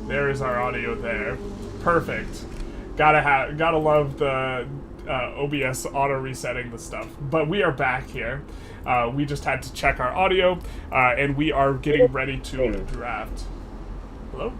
There is our audio there. Perfect. Gotta love the OBS auto resetting the stuff. But we are back here. We just had to check our audio, and we are getting ready to draft. Hello?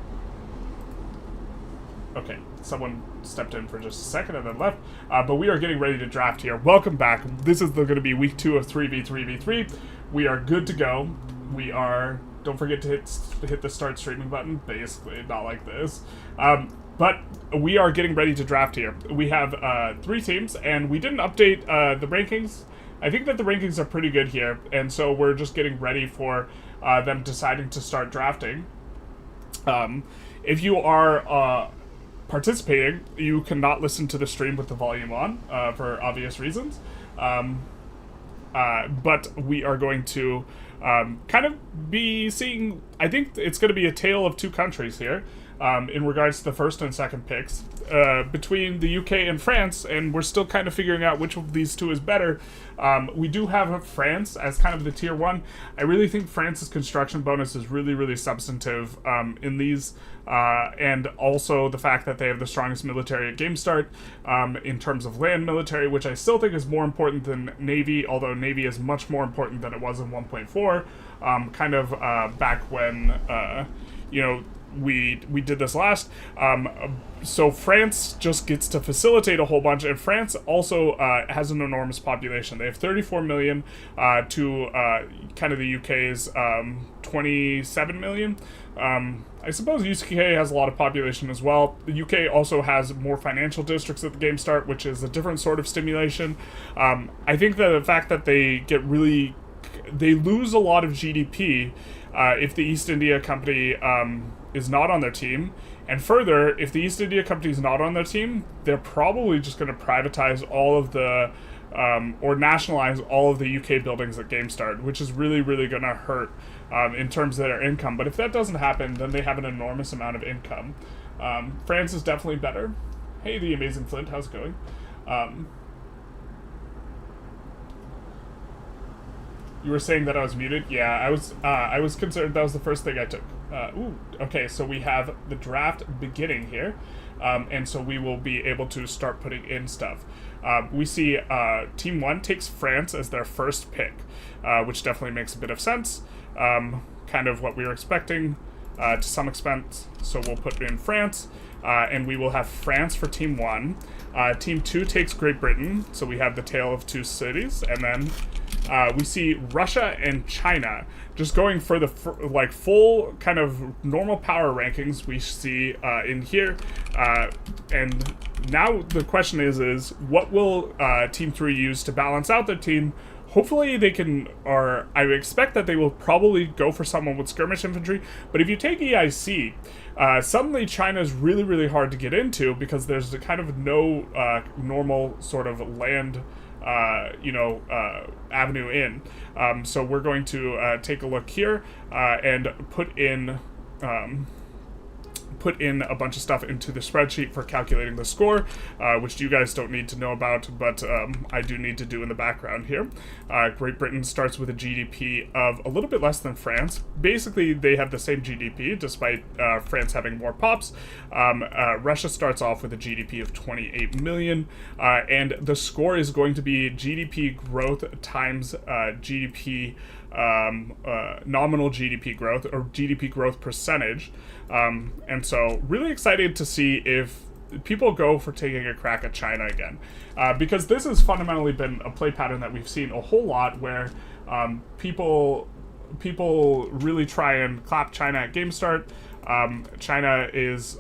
Okay, someone stepped in for just a second and then left. But we are getting ready to draft here. Welcome back. This is going to be week 2 of 3v3v3. We are good to go. We are... Don't forget to hit the start streaming button. Basically, not like this. But we are getting ready to draft here. We have 3 teams, and we didn't update the rankings. I think that the rankings are pretty good here, and so we're just getting ready for them deciding to start drafting. If you are participating, you cannot listen to the stream with the volume on for obvious reasons. But we are going to kind of be seeing, I think it's going to be a tale of 2 countries here in regards to the first and second picks between the UK and France, and we're still kind of figuring out which of these 2 is better. We do have France as kind of the tier 1. I really think France's construction bonus is really, really substantive in these, and also the fact that they have the strongest military at game start in terms of land military, which I still think is more important than Navy, although Navy is much more important than it was in 1.4, kind of back when, you know, we did this last. So France just gets to facilitate a whole bunch, and France also has an enormous population. They have 34 million to kind of the UK's 27 million. I suppose UK has a lot of population as well. The UK also has more financial districts at the game start, which is a different sort of stimulation. I think that the fact that they lose a lot of GDP if the East India Company is not on their team. And further, if the East India Company is not on their team, they're probably just going to privatize all of the, or nationalize all of the UK buildings at game start, which is really, really going to hurt in terms of their income. But if that doesn't happen, then they have an enormous amount of income. France is definitely better. Hey, the amazing Flint, how's it going? You were saying that I was muted? Yeah, I was concerned that was the first thing I took. Okay, so we have the draft beginning here, and so we will be able to start putting in stuff. We see Team 1 takes France as their first pick, which definitely makes a bit of sense, kind of what we were expecting to some extent, so we'll put in France, and we will have France for Team 1. Team 2 takes Great Britain, so we have the tale of 2 cities, and then we see Russia and China just going for the full kind of normal power rankings we see in here. And now the question is what will Team 3 use to balance out their team? Hopefully they can, or I expect that they will probably go for someone with skirmish infantry, but if you take EIC, suddenly China is really, really hard to get into because there's a kind of no normal sort of land avenue in. So we're going to take a look here and put in a bunch of stuff into the spreadsheet for calculating the score, which you guys don't need to know about, but I do need to do in the background here. Great Britain starts with a GDP of a little bit less than France. Basically, they have the same GDP, despite France having more pops. Russia starts off with a GDP of 28 million, and the score is going to be GDP growth times GDP nominal GDP growth, or GDP growth percentage. And so really excited to see if people go for taking a crack at China again, because this has fundamentally been a play pattern that we've seen a whole lot where people really try and clap China at game start. China's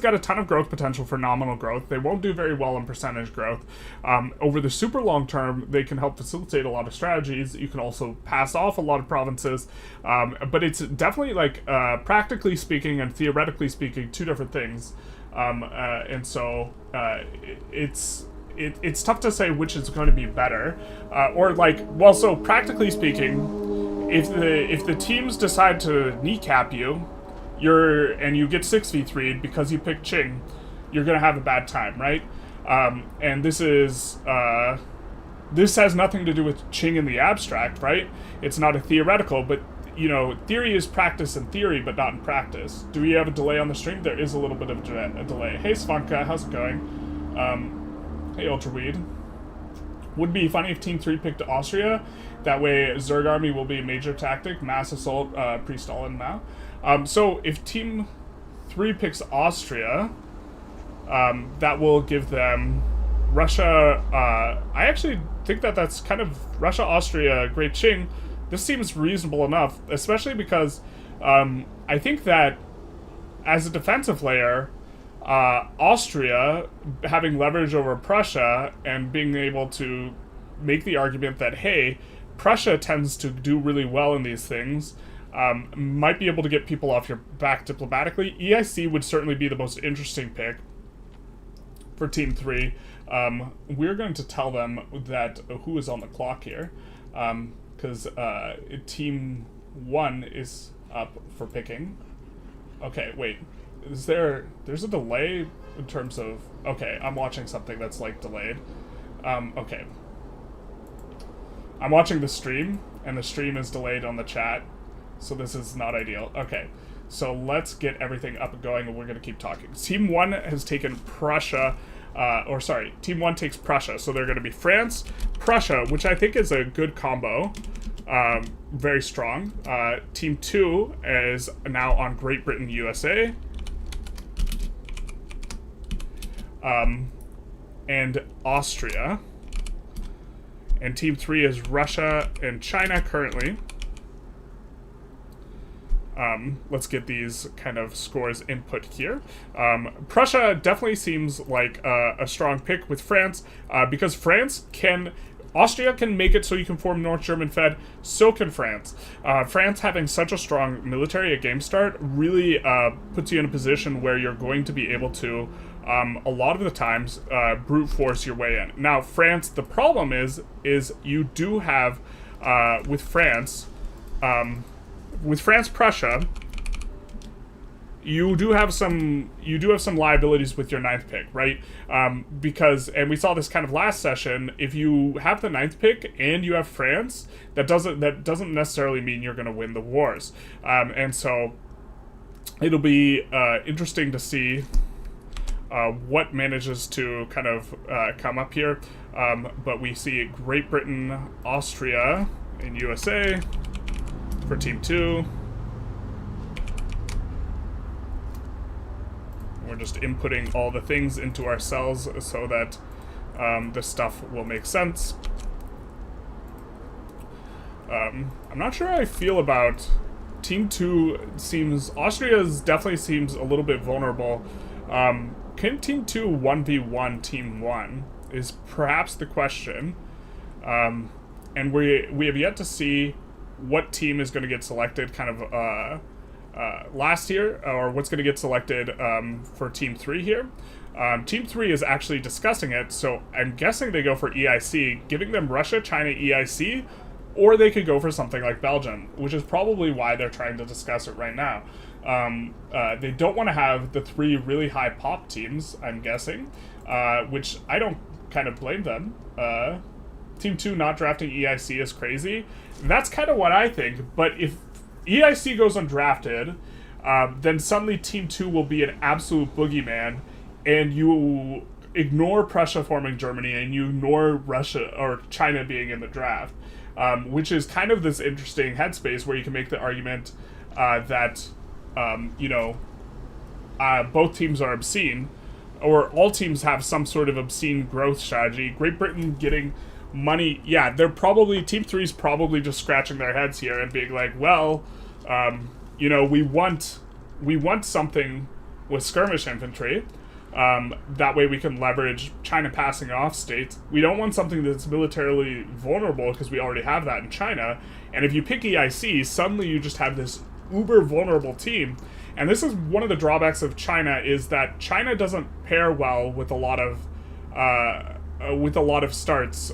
got a ton of growth potential for nominal growth. They won't do very well in percentage growth. Over the super long term, they can help facilitate a lot of strategies. You can also pass off a lot of provinces. But it's definitely, practically speaking and theoretically speaking, 2 different things. And so it's tough to say which is going to be better. So practically speaking, if the teams decide to kneecap you, you get 6v3'd because you pick Qing, you're gonna have a bad time, right? And this has nothing to do with Qing in the abstract, right? It's not a theoretical, but theory is practice in theory, but not in practice. Do we have a delay on the stream? There is a little bit of a delay. Hey, Svanka, how's it going? Hey, Ultraweed. Would be funny if Team 3 picked Austria. That way, Zerg Army will be a major tactic. Mass assault, pre-Stalin Mao. So if Team 3 picks Austria, that will give them Russia. I actually think that's kind of Russia, Austria, Great Qing. This seems reasonable enough, especially because I think that as a defensive layer, Austria having leverage over Prussia and being able to make the argument that, hey, Prussia tends to do really well in these things, might be able to get people off your back diplomatically. EIC would certainly be the most interesting pick for Team 3. We're going to tell them that who is on the clock here, because Team 1 is up for picking. Okay, wait. There's a delay in terms of... Okay, I'm watching something that's, like, delayed. Okay. I'm watching the stream, and the stream is delayed on the chat, so this is not ideal. Okay, so let's get everything up and going, and we're going to keep talking. Team 1 has taken Prussia, Team 1 takes Prussia, so they're going to be France, Prussia, which I think is a good combo. Very strong. Team 2 is now on Great Britain, USA. And Austria. And Team 3 is Russia and China currently. Let's get these kind of scores input here. Prussia definitely seems like a strong pick with France, because Austria can make it so you can form North German Fed, so can France. France having such a strong military at game start really puts you in a position where you're going to be able to, a lot of the times, brute force your way in. Now, France, the problem is you do have, with France-Prussia, you do have some liabilities with your ninth pick, right? Because, and we saw this kind of last session, if you have the ninth pick and you have France, that doesn't necessarily mean you're going to win the wars. And so it'll be interesting to see what manages to kind of come up here. But we see Great Britain, Austria, and USA for Team 2. We're just inputting all the things into our cells so that this stuff will make sense. I'm not sure how I feel about Team 2. Austria definitely seems a little bit vulnerable. Can Team 2 1v1 Team 1 is perhaps the question. And we have yet to see what team is going to get selected kind of last year, or what's going to get selected for Team 3 here. Team 3 is actually discussing it, so I'm guessing they go for EIC, giving them Russia, China, EIC, or they could go for something like Belgium, which is probably why they're trying to discuss it right now. They don't want to have the 3 really high pop teams, I'm guessing, which I don't kind of blame them. Team 2 not drafting EIC is crazy. That's kind of what I think, but if EIC goes undrafted, then suddenly Team 2 will be an absolute boogeyman, and you ignore Prussia forming Germany, and you ignore Russia or China being in the draft, which is kind of this interesting headspace where you can make the argument that, both teams are obscene, or all teams have some sort of obscene growth strategy. Great Britain getting money, yeah, Team 3's probably just scratching their heads here and being like, well, we want something with skirmish infantry, that way we can leverage China passing off states. We don't want something that's militarily vulnerable, because we already have that in China, and if you pick EIC, suddenly you just have this uber vulnerable team. And this is one of the drawbacks of China, is that China doesn't pair well with a lot of starts.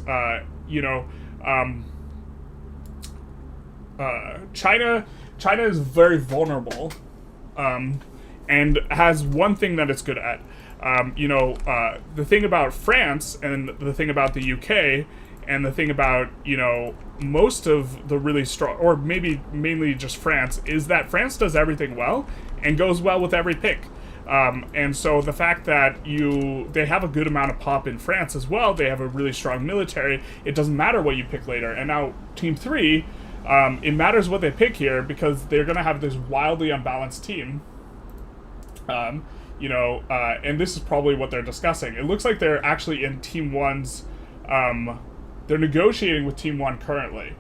China is very vulnerable, and has one thing that it's good at. The thing about France and the thing about the UK And the thing about, most of the really strong, or maybe mainly just France, is that France does everything well and goes well with every pick. And so the fact that they have a good amount of pop in France as well, they have a really strong military, it doesn't matter what you pick later. And now Team 3, it matters what they pick here because they're going to have this wildly unbalanced team. And this is probably what they're discussing. It looks like they're actually in Team 1's, they're negotiating with Team 1 currently.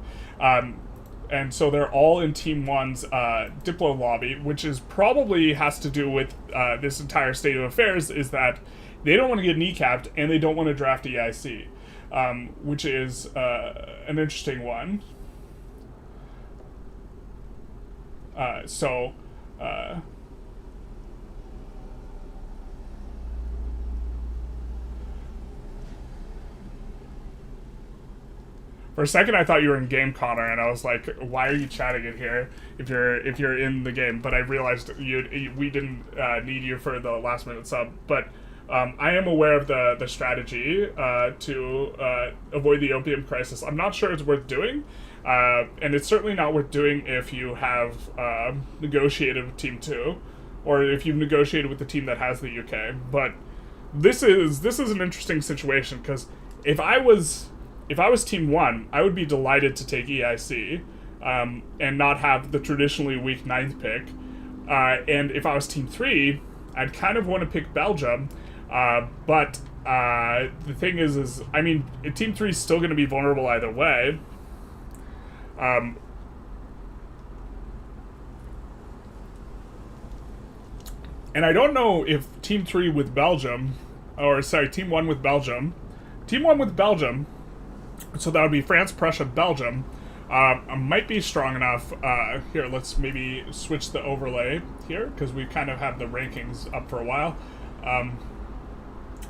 And so they're all in Team 1's Diplo lobby, which is probably has to do with this entire state of affairs, is that they don't want to get kneecapped and they don't want to draft EIC, which is an interesting one. For a second, I thought you were in game, Connor, and I was like, "Why are you chatting in here if you're in the game?" But I realized we didn't need you for the last minute sub. But I am aware of the strategy to avoid the opium crisis. I'm not sure it's worth doing, and it's certainly not worth doing if you have negotiated with Team 2, or if you've negotiated with the team that has the UK. But this is an interesting situation because if I was Team 1, I would be delighted to take EIC and not have the traditionally weak 9th pick. And if I was Team 3, I'd kind of want to pick Belgium. But the thing is I mean, Team 3 is still going to be vulnerable either way. And I don't know if Team 3 with Belgium, Team 1 with Belgium, so that would be France, Prussia, Belgium, might be strong enough. Here, let's maybe switch the overlay here, because we kind of have the rankings up for a while,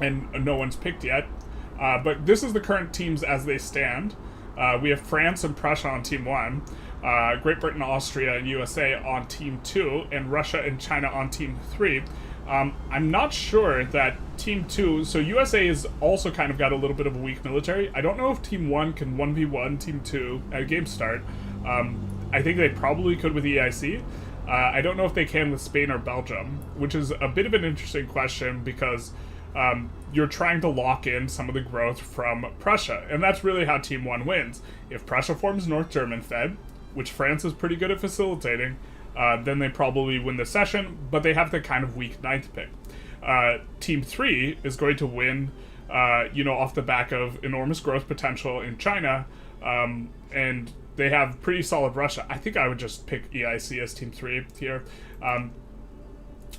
and no one's picked yet. But this is the current teams as they stand. We have France and Prussia on Team 1, Great Britain, Austria, and USA on Team 2, and Russia and China on Team 3. I'm not sure that Team 2... So USA has also kind of got a little bit of a weak military. I don't know if Team 1 can 1v1 Team 2 at game start. I think they probably could with EIC. I don't know if they can with Spain or Belgium, which is a bit of an interesting question because you're trying to lock in some of the growth from Prussia. And that's really how Team 1 wins. If Prussia forms North German Fed, which France is pretty good at facilitating, then they probably win the session, but they have the kind of weak 9th pick. Team 3 is going to win, off the back of enormous growth potential in China, and they have pretty solid Russia. I think I would just pick EIC as Team 3 here.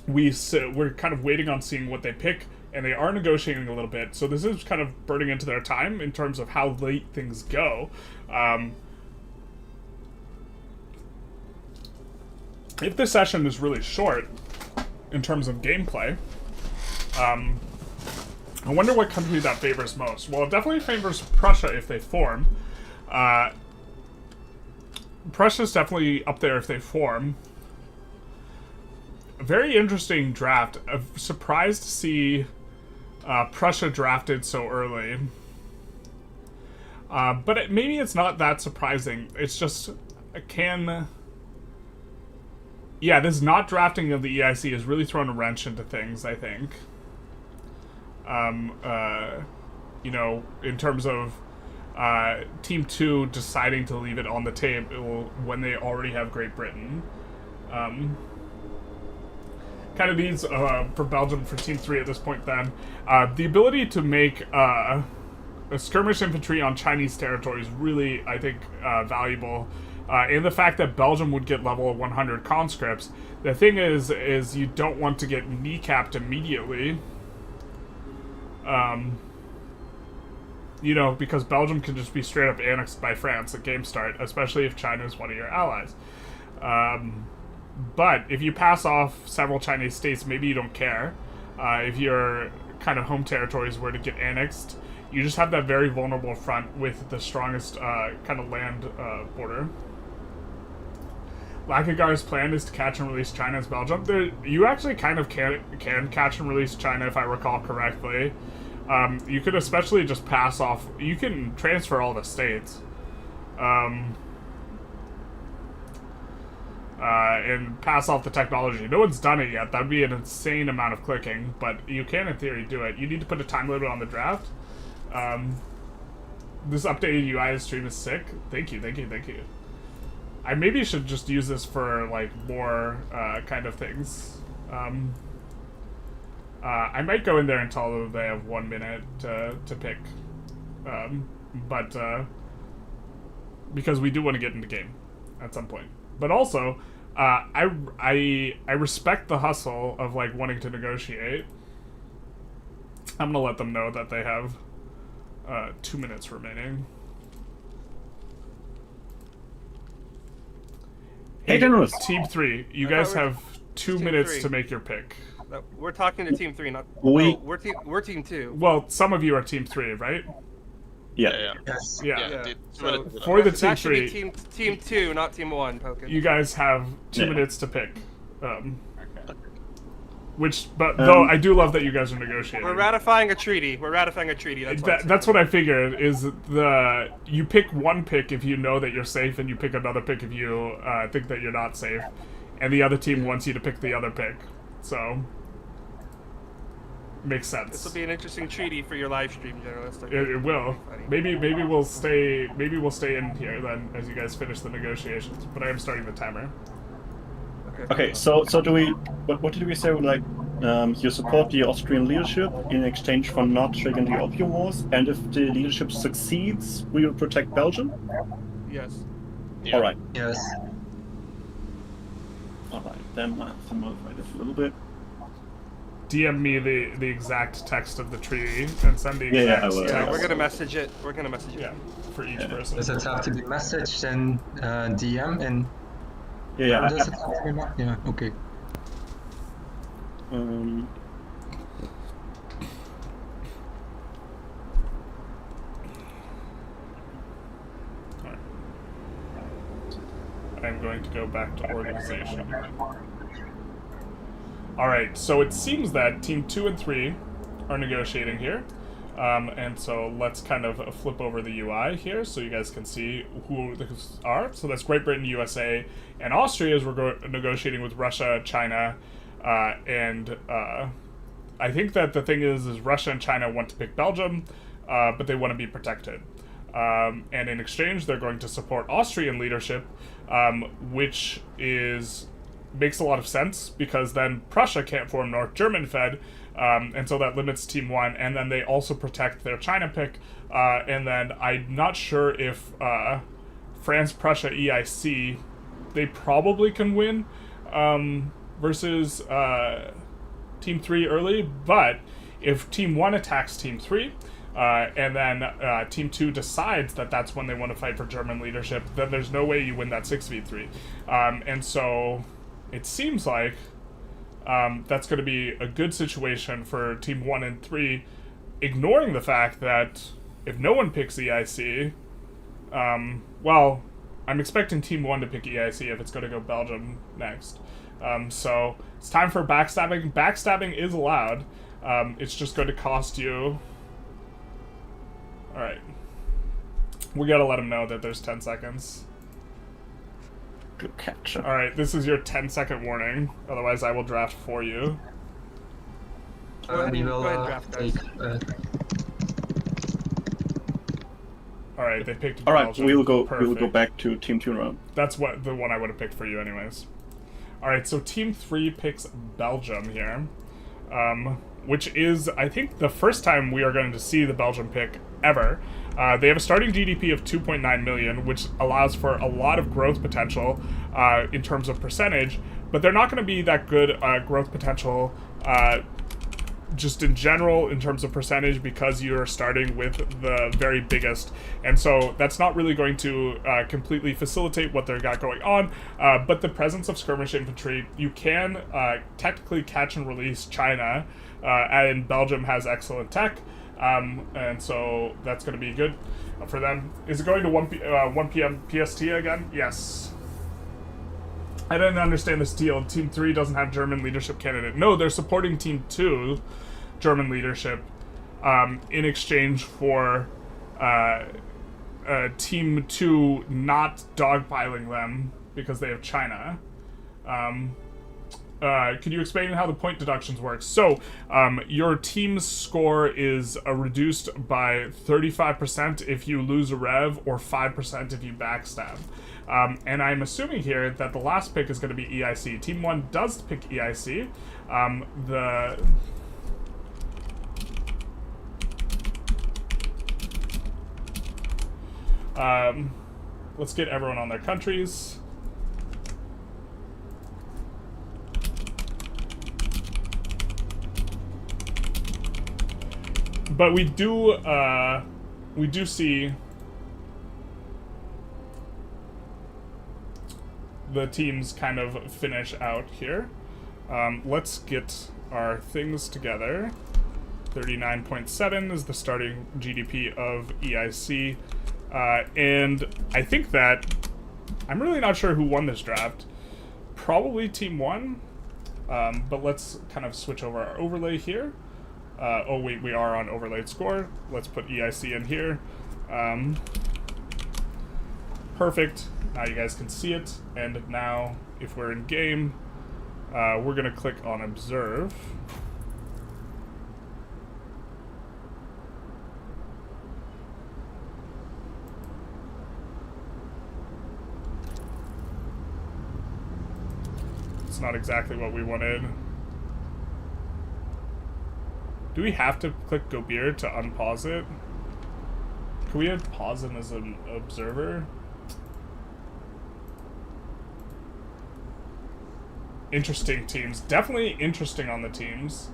We're kind of waiting on seeing what they pick, and they are negotiating a little bit, so this is kind of burning into their time in terms of how late things go. If the session is really short in terms of gameplay, I wonder what country that favors most. Well, it definitely favors Prussia if they form. Prussia's definitely up there if they form. A very interesting draft. I'm surprised to see Prussia drafted so early. But maybe it's not that surprising. It's just, yeah, this not drafting of the EIC has really thrown a wrench into things, I think. In terms of Team 2 deciding to leave it on the table when they already have Great Britain. Kind of needs, for Belgium, for Team 3 at this point then, the ability to make a skirmish infantry on Chinese territory is really, I think, valuable. And the fact that Belgium would get level 100 conscripts. The thing is you don't want to get kneecapped immediately. Because Belgium can just be straight up annexed by France at game start, especially if China is one of your allies. But if you pass off several Chinese states, maybe you don't care. If your kind of home territories were to get annexed, you just have that very vulnerable front with the strongest kind of land border. Lackagar's plan is to catch and release China as Belgium. You actually kind of can catch and release China, if I recall correctly. You could especially just pass off. You can transfer all the states. And pass off the technology. No one's done it yet. That'd be an insane amount of clicking, but you can, in theory, do it. You need to put a time limit on the draft. This updated UI stream is sick. Thank you. I maybe should just use this for, like, more, kind of things. I might go in there and tell them they have 1 minute to pick. Because we do want to get into game at some point. But also, I respect the hustle of, like, wanting to negotiate. I'm gonna let them know that they have 2 minutes remaining. Hey, Generous. Team 3, you guys have 2 minutes to make your pick. No, we're talking to Team 3, not... we're Team 2. Well, some of you are Team 3, right? Yeah. Yes. Yeah. So, for the Team that should 3, be team 2, not Team 1, Pokin. you guys have 2 minutes to pick. Though I do love that you guys are negotiating. We're ratifying a treaty. That's what I figured. Is you pick one pick if you know that you're safe, and you pick another pick if you think that you're not safe, and the other team wants you to pick the other pick. So makes sense. This will be an interesting treaty for your live stream, Generalist. It will. Maybe we'll stay. Maybe we'll stay in here then as you guys finish the negotiations. But I am starting the timer. Okay, so do we... What did we say? Like, you support the Austrian leadership in exchange for not triggering the Opium Wars, and if the leadership succeeds, we will protect Belgium? Yes. Yeah. Alright. Yes. Alright, then I have to modify this a little bit. DM me the exact text of the treaty and send the exact I will. text. Yeah, we're gonna message it. Yeah, for each person. Does it have to be messaged and DM and... Yeah. Does it have to be yeah, okay. I'm going to go back to organization. Alright, so it seems that Team 2 and 3 are negotiating here. And so let's kind of flip over the UI here so you guys can see who these are. So that's Great Britain, USA, and Austria as we're negotiating with Russia, China, and I think that the thing is Russia and China want to pick Belgium, but they want to be protected. And in exchange, they're going to support Austrian leadership, which makes a lot of sense because then Prussia can't form North German Fed, and so that limits Team 1, and then they also protect their China pick, and then I'm not sure if France-Prussia EIC, they probably can win versus Team 3 early, but if Team 1 attacks Team 3, and then Team 2 decides that that's when they want to fight for German leadership, then there's no way you win that 6v3. And so it seems like that's going to be a good situation for Team 1 and 3, ignoring the fact that if no one picks EIC, well, I'm expecting Team 1 to pick EIC if it's going to go Belgium next. So it's time for backstabbing. Backstabbing is allowed. It's just going to cost you... Alright. We gotta let them know that there's 10 seconds. Good catch. Alright, this is your 10-second warning. Otherwise, I will draft for you. We will draft, take... Alright, they picked Alright, Belgium. we will go Perfect. back to Team 2 round. That's the one I would have picked for you anyways. Alright, so Team 3 picks Belgium here. Which is, I think, the first time we are going to see the Belgium pick ever. They have a starting GDP of 2.9 million, which allows for a lot of growth potential in terms of percentage, but they're not going to be that good growth potential just in general in terms of percentage because you're starting with the very biggest, and so that's not really going to completely facilitate what they've got going on, but the presence of skirmish infantry, you can technically catch and release China, and Belgium has excellent tech, and so that's going to be good for them. Is it going to 1 p.m. PST again? Yes. I didn't understand this deal. Team 3 doesn't have German leadership candidate. No, they're supporting Team 2 German leadership. in exchange for Team 2 not dogpiling them because they have China. Can you explain how the point deductions work? So, your team's score is reduced by 35% if you lose a rev, or 5% if you backstab. And I'm assuming here that the last pick is going to be EIC. Team 1 does pick EIC. Let's get everyone on their countries. But we do see the teams kind of finish out here. Let's get our things together. 39.7 is the starting GDP of EIC. And I think that I'm really not sure who won this draft. Probably Team 1. But let's kind of switch over our overlay here. Oh wait, we are on overlaid score. Let's put EIC in here. Perfect. Now you guys can see it. And now, if we're in game, we're gonna click on observe. It's not exactly what we wanted. Do we have to click Go Beer to unpause it? Can we have pause him as an observer? Interesting teams. Definitely interesting on the teams.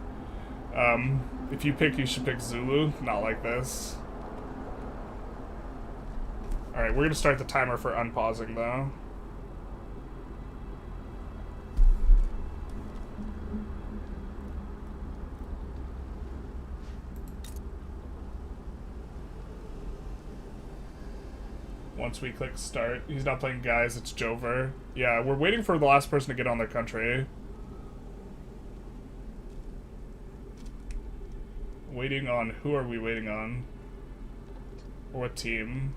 If you pick, you should pick Zulu. Not like this. Alright, we're gonna start the timer for unpausing though. Once we click start, he's not playing guys, it's Jover. Yeah, we're waiting for the last person to get on their country. Waiting on, who are we waiting on? Or what team?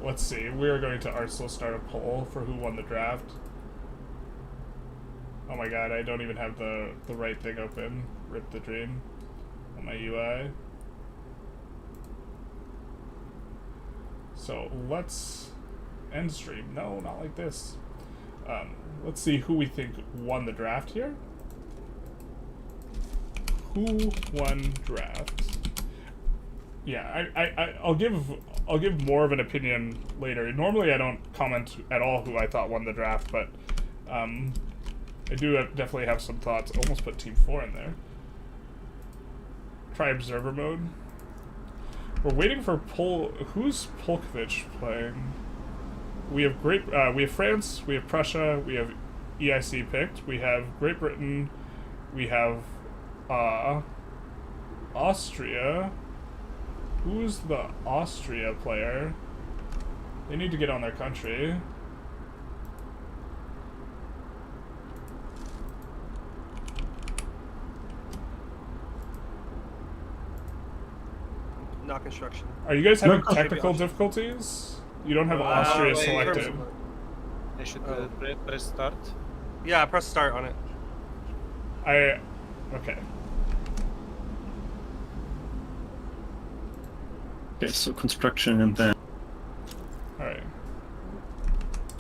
Let's see, we are going to Arsenal start a poll for who won the draft. Oh my god, I don't even have the right thing open. Rip the dream on my UI. So let's end stream. No, not like this. Let's see who we think won the draft here. Who won draft? Yeah, I'll give more of an opinion later. Normally I don't comment at all who I thought won the draft, but I do definitely have some thoughts. Almost put Team 4 in there. Try observer mode. We're waiting for who's Polkovich playing? We have we have France, we have Prussia, we have EIC picked, we have Great Britain, we have Austria. Who's the Austria player? They need to get on their country. Not construction. Are you guys having technical difficulties? You don't have Austria selected. I should press start. Yeah, press start on it. Okay. Okay, so construction and then... Alright.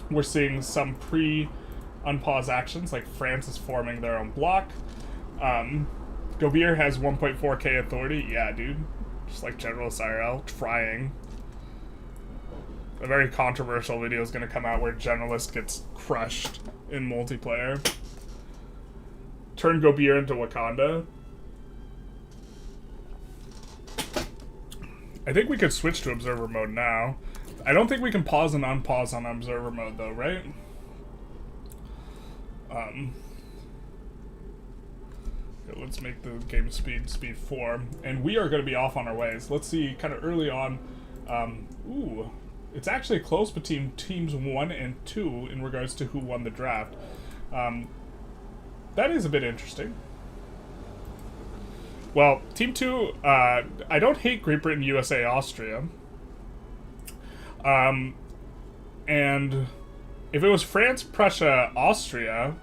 We're seeing some pre-unpause actions, like France is forming their own block. Govir has 1.4k authority. Yeah, dude. Just like Generalist IRL, trying. A very controversial video is going to come out where Generalist gets crushed in multiplayer. Turn Gobir into Wakanda. I think we could switch to observer mode now. I don't think we can pause and unpause on observer mode though, right? Let's make the game speed 4, and we are going to be off on our ways. Let's see, kind of early on. Ooh, it's actually close between teams 1 and 2 in regards to who won the draft. That is a bit interesting. Well, Team 2, I don't hate Great Britain, USA, Austria. And if it was France, Prussia, Austria,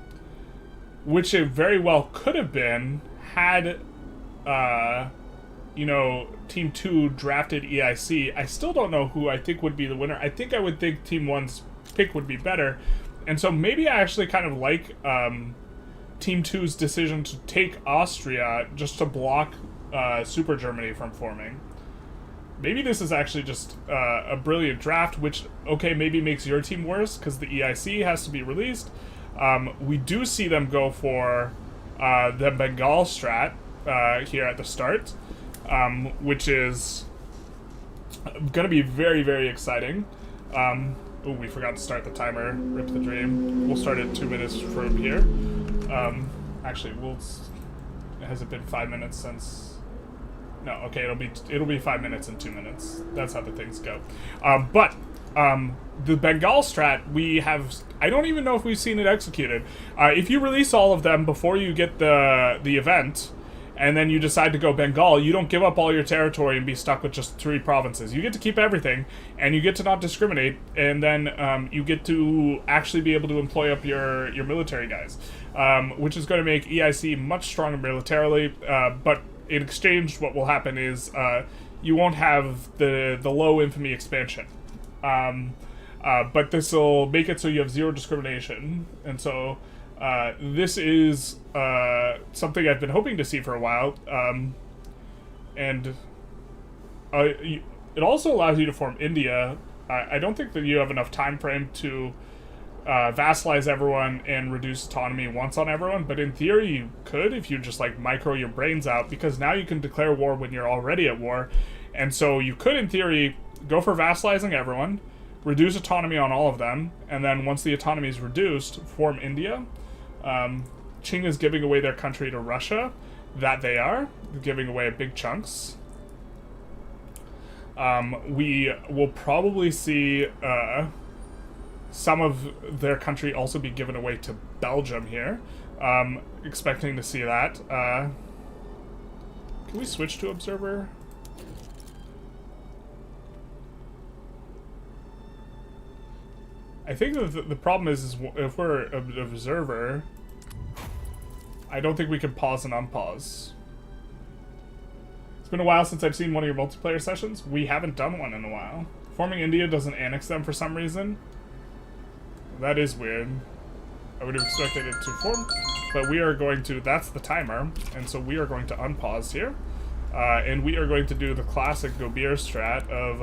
which it very well could have been had, Team 2 drafted EIC, I still don't know who I think would be the winner. I think I would think Team 1's pick would be better. And so maybe I actually kind of like Team 2's decision to take Austria just to block Super Germany from forming. Maybe this is actually just a brilliant draft, which, okay, maybe makes your team worse because the EIC has to be released. We do see them go for the Bengal strat here at the start, which is going to be very, very exciting. Oh, we forgot to start the timer. Rip the dream. We'll start at 2 minutes from here. Actually, has it been 5 minutes since? No, okay, it'll be 5 minutes and 2 minutes. That's how the things go. But the Bengal strat, we have. I don't even know if we've seen it executed. If you release all of them before you get the event, and then you decide to go Bengal, you don't give up all your territory and be stuck with just 3 provinces. You get to keep everything, and you get to not discriminate, and then you get to actually be able to employ up your military guys, which is going to make EIC much stronger militarily. But in exchange, what will happen is you won't have the low infamy expansion. But this will make it so you have 0 discrimination, and so this is something I've been hoping to see for a while, and it also allows you to form India. I don't think that you have enough time frame to vassalize everyone and reduce autonomy once on everyone, but in theory you could if you just like micro your brains out, because now you can declare war when you're already at war, and so you could in theory go for vassalizing everyone, reduce autonomy on all of them, and then once the autonomy is reduced, form India. Qing is giving away their country to Russia. That they are giving away big chunks. We will probably see some of their country also be given away to Belgium here. Expecting to see that. Can we switch to observer? I think that the problem is if we're an observer, I don't think we can pause and unpause. It's been a while since I've seen one of your multiplayer sessions. We haven't done one in a while. Forming India doesn't annex them for some reason. That is weird. I would have expected it to form, but we are going to, that's the timer, and so we are going to unpause here. And we are going to do the classic Gobir strat of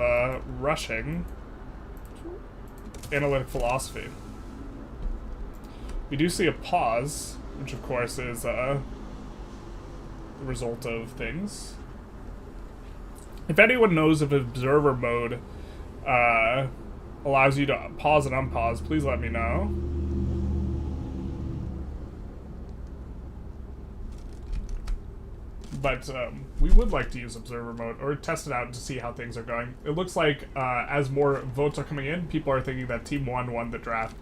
rushing analytic philosophy. We do see a pause, which of course is the result of things. If anyone knows if observer mode allows you to pause and unpause, please let me know. But we would like to use observer mode or test it out to see how things are going. It looks like as more votes are coming in, people are thinking that Team 1 won the draft.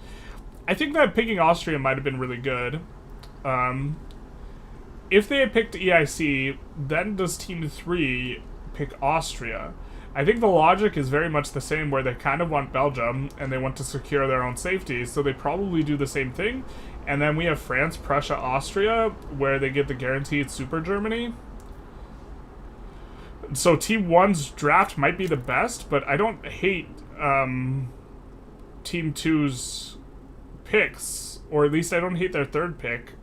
I think that picking Austria might have been really good. If they had picked EIC, then does Team 3 pick Austria? I think the logic is very much the same, where they kind of want Belgium and they want to secure their own safety, so they probably do the same thing. And then we have France, Prussia, Austria, where they get the guaranteed Super Germany. So Team 1's draft might be the best, but I don't hate Team 2's picks, or at least I don't hate their third pick.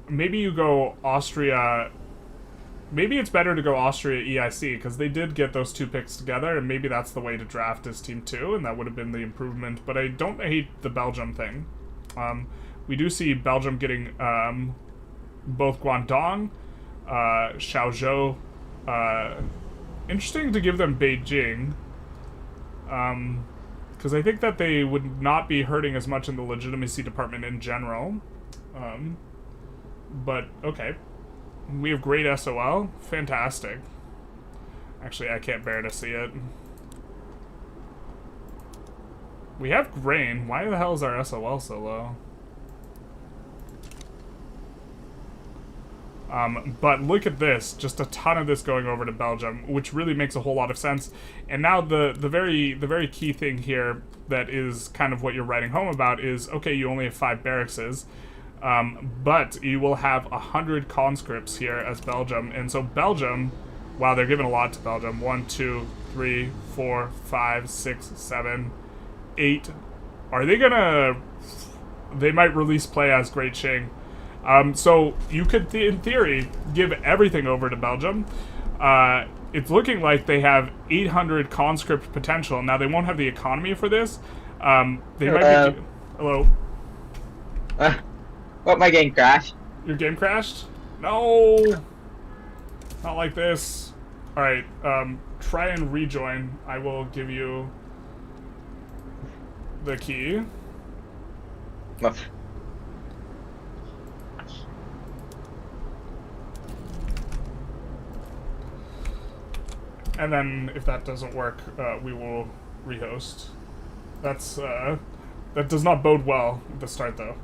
Maybe you go Austria. Maybe it's better to go Austria EIC, because they did get those 2 picks together, and maybe that's the way to draft as Team 2, and that would have been the improvement. But I don't hate the Belgium thing. We do see Belgium getting both Guangdong, Shaozhou. Interesting to give them Beijing, because I think that they would not be hurting as much in the legitimacy department in general. But okay, we have great SOL, fantastic. Actually, I can't bear to see it. We have grain. Why the hell is our SOL so low? But look at this, just a ton of this going over to Belgium, which really makes a whole lot of sense. And now the very key thing here that is kind of what you're writing home about is, okay, you only have 5 barracks, but you will have 100 conscripts here as Belgium. And so Belgium, wow, they're giving a lot to Belgium. 1, 2, 3, 4, 5, 6, 7, 8. Are they gonna... They might release play as Great Qing. So you could, in theory, give everything over to Belgium. It's looking like they have 800 conscript potential. Now, they won't have the economy for this. They might be... Hello? What, my game crashed? Your game crashed? No! Not like this. Alright, try and rejoin. I will give you the key. And then, if that doesn't work, we will rehost. That's, that does not bode well at the start, though.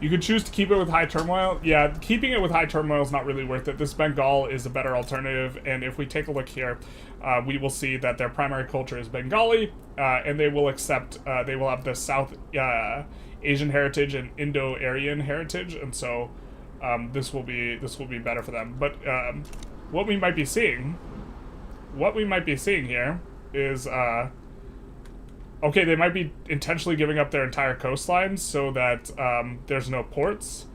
You could choose to keep it with high turmoil. Yeah, keeping it with high turmoil is not really worth it. This Bengal is a better alternative, and if we take a look here, we will see that their primary culture is Bengali, and they will accept, they will have the South Asian heritage and Indo-Aryan heritage, and so this will be better for them. But what we might be seeing here is okay, they might be intentionally giving up their entire coastline so that there's no ports.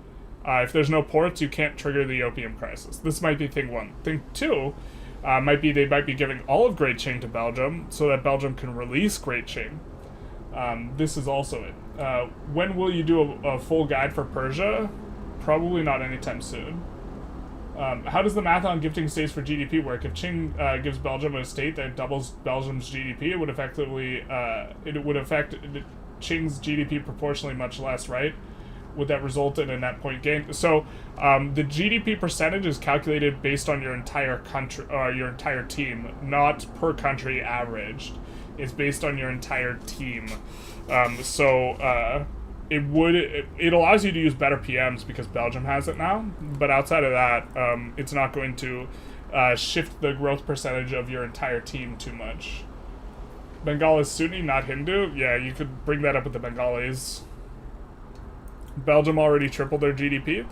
If there's no ports, you can't trigger the opium crisis. This might be thing 1. Thing 2 might be they might be giving all of Great Qing to Belgium so that Belgium can release Great Qing. This is also it. When will you do a full guide for Persia? Probably not anytime soon. How does the math on gifting states for GDP work? If Qing gives Belgium a state that doubles Belgium's GDP, it would effectively affect Qing's GDP proportionally much less, right? Would that result in a net point gain? So the GDP percentage is calculated based on your entire country, your entire team, not per country averaged. It's based on your entire team. It allows you to use better PMs because Belgium has it now, but outside of that, it's not going to shift the growth percentage of your entire team too much. Bengal is Sunni, not Hindu? Yeah, you could bring that up with the Bengalis. Belgium already tripled their GDP.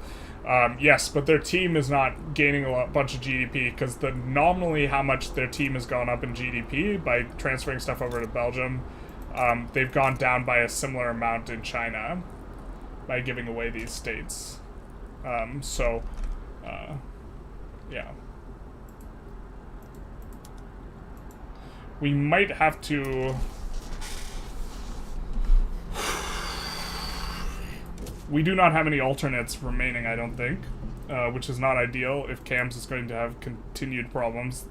Yes, but their team is not gaining a bunch of GDP because nominally how much their team has gone up in GDP by transferring stuff over to Belgium. They've gone down by a similar amount in China by giving away these states. Yeah. We might have to... We do not have any alternates remaining, I don't think, which is not ideal if CAMS is going to have continued problems.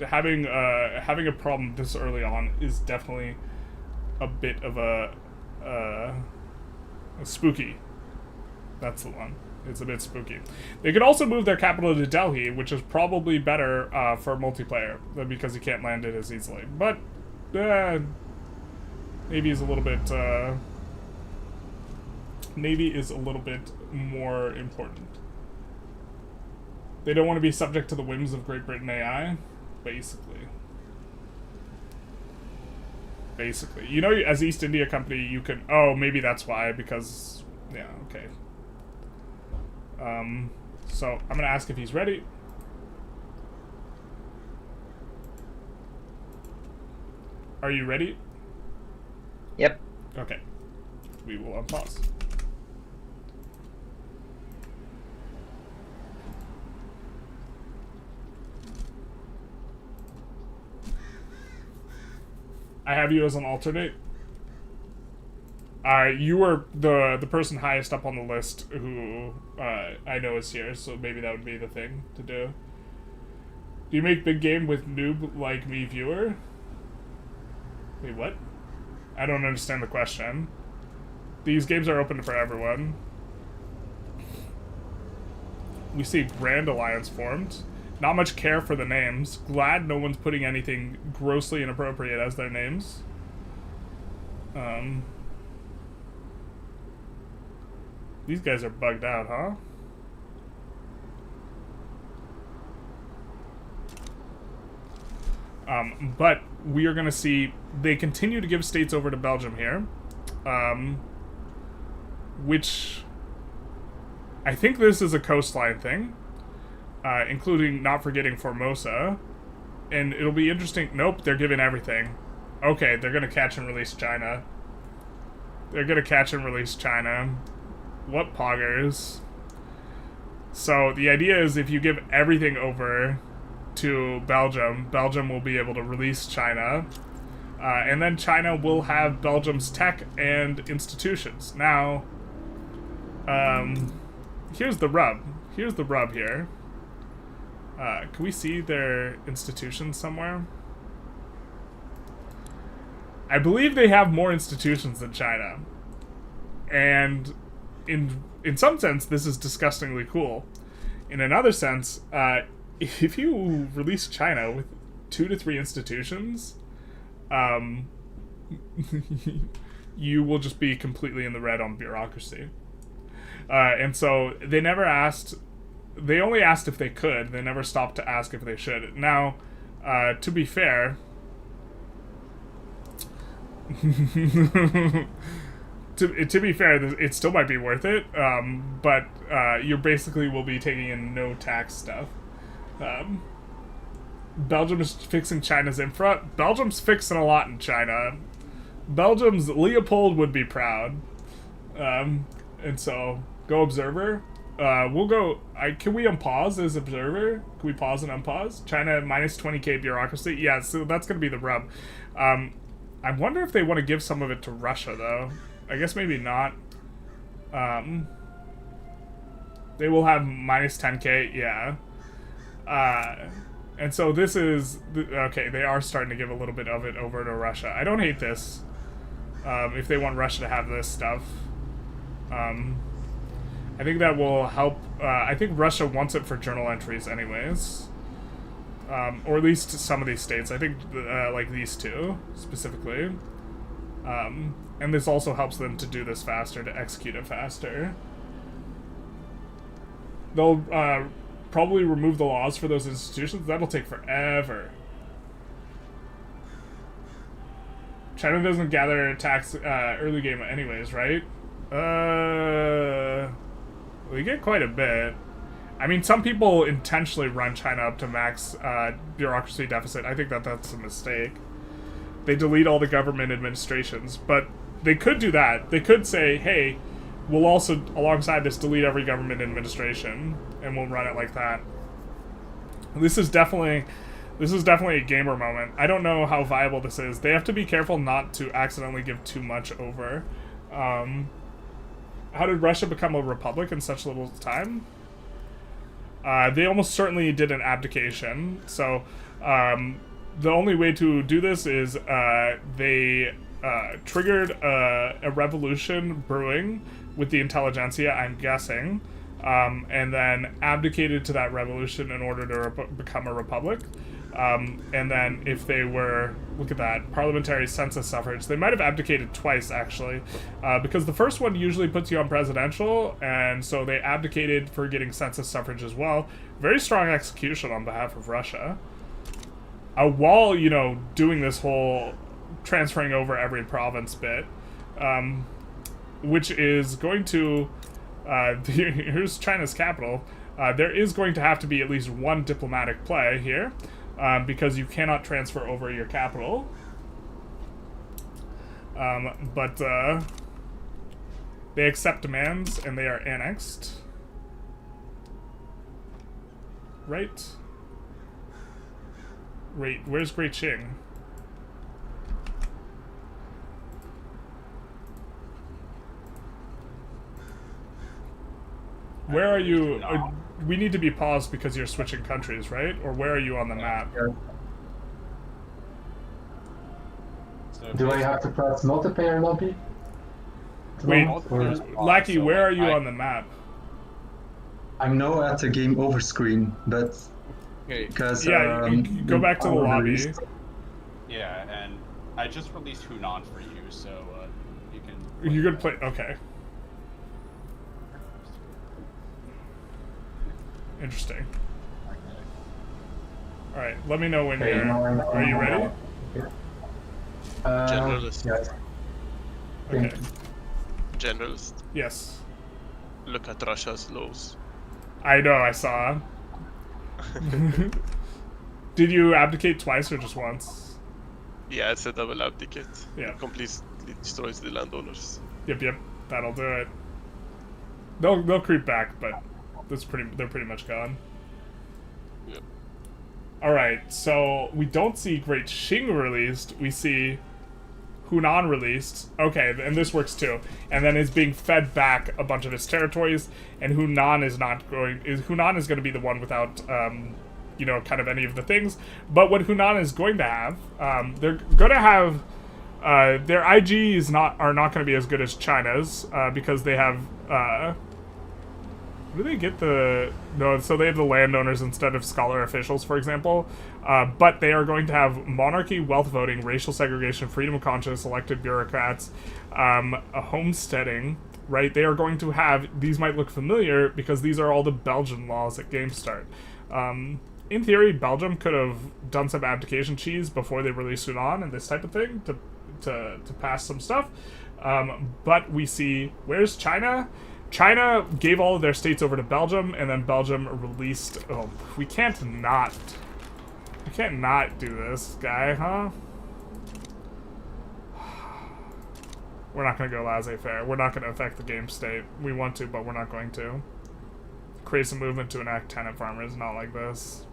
Having a problem this early on is definitely a bit of a spooky. That's the one. It's a bit spooky. They could also move their capital to Delhi, which is probably better for multiplayer because you can't land it as easily. But Navy is a little bit more important. They don't want to be subject to the whims of Great Britain AI, basically. You know, as East India Company, you can... Oh, maybe that's why, because... Yeah, okay. So, I'm gonna ask if he's ready. Are you ready? Yep. Okay. We will unpause. I have you as an alternate. You were the person highest up on the list who I know is here, so maybe that would be the thing to do. Do you make big game with noob like me viewer? Wait, what? I don't understand the question. These games are open for everyone. We see Grand Alliance formed. Not much care for the names. Glad no one's putting anything grossly inappropriate as their names. These guys are bugged out, huh? But we are going to see they continue to give states over to Belgium here, which I think this is a coastline thing, including not forgetting Formosa, and it'll be interesting. Nope, they're giving everything. Okay, they're going to catch and release China. They're going to catch and release China. What poggers. So the idea is if you give everything over to Belgium, Belgium will be able to release China, and then China will have Belgium's tech and institutions. Now, here's the rub. Here's the rub here. Can we see their institutions somewhere? I believe they have more institutions than China, and in some sense, this is disgustingly cool. In another sense, if you release China with 2 to 3 institutions, you will just be completely in the red on bureaucracy. And so they never asked. They only asked if they could. They never stopped to ask if they should. Now, to be fair, to be fair, it still might be worth it. But you basically will be taking in no tax stuff. Belgium is fixing China's infra. Belgium's fixing a lot in China. Belgium's Leopold would be proud. And so, go observer. We'll go. Can we unpause as observer? Can we pause and unpause? China minus 20k bureaucracy. Yeah, so that's gonna be the rub. I wonder if they want to give some of it to Russia though. I guess maybe not. They will have minus 10k. Yeah. And so this is okay. They are starting to give a little bit of it over to Russia. I don't hate this. If they want Russia to have this stuff. I think that will help. I think Russia wants it for journal entries anyways. Or at least some of these states. I think like these two, specifically. And this also helps them to do this faster, to execute it faster. They'll probably remove the laws for those institutions. That'll take forever. China doesn't gather tax early game anyways, right? We get quite a bit. I mean, some people intentionally run China up to max bureaucracy deficit. I think that's a mistake. They delete all the government administrations, but they could do that. They could say, hey, we'll also, alongside this, delete every government administration, and we'll run it like that. This is definitely a gamer moment. I don't know how viable this is. They have to be careful not to accidentally give too much over. How did Russia become a republic in such little time? They almost certainly did an abdication. So the only way to do this is they triggered a revolution brewing with the Intelligentsia, I'm guessing, and then abdicated to that revolution in order to become a republic. And then if they were, look at that, parliamentary census suffrage, they might have abdicated twice, actually, because the first one usually puts you on presidential, and so they abdicated for getting census suffrage as well. Very strong execution on behalf of Russia. While, you know, doing this whole transferring over every province bit, which is going to, here's China's capital. There is going to have to be at least one diplomatic play here. Because you cannot transfer over your capital. But they accept demands and they are annexed. Right? Wait, where's Great Qing? Where are you? We need to be paused because you're switching countries, right? Or where are you on the map? Do I have to press multiplayer lobby? Wait, Lackey, where are you on the map? I'm now at the game over screen, but Okay. because Yeah, you go back to the lobby. Yeah, and I just released Hunan for you, so you can. You could play. Okay. Interesting. All right, let me know when you're. Are you ready? Generalist. Yes. Okay. Generalist. Yes. Look at Russia's laws. I know. I saw. Did you abdicate twice or just once? Yeah, it's a double abdicate. Yeah. It completely destroys the landowners. Yep. That'll do it. They'll creep back, but they're pretty much gone. Yep. All right, so we don't see Great Qing released. We see Hunan released. Okay, and this works too. And then it's being fed back a bunch of its territories, and Hunan is not going. Hunan is going to be the one without, kind of any of the things. But what Hunan is going to have, they're going to have. Their IGs are not going to be as good as China's because they have. Where do they get so they have the landowners instead of scholar officials, for example. But they are going to have monarchy, wealth voting, racial segregation, freedom of conscience, elected bureaucrats, a homesteading, right? They are going to have, these might look familiar because these are all the Belgian laws at game start. In theory, Belgium could have done some abdication cheese before they released Sudan and this type of thing to pass some stuff. But we see, where's China? China gave all of their states over to Belgium, and then Belgium released... Oh, we can't not do this, guy, huh? We're not going to go laissez-faire. We're not going to affect the game state. We want to, but we're not going to. Create some movement to enact tenant farmers, not like this.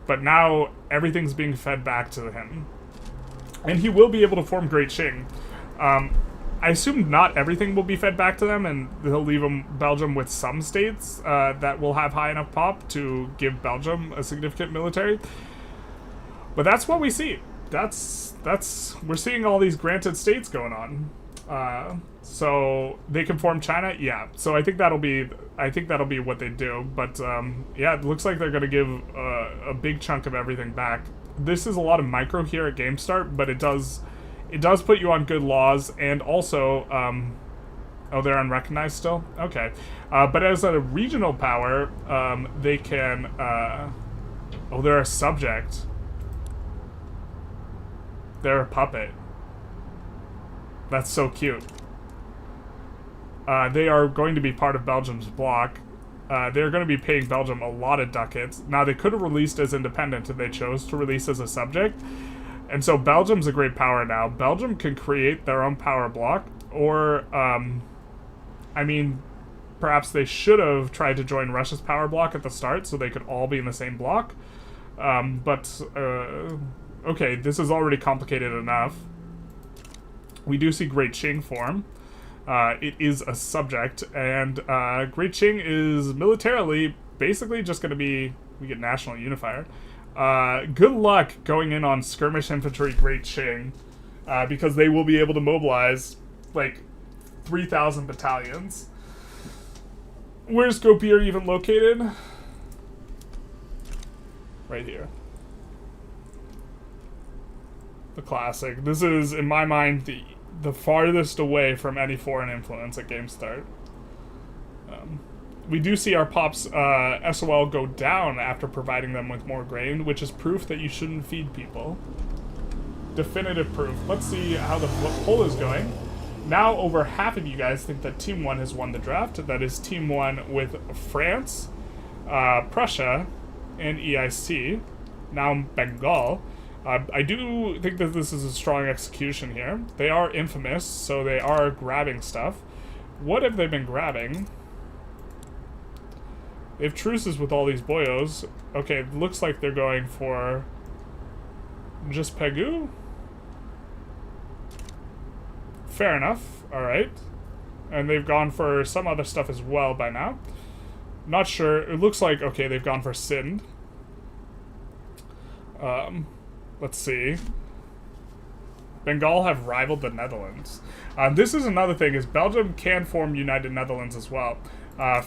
But now, everything's being fed back to him. And he will be able to form Great Qing. I assume not everything will be fed back to them, and they'll leave Belgium with some states that will have high enough pop to give Belgium a significant military. But that's what we see. We're seeing all these granted states going on. So they can form China, yeah. So I think that'll be what they do. But yeah, it looks like they're going to give a big chunk of everything back. This is a lot of micro here at game start, but it does put you on good laws, and also, oh, they're unrecognized still? Okay. But as a regional power, they can, oh, they're a subject. They're a puppet. That's so cute. They are going to be part of Belgium's bloc. They're going to be paying Belgium a lot of ducats. Now, they could have released as independent if they chose to release as a subject. And so Belgium's a great power now. Belgium can create their own power block, or, I mean, perhaps they should have tried to join Russia's power block at the start so they could all be in the same block. Okay, this is already complicated enough. We do see Great Qing form. It is a subject, and Great Qing is militarily basically just going to be, we get National Unifier. Good luck going in on skirmish infantry Great Qing, because they will be able to mobilize like 3,000 battalions. Where's Gopier even located? Right here. The classic. This is, in my mind, the farthest away from any foreign influence at game start. We do see our pops SOL go down after providing them with more grain, which is proof that you shouldn't feed people. Definitive proof. Let's see how the poll is going. Now over half of you guys think that Team 1 has won the draft. That is Team 1 with France, Prussia, and EIC. Now Bengal. I do think that this is a strong execution here. They are infamous, so they are grabbing stuff. What have they been grabbing? They have truces with all these boyos. Okay, it looks like they're going for just Pegu. Fair enough. Alright. And they've gone for some other stuff as well by now. Not sure. It looks like, okay, they've gone for Sind. Let's see. Bengal have rivaled the Netherlands. This is another thing, is Belgium can form United Netherlands as well. Has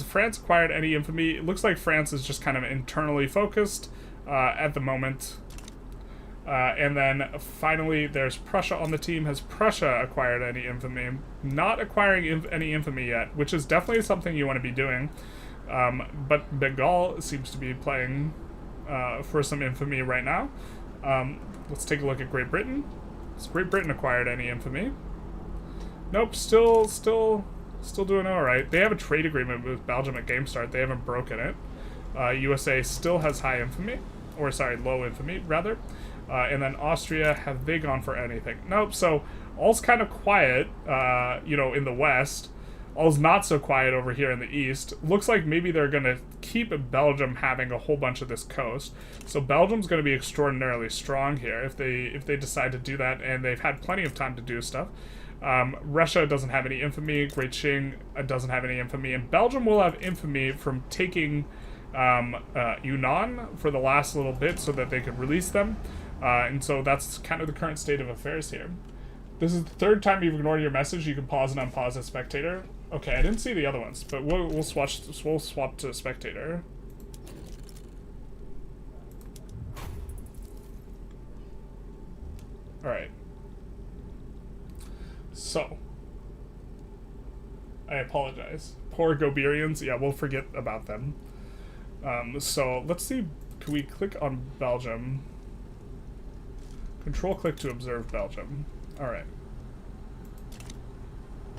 France acquired any infamy? It looks like France is just kind of internally focused at the moment. And then finally, there's Prussia on the team. Has Prussia acquired any infamy? Not acquiring any infamy yet, which is definitely something you want to be doing. But Bengal seems to be playing for some infamy right now. Let's take a look at Great Britain. Has Great Britain acquired any infamy? Nope, still doing all right. They have a trade agreement with Belgium at game start. They haven't broken it. USA still has high infamy, or sorry, low infamy rather. And then Austria, have they gone for anything? Nope. So all's kind of quiet, you know, in the west. All's not so quiet over here in the east. Looks like maybe they're gonna keep Belgium having a whole bunch of this coast. So Belgium's gonna be extraordinarily strong here if they decide to do that, and they've had plenty of time to do stuff. Russia doesn't have any infamy. Great Qing doesn't have any infamy, and Belgium will have infamy from taking Yunnan for the last little bit so that they could release them. And so that's kind of the current state of affairs here. This is the third time you've ignored your message. You can pause and unpause as spectator. Okay, I didn't see the other ones, but we'll swap to spectator. All right. So, I apologize. Poor Goberians. Yeah, we'll forget about them. So let's see. Can we click on Belgium? Control click to observe Belgium. All right.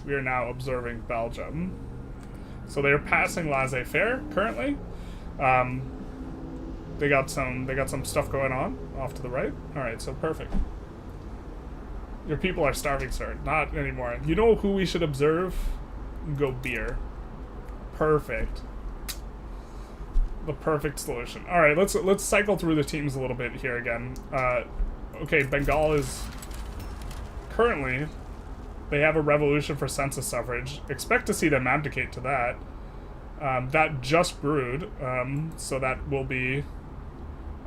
We are now observing Belgium. So they're passing laissez-faire currently. They got some stuff going on off to the right. All right, so perfect. Your people are starving, sir. Not anymore. You know who we should observe? Go beer. Perfect. The perfect solution. All right, let's cycle through the teams a little bit here again. Okay, Bengal is currently, they have a revolution for census suffrage. Expect to see them abdicate to that. That just brewed, so that will be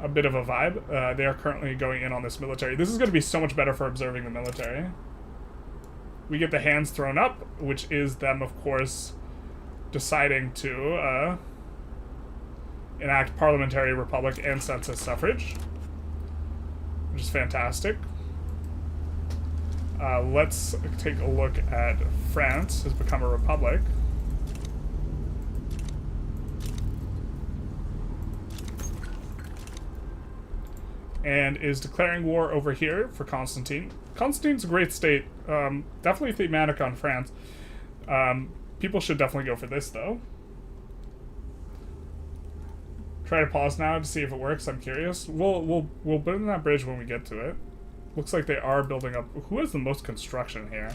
a bit of a vibe. They are currently going in on this military. This is going to be so much better for observing the military. We get the hands thrown up, which is them, of course, deciding to enact parliamentary republic and census suffrage, which is fantastic. Let's take a look at France has become a republic. And is declaring war over here for Constantine. Constantine's a great state. Definitely thematic on France. People should definitely go for this, though. Try to pause now to see if it works. I'm curious. We'll burn that bridge when we get to it. Looks like they are building up. Who has the most construction here?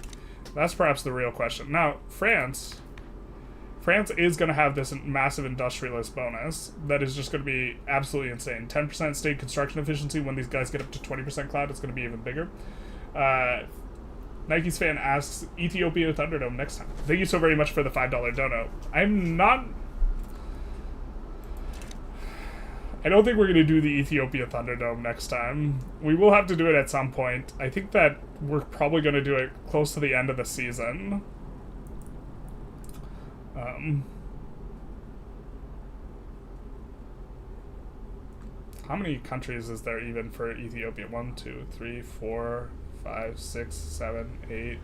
That's perhaps the real question. Now, France is going to have this massive industrialist bonus that is just going to be absolutely insane. 10% state construction efficiency. When these guys get up to 20% cloud, it's going to be even bigger. Nike's fan asks, Ethiopia Thunderdome next time. Thank you so very much for the $5 dono. I don't think we're going to do the Ethiopia Thunderdome next time. We will have to do it at some point. I think that we're probably going to do it close to the end of the season. How many countries is there even for Ethiopia? 1, 2, 3, 4, 5, 6, 7, 8,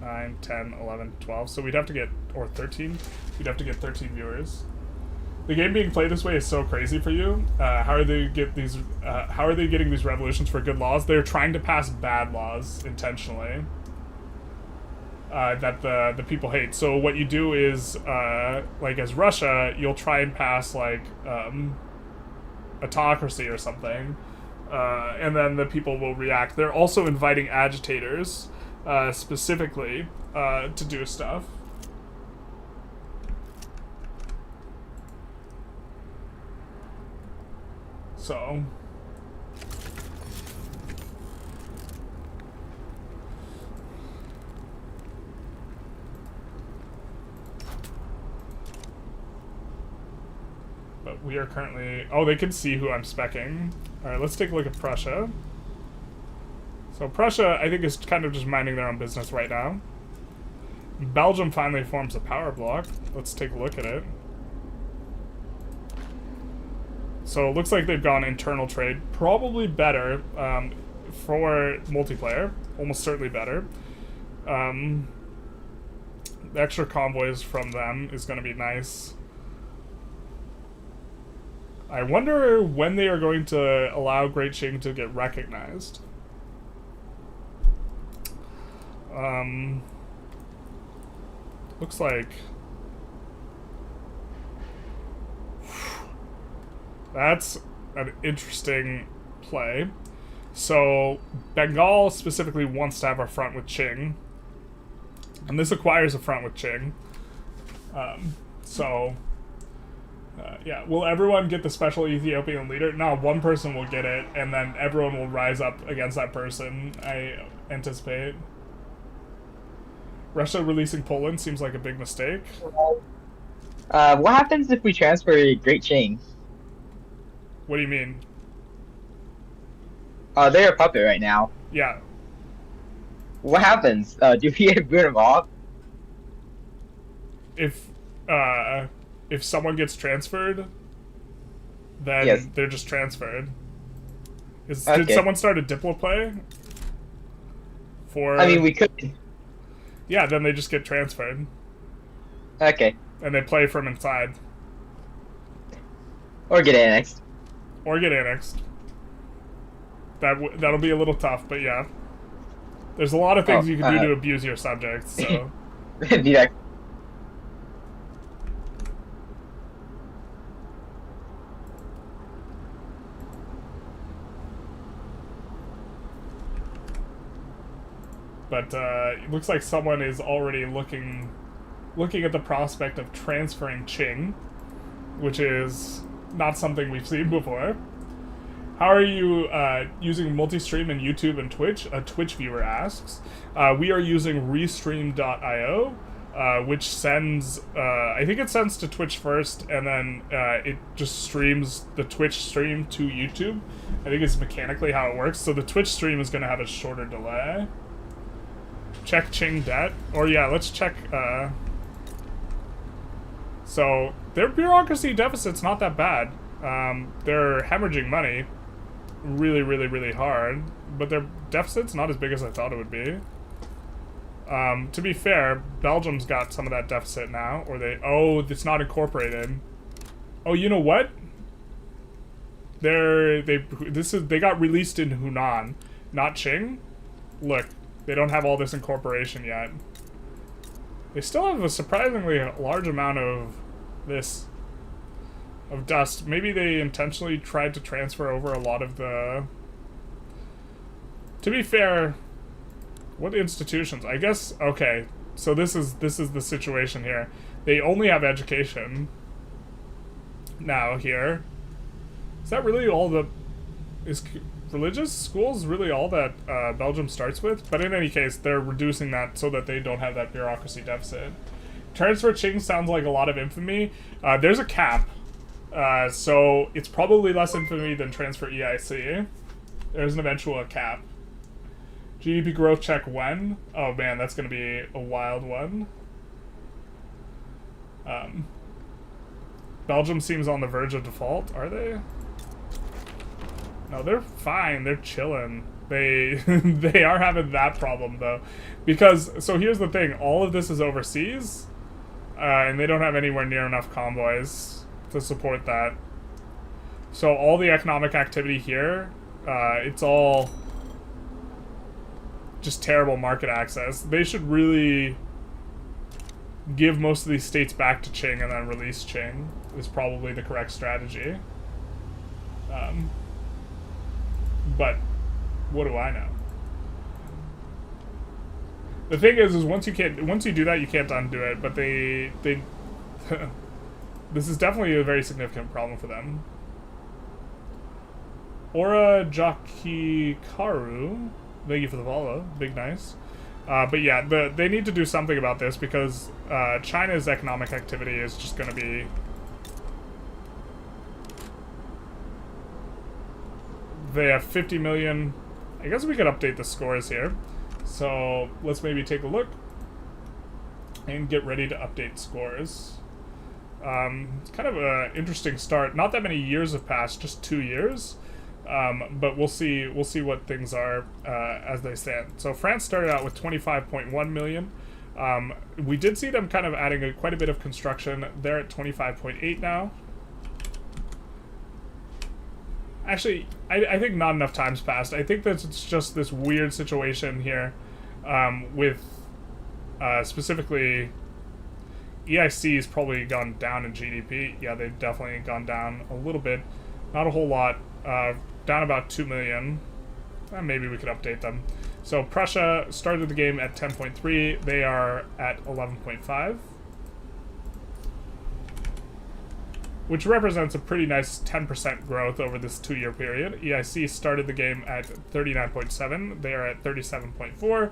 9, 10, 11, 12. So we'd have to get, or 13. We'd have to get 13 viewers. The game being played this way is so crazy for you. How are they getting these revolutions for good laws? They're trying to pass bad laws intentionally. That the people hate. So what you do is, like as Russia, you'll try and pass like autocracy or something, and then the people will react. They're also inviting agitators, specifically, to do stuff. So. But we are currently... Oh, they can see who I'm speccing. Alright, let's take a look at Prussia. So Prussia, I think, is kind of just minding their own business right now. Belgium finally forms a power block. Let's take a look at it. So it looks like they've gone internal trade. Probably better for multiplayer. Almost certainly better. The extra convoys from them is going to be nice. I wonder when they are going to allow Great Qing to get recognized. Looks like that's an interesting play. So Bengal specifically wants to have a front with Qing, and this acquires a front with Qing. Yeah, will everyone get the special Ethiopian leader? No, one person will get it, and then everyone will rise up against that person, I anticipate. Russia releasing Poland seems like a big mistake. What happens if we transfer Great Qing? What do you mean? They're a puppet right now. Yeah. What happens? Do we boot them off? If someone gets transferred, then Yes. they're just transferred. Did Okay. someone start a Diplo play? For I mean, we could. yeah, then they just get transferred Okay. and they play from inside Or get annexed. or get annexed. That'll be a little tough, but yeah. There's a lot of things you can do to abuse your subjects. So Be back. but it looks like someone is already looking at the prospect of transferring Qing, which is not something we've seen before. How are you using multi-stream in YouTube and Twitch? A Twitch viewer asks. We are using Restream.io, which sends, I think it sends to Twitch first, and then it just streams the Twitch stream to YouTube. I think it's mechanically how it works. So the Twitch stream is going to have a shorter delay. Check Qing debt. Or yeah, let's check. So their bureaucracy deficit's not that bad. They're hemorrhaging money really, really, really hard, but their deficit's not as big as I thought it would be. To be fair, Belgium's got some of that deficit now, or it's not incorporated. Oh, you know what? They got released in Hunan, not Qing. Look, they don't have all this incorporation yet. They still have a surprisingly large amount of this, of dust. Maybe they intentionally tried to transfer over a lot of the... To be fair, what institutions? I guess, okay, so this is the situation here. They only have education now here. Is that really all the... Is religious schools really all that Belgium starts with? But in any case, they're reducing that so that they don't have that bureaucracy deficit. Transfer Qing sounds like a lot of infamy. There's a cap. So it's probably less infamy than transfer EIC. There's an eventual cap. GDP growth check when? Oh man, that's going to be a wild one. Belgium seems on the verge of default. Are they? No, they're fine. They're chilling. They they are having that problem though, because so here's the thing: all of this is overseas, and they don't have anywhere near enough convoys to support that. So all the economic activity here, it's all just terrible market access. They should really give most of these states back to Qing and then release Qing is probably the correct strategy. But what do I know? The thing is once you do that, you can't undo it. But they this is definitely a very significant problem for them. Ora Jakikaru, thank you for the follow, big nice. But yeah, they need to do something about this because China's economic activity is just going to be... They have 50 million. I guess we could update the scores here. So let's maybe take a look and get ready to update scores. It's kind of an interesting start. Not that many years have passed, just 2 years. But we'll see what things are as they stand. So France started out with 25.1 million. We did see them kind of adding quite a bit of construction. They're at 25.8 now. Actually, I think not enough time's passed. I think that it's just this weird situation here with specifically EIC's probably gone down in GDP. Yeah, they've definitely gone down a little bit. Not a whole lot. Down about 2 million. Maybe we could update them. So Prussia started the game at 10.3. They are at 11.5. Which represents a pretty nice 10% growth over this 2-year period. EIC started the game at 39.7. They are at 37.4.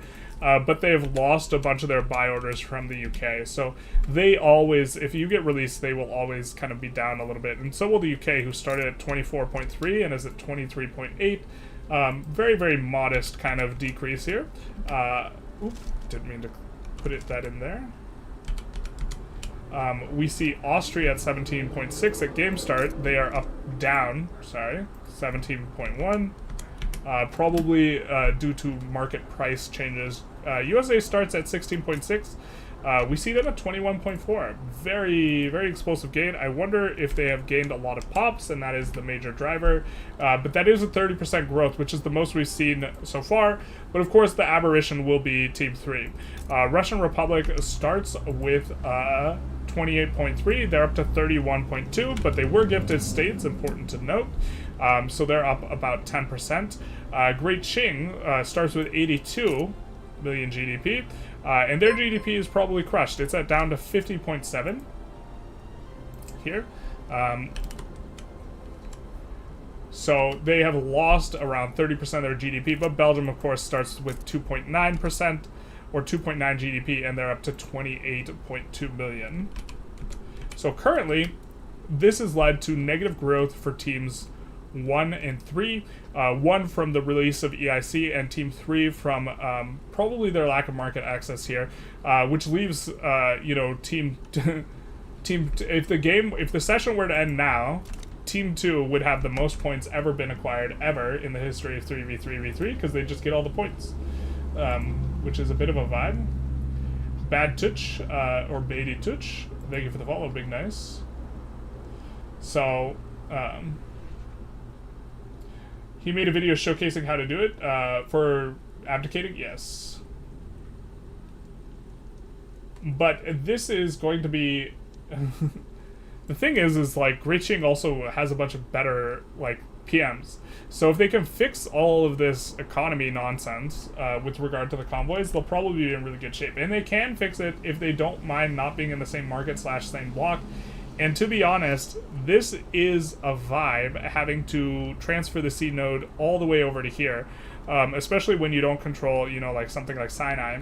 But they have lost a bunch of their buy orders from the UK. So they always, if you get released, they will always kind of be down a little bit. And so will the UK, who started at 24.3 and is at 23.8. Very, very modest kind of decrease here. Oop, didn't mean to put that in there. We see Austria at 17.6 at game start. They are down, 17.1. Probably due to market price changes. USA starts at 16.6. We see them at 21.4. Very, very explosive gain. I wonder if they have gained a lot of pops, and that is the major driver. But that is a 30% growth, which is the most we've seen so far. But of course, the aberration will be Team 3. Russian Republic starts with 28.3. They're up to 31.2, but they were gifted states, important to note. So they're up about 10%. Great Qing starts with 82 million GDP, and their GDP is probably crushed. It's down to 50.7 here. So they have lost around 30% of their GDP, but Belgium, of course, starts with 2.9% or 2.9 GDP, and they're up to 28.2 million. So currently, this has led to negative growth for teams 1 and 3. 1 from the release of EIC, and Team 3 from probably their lack of market access here, which leaves, Team if the session were to end now, Team 2 would have the most points ever been acquired ever in the history of 3v3v3, because they just get all the points, which is a bit of a vibe. Bad Touch, or Beatty Touch, thank you for the follow, Big Nice. So, he made a video showcasing how to do it, for abdicating, yes. But this is going to be... The thing is like, Great Qing also has a bunch of better, like, PMs. So if they can fix all of this economy nonsense, with regard to the convoys, they'll probably be in really good shape. And they can fix it if they don't mind not being in the same market / same block. And to be honest, this is a vibe, having to transfer the C node all the way over to here. Especially when you don't control, like something like Sinai.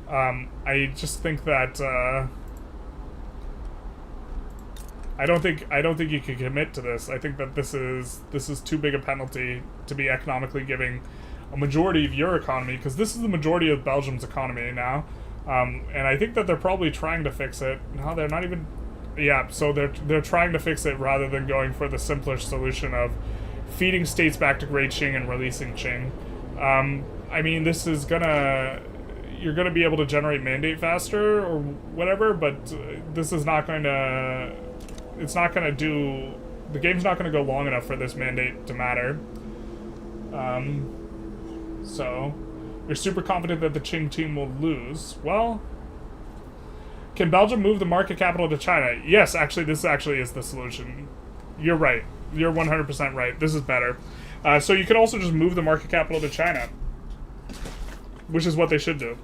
I just think that, I don't think you can commit to this. I think that this is too big a penalty to be economically giving a majority of your economy, because this is the majority of Belgium's economy now. And I think that they're probably trying to fix it. No, they're not even... Yeah, so they're trying to fix it rather than going for the simpler solution of feeding states back to Great Qing and releasing Qing. I mean, this is gonna... You're gonna be able to generate mandate faster or whatever, but this is not going to... It's not gonna do... The game's not gonna go long enough for this mandate to matter. So... You're super confident that the Qing team will lose. Well, can Belgium move the market capital to China? Yes, actually, this actually is the solution. You're right. You're 100% right. This is better. So you can also just move the market capital to China, which is what they should do.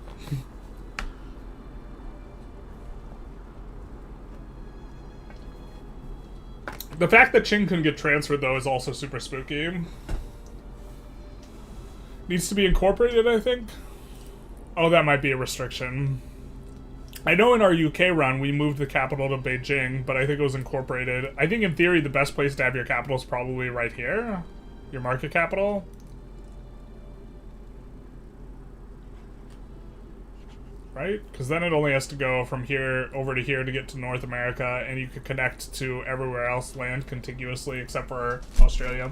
The fact that Qing can get transferred, though, is also super spooky. Needs to be incorporated, I think. Oh, that might be a restriction. I know in our UK run, we moved the capital to Beijing, but I think it was incorporated. I think in theory, the best place to have your capital is probably right here. Your market capital. right? Because then it only has to go from here over to here to get to North America, and you could connect to everywhere else land contiguously except for Australia.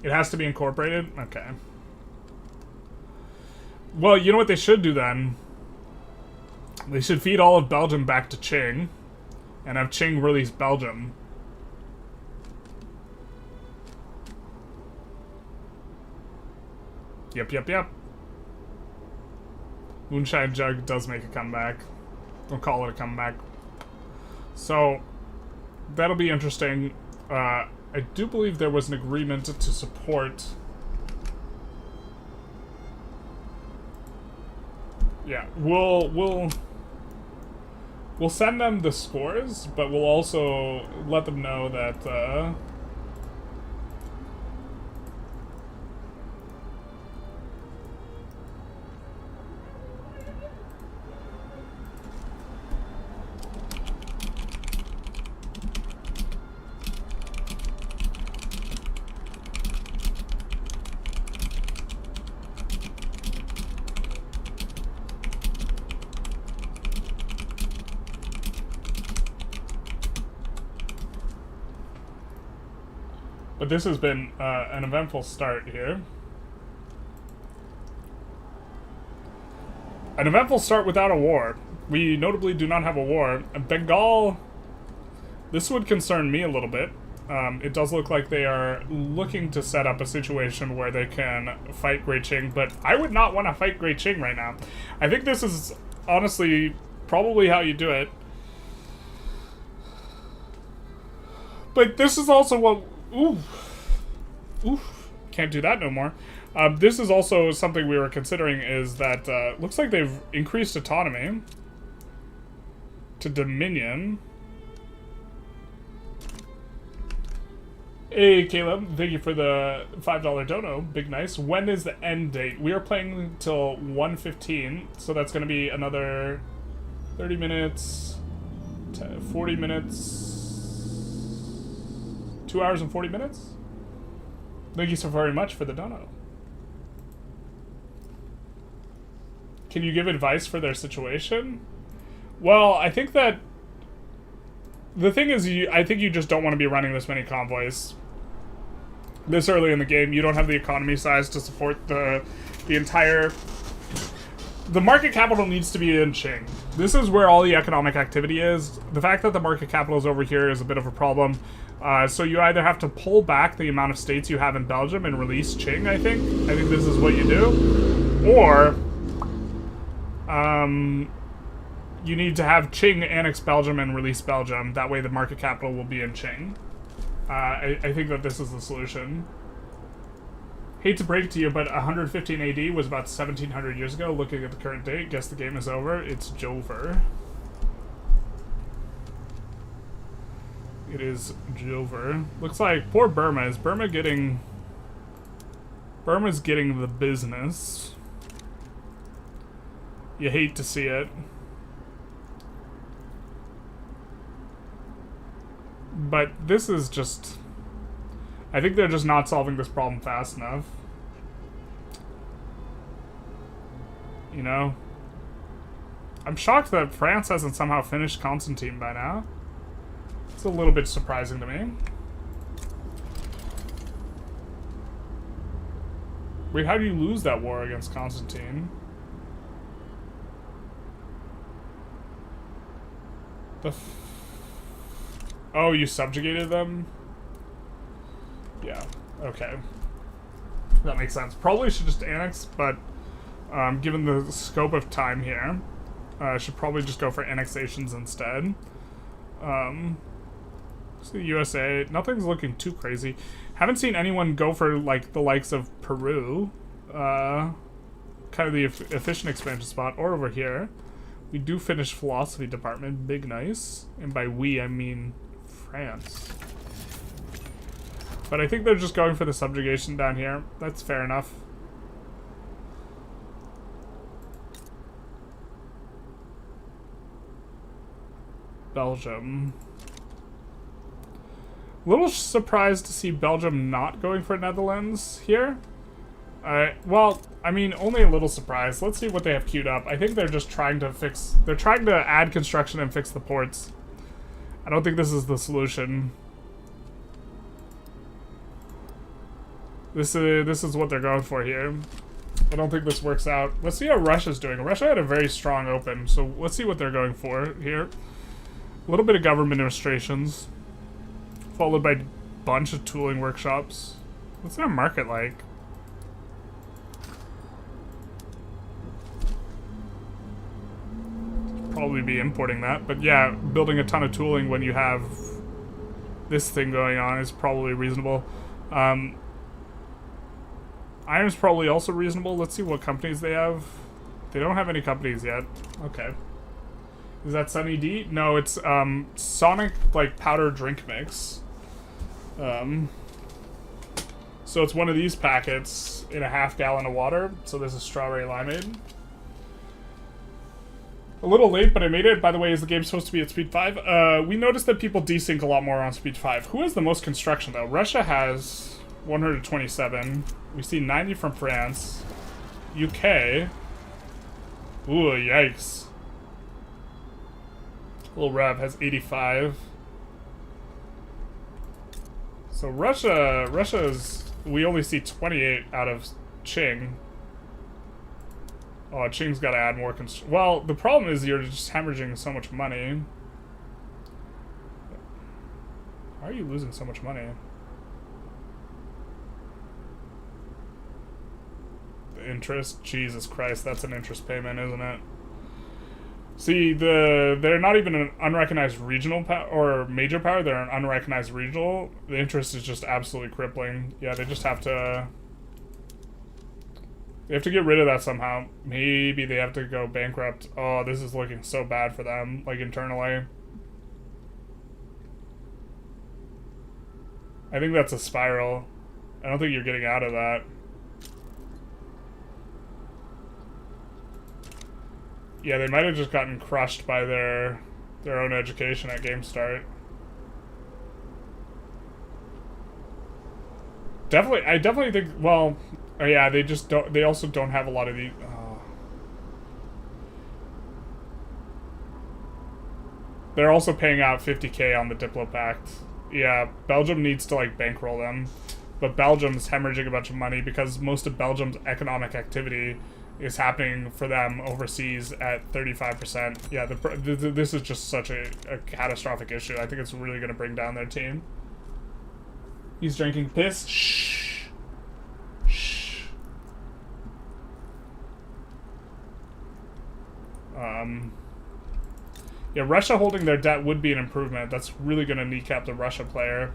It has to be incorporated? Okay. Well, you know what they should do then? They should feed all of Belgium back to Qing, and have Qing release Belgium. Yep. Moonshine Jug does make a comeback. We'll call it a comeback. So, that'll be interesting. I do believe there was an agreement to support... Yeah, we'll send them the scores, but we'll also let them know that, but this has been an eventful start here. An eventful start without a war. We notably do not have a war. Bengal, this would concern me a little bit. It does look like they are looking to set up a situation where they can fight Great Qing, but I would not want to fight Great Qing right now. I think this is honestly probably how you do it. But this is also what... Ooh. Can't do that no more. This is also something we were considering, is that looks like they've increased autonomy to Dominion. Hey, Caleb, thank you for the $5 dono. Big nice. When is the end date? We are playing till 1:15, so that's going to be another 30 minutes, 40 minutes, 2 hours and 40 minutes? Thank you so very much for the dono. Can you give advice for their situation? Well, I think that the thing is, I think you just don't want to be running this many convoys this early in the game. You don't have the economy size to support the entire... The market capital needs to be in Qing. This is where all the economic activity is. The fact that the market capital is over here is a bit of a problem. So you either have to pull back the amount of states you have in Belgium and release Qing, I think. I think this is what you do. Or, you need to have Qing annex Belgium and release Belgium. That way the market capital will be in Qing. I think that this is the solution. Hate to break to you, but 115 AD was about 1700 years ago. Looking at the current date, guess the game is over. It's Jover. It is Jover. Looks like poor Burma. Is Burma getting... Burma's getting the business. You hate to see it. But this is just... I think they're just not solving this problem fast enough. You know? I'm shocked that France hasn't somehow finished Constantine by now. It's a little bit surprising to me. Wait, how do you lose that war against Constantine? Oh, you subjugated them? Yeah, okay. That makes sense. Probably should just annex, but given the scope of time here, I should probably just go for annexations instead. The USA, nothing's looking too crazy. Haven't seen anyone go for like the likes of Peru, kind of the efficient expansion spot, or over here. We do finish philosophy department, big nice, and by we I mean France. But I think they're just going for the subjugation down here. That's fair enough. Belgium. A little surprised to see Belgium not going for Netherlands here. Well, I mean, only a little surprised. Let's see what they have queued up. I think they're just trying to fix... They're trying to add construction and fix the ports. I don't think this is the solution. This is what they're going for here. I don't think this works out. Let's see how Russia's doing. Russia had a very strong open, so let's see what they're going for here. A little bit of government administrations, followed by a bunch of tooling workshops. What's their market like? Probably be importing that, but yeah, building a ton of tooling when you have this thing going on is probably reasonable. Iron's probably also reasonable. Let's see what companies they have. They don't have any companies yet. Okay. Is that Sunny D? No, it's Sonic like powder drink mix. So it's one of these packets in a half gallon of water. So this is strawberry limeade. A little late, but I made it. By the way, is the game supposed to be at speed 5? We noticed that people desync a lot more on speed 5. Who has the most construction, though? Russia has 127. We see 90 from France. UK. Ooh, yikes. Little Rev has 85. So Russia's... We only see 28 out of Qing. Oh, Qing's got to add more well, the problem is you're just hemorrhaging so much money. Why are you losing so much money? The interest? Jesus Christ, that's an interest payment, isn't it? See, they're not even an unrecognized regional power or major power, they're an unrecognized regional. The interest is just absolutely crippling. Yeah, they just have to... They have to get rid of that somehow. Maybe they have to go bankrupt. Oh, this is looking so bad for them, like internally. I think that's a spiral. I don't think you're getting out of that. Yeah, they might have just gotten crushed by their own education at game start. I definitely think, well, oh yeah, they just don't, they also don't have a lot of the, They're also paying out 50k on the Diplo Pact. Yeah, Belgium needs to, like, bankroll them. But Belgium's hemorrhaging a bunch of money because most of Belgium's economic activity is happening for them overseas at 35%. Yeah, this is just such a catastrophic issue. I think it's really going to bring down their team. He's drinking piss. Shh. Shh. Yeah, Russia holding their debt would be an improvement. That's really going to kneecap the Russia player.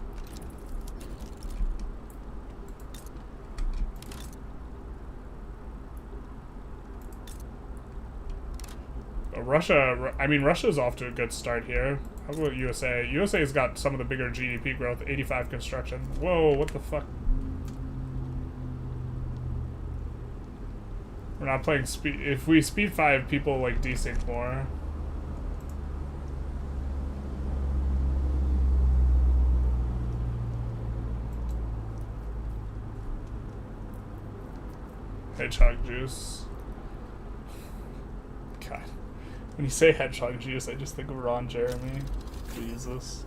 Russia, I mean, Russia's off to a good start here. How about USA? USA's got some of the bigger GDP growth, 85 construction. Whoa, what the fuck? We're not playing speed. If we speed 5, people like desync more. Hedgehog juice. God. When you say hedgehog juice, I just think of Ron Jeremy. Jesus.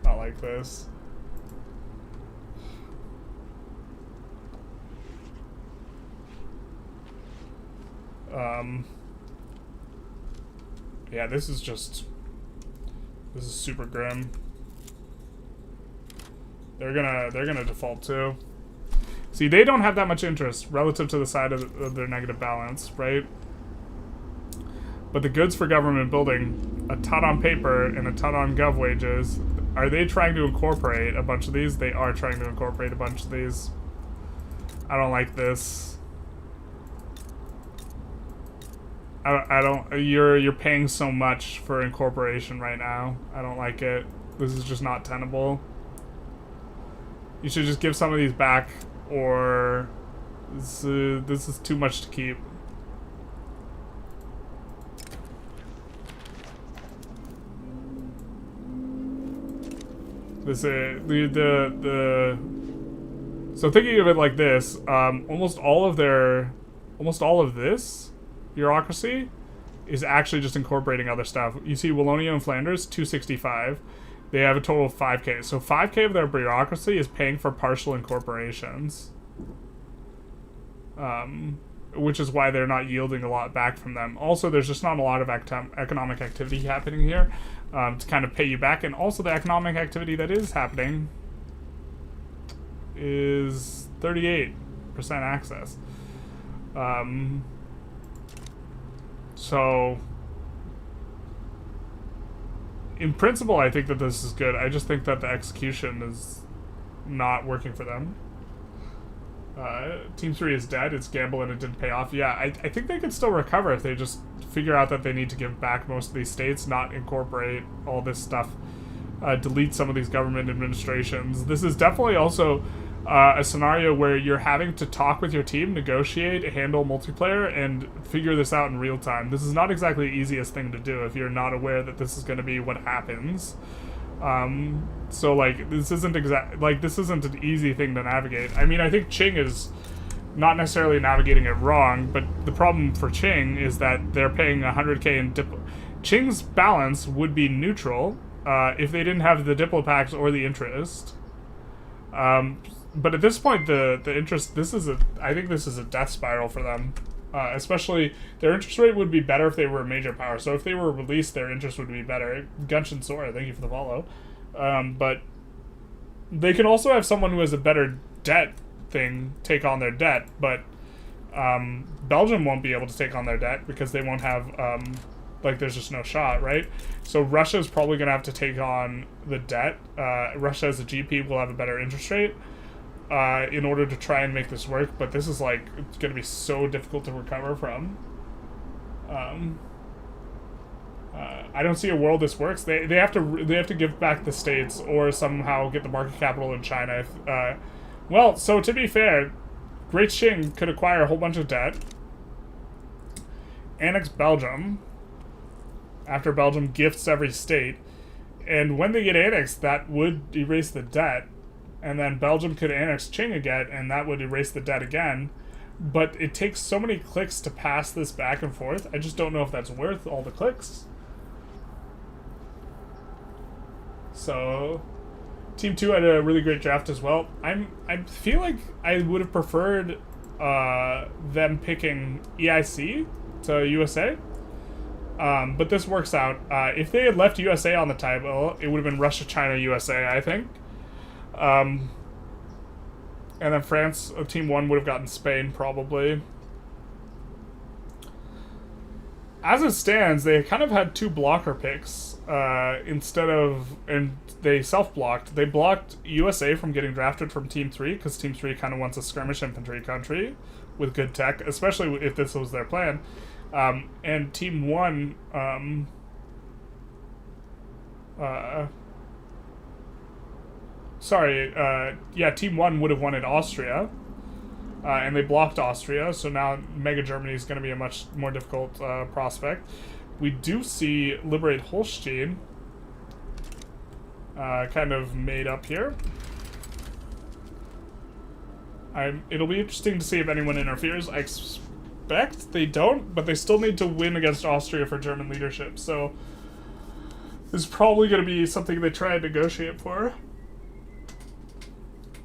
Not like this. Yeah, this is super grim. They're gonna default too. See, they don't have that much interest relative to the side of their negative balance, right? But the goods for government building, a ton on paper and a ton on gov wages. Are they trying to incorporate a bunch of these? They are trying to incorporate a bunch of these. I don't like this. I don't, you're paying so much for incorporation right now. I don't like it. This is just not tenable. You should just give some of these back, or this is too much to keep. This so thinking of it like this, almost all of their almost all of this bureaucracy is actually just incorporating other stuff. You see Wallonia and Flanders, 265. They have a total of 5k. So 5k of their bureaucracy is paying for partial incorporations. Which is why they're not yielding a lot back from them. Also, there's just not a lot of economic activity happening here to kind of pay you back. And also the economic activity that is happening is 38% access. So, in principle, I think that this is good. I just think that the execution is not working for them. Team 3 is dead. It's gamble and it didn't pay off. Yeah, I think they could still recover if they just figure out that they need to give back most of these states, not incorporate all this stuff, delete some of these government administrations. This is definitely also a scenario where you're having to talk with your team, negotiate, handle multiplayer, and figure this out in real time. This is not exactly the easiest thing to do if you're not aware that this is going to be what happens. So like this isn't an easy thing to navigate. I mean, I think Qing is not necessarily navigating it wrong, but the problem for Qing is that they're paying 100k in Qing's balance would be neutral if they didn't have the Diplopax or the interest. But at this point, the interest, I think this is a death spiral for them. Especially, their interest rate would be better if they were a major power. So if they were released, their interest would be better. Gunshin Sora, thank you for the follow. But they can also have someone who has a better debt thing take on their debt. But Belgium won't be able to take on their debt because they won't have, there's just no shot, right? So Russia's probably going to have to take on the debt. Russia as a GP will have a better interest rate. In order to try and make this work, but this is like it's going to be so difficult to recover from. I don't see a world this works. They have to give back the states or somehow get the market capital in China. Well, so to be fair, Great Qing could acquire a whole bunch of debt, annex Belgium after Belgium gifts every state, and when they get annexed, that would erase the debt. And then Belgium could annex Qing again, and that would erase the debt again. But it takes so many clicks to pass this back and forth. I just don't know if that's worth all the clicks. So, Team 2 had a really great draft as well. I feel like I would have preferred them picking EIC to USA. But this works out. If they had left USA on the table, it would have been Russia, China, USA, I think. And then France, Team 1 would have gotten Spain, probably. As it stands, they kind of had two blocker picks, instead of... And they self-blocked. They blocked USA from getting drafted from Team 3, because Team 3 kind of wants a skirmish infantry country with good tech, especially if this was their plan. And Team 1... Team 1 would have wanted Austria, and they blocked Austria, so now Mega Germany is going to be a much more difficult prospect. We do see Liberate Holstein kind of made up here. It'll be interesting to see if anyone interferes. I expect they don't, but they still need to win against Austria for German leadership, so this is probably going to be something they try and negotiate for.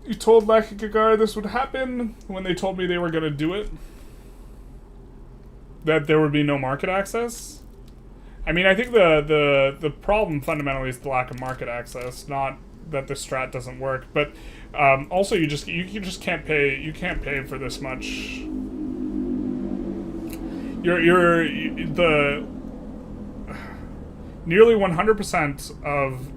You told Lakigagar this would happen when they told me they were going to do it? That there would be no market access? I mean, I think the problem fundamentally is the lack of market access, not that the strat doesn't work. But also, you just can't pay. You can't pay for this much. The nearly 100% of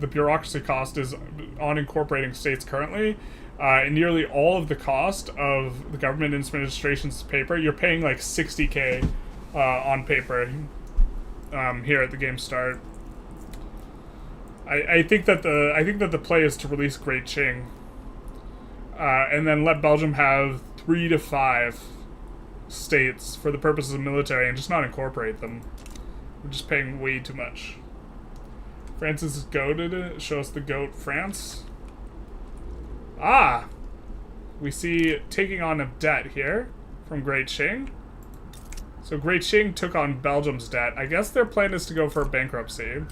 the bureaucracy cost is on incorporating states currently, and nearly all of the cost of the government administration's paper, you're paying like 60k on paper here at the game start. I think that the play is to release Great Qing, and then let Belgium have 3 to 5 states for the purposes of military and just not incorporate them. We're just paying way too much. France is goated. Show us the goat, France. Ah! We see taking on a debt here from Great Qing. So Great Qing took on Belgium's debt. I guess their plan is to go for bankruptcy.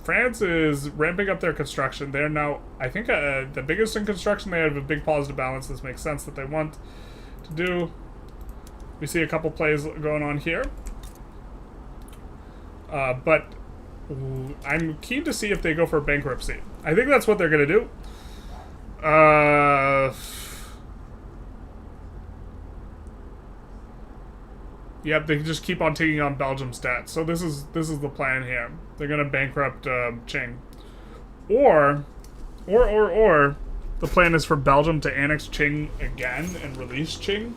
France is ramping up their construction. They're now, I think, the biggest in construction. They have a big positive balance. This makes sense that they want to do. We see a couple plays going on here. But I'm keen to see if they go for bankruptcy. I think that's what they're going to do. Yep, they can just keep on taking on Belgium's debt. So this is the plan here. They're gonna bankrupt Qing, or the plan is for Belgium to annex Qing again and release Qing.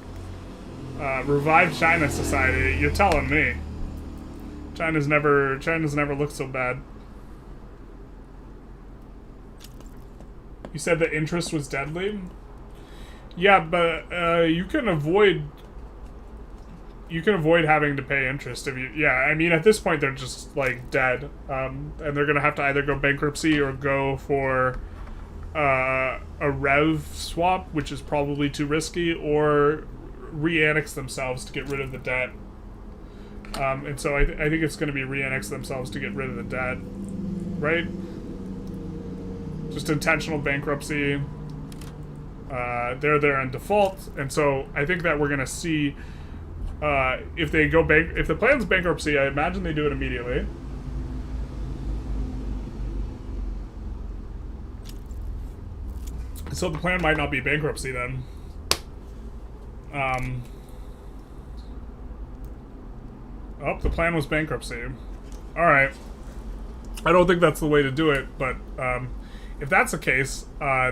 Revive China society. You're telling me. China's never looked so bad. You said the interest was deadly. Yeah, but you can avoid having to pay interest if you... Yeah, I mean, at this point, they're just, like, dead. And they're going to have to either go bankruptcy or go for a rev swap, which is probably too risky, or re-annex themselves to get rid of the debt. And so I think it's going to be re-annex themselves to get rid of the debt. Right? Just intentional bankruptcy. They're in default. And so I think that we're going to see... if the plan's bankruptcy, I imagine they do it immediately. So the plan might not be bankruptcy then. Oh, the plan was bankruptcy. Alright. I don't think that's the way to do it, but if that's the case,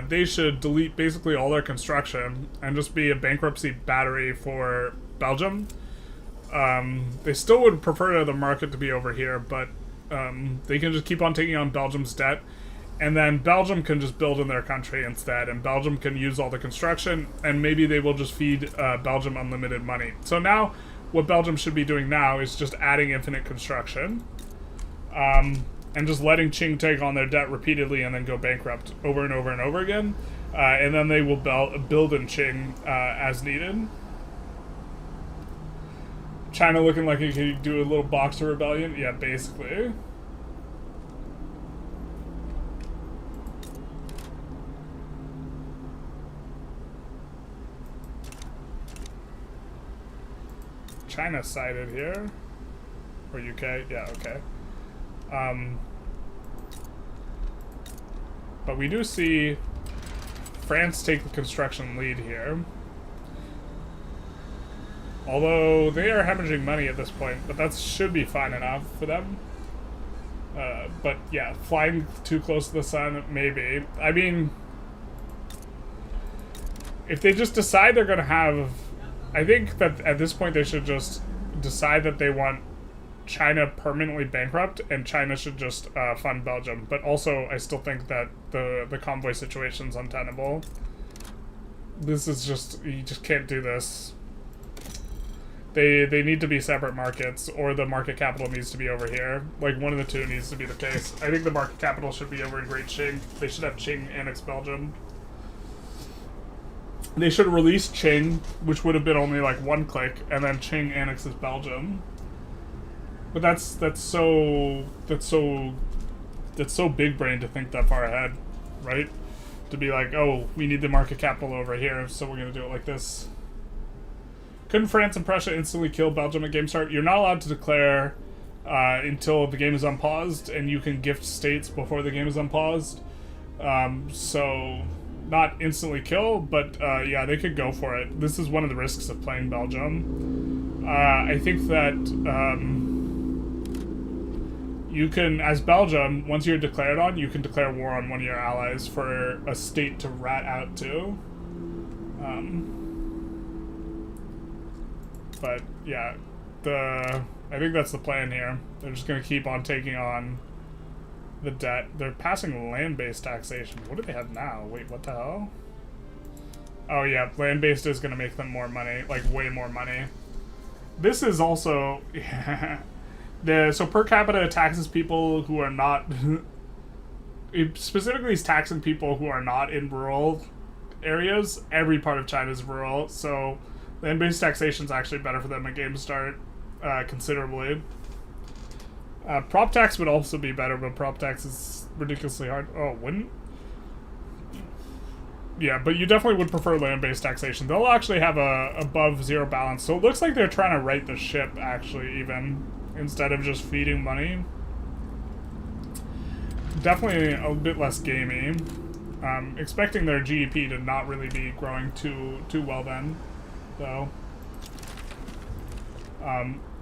they should delete basically all their construction and just be a bankruptcy battery for Belgium. They still would prefer the market to be over here, but they can just keep on taking on Belgium's debt, and then Belgium can just build in their country instead, and Belgium can use all the construction, and maybe they will just feed Belgium unlimited money. So now, what Belgium should be doing now is just adding infinite construction, and just letting Qing take on their debt repeatedly and then go bankrupt over and over and over again, and then they will build in Qing as needed. China looking like it could do a little Boxer rebellion? Yeah, basically. China sided here. Or UK? Yeah, okay. But we do see France take the construction lead here. Although they are hemorrhaging money at this point, but that should be fine enough for them. But yeah, flying too close to the sun, maybe. I mean, if they just decide they're going to have... I think that at this point they should just decide that they want China permanently bankrupt, and China should just fund Belgium. But also, I still think that the convoy situation's untenable. This is just... You just can't do this. They need to be separate markets, or the market capital needs to be over here. Like, one of the two needs to be the case. I think the market capital should be over in Great Qing. They should have Qing annex Belgium. They should release Qing, which would have been only like one click, and then Qing annexes Belgium. But that's so big brain to think that far ahead, right? To be like, oh, we need the market capital over here, so we're gonna do it like this. Couldn't France and Prussia instantly kill Belgium at game start? You're not allowed to declare until the game is unpaused, and you can gift states before the game is unpaused. So, not instantly kill, but yeah, they could go for it. This is one of the risks of playing Belgium. I think that you can, as Belgium, once you're declared on, you can declare war on one of your allies for a state to rat out to. But yeah, I think that's the plan here. They're just going to keep on taking on the debt. They're passing land-based taxation. What do they have now? Wait, what the hell? Oh yeah, land-based is going to make them more money, like way more money. This is also, yeah, so per capita taxes people who are not, it specifically is taxing people who are not in rural areas, every part of China is rural, so land-based taxation is actually better for them at game start, considerably. Prop tax would also be better, but prop tax is ridiculously hard. Oh, wouldn't? Yeah, but you definitely would prefer land-based taxation. They'll actually have a above zero balance, so it looks like they're trying to right the ship, actually, even, instead of just feeding money. Definitely a bit less gamey. Expecting their GDP to not really be growing too well then, though.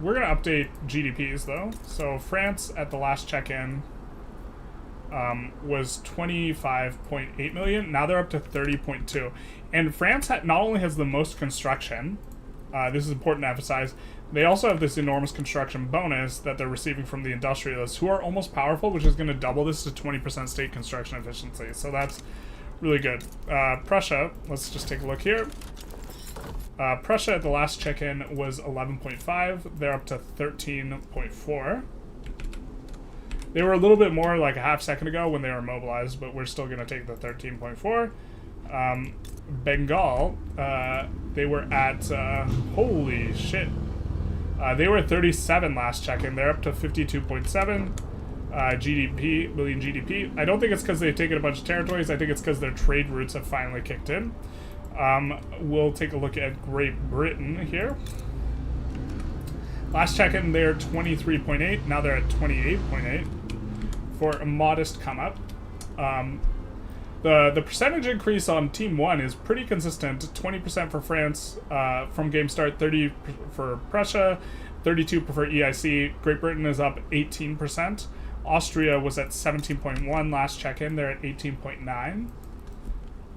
We're gonna update GDPs though. So France at the last check-in was 25.8 million. Now they're up to 30.2. And France not only has the most construction, this is important to emphasize, they also have this enormous construction bonus that they're receiving from the Industrialists, who are almost powerful, which is going to double this to 20% state construction efficiency. So that's really good. Prussia, let's just take a look here. Prussia at the last check-in was 11.5. They're up to 13.4. They were a little bit more like a half second ago when they were mobilized, but we're still going to take the 13.4. Bengal, they were at, holy shit. They were at 37 last check-in. They're up to 52.7 million GDP. I don't think it's because they've taken a bunch of territories. I think it's because their trade routes have finally kicked in. We'll take a look at Great Britain here. Last check-in, they're 23.8. Now they're at 28.8 for a modest come-up. The percentage increase on Team 1 is pretty consistent. 20% for France from game start, 30 for Prussia, 32 for EIC. Great Britain is up 18%. Austria was at 17.1 last check-in. They're at 18.9.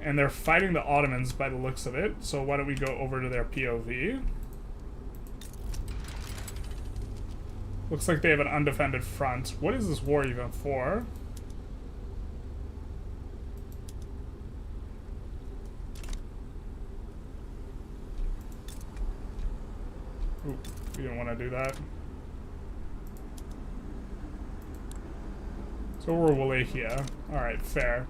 And they're fighting the Ottomans by the looks of it. So why don't we go over to their POV. Looks like they have an undefended front. What is this war even for? Ooh, we don't want to do that. So we're Wallachia. Alright, fair.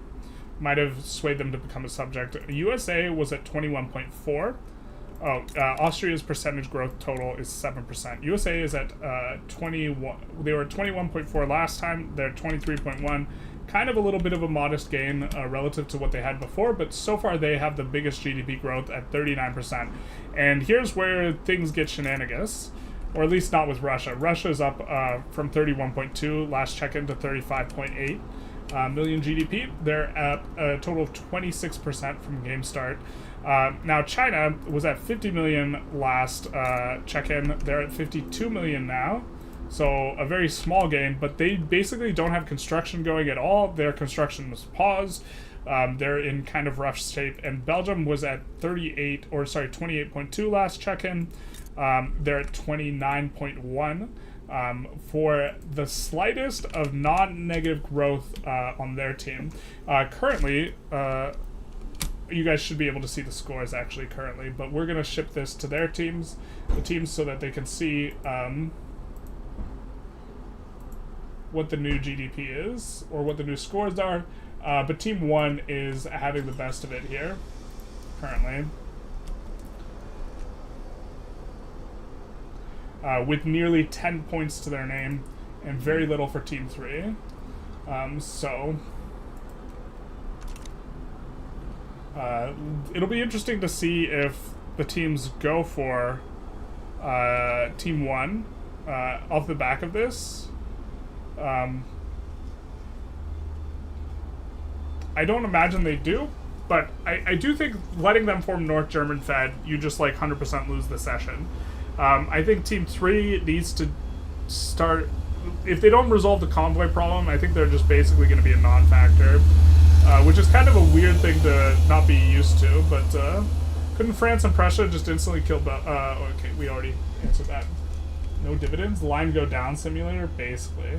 Might have swayed them to become a subject. USA was at 21.4. Oh, Austria's percentage growth total is 7%. USA is at 21. They were at 21.4 last time. They're 23.1. Kind of a little bit of a modest gain relative to what they had before, but so far they have the biggest GDP growth at 39%. And here's where things get shenanigans, or at least not with Russia. Russia's up from 31.2 last check-in to 35.8 million GDP. They're at a total of 26% from game start. Now China was at 50 million last check-in. They're at 52 million now. So a very small gain, but they basically don't have construction going at all. Their construction was paused. They're in kind of rough shape. And Belgium was at 28.2 last check-in. They're at 29.1 for the slightest of non-negative growth on their team. Currently, you guys should be able to see the scores actually currently, but we're going to ship this to their teams, so that they can see what the new GDP is, or what the new scores are. But Team 1 is having the best of it here, currently. With nearly 10 points to their name, and very little for Team 3. It'll be interesting to see if the teams go for Team 1 off the back of this. I don't imagine they do, but I do think letting them form North German Fed, you just like 100% lose the session. I think Team 3 needs to start, if they don't resolve the convoy problem, I think they're just basically going to be a non-factor, which is kind of a weird thing to not be used to, but couldn't France and Prussia just instantly kill okay, we already answered that. No dividends? Line go down simulator? Basically.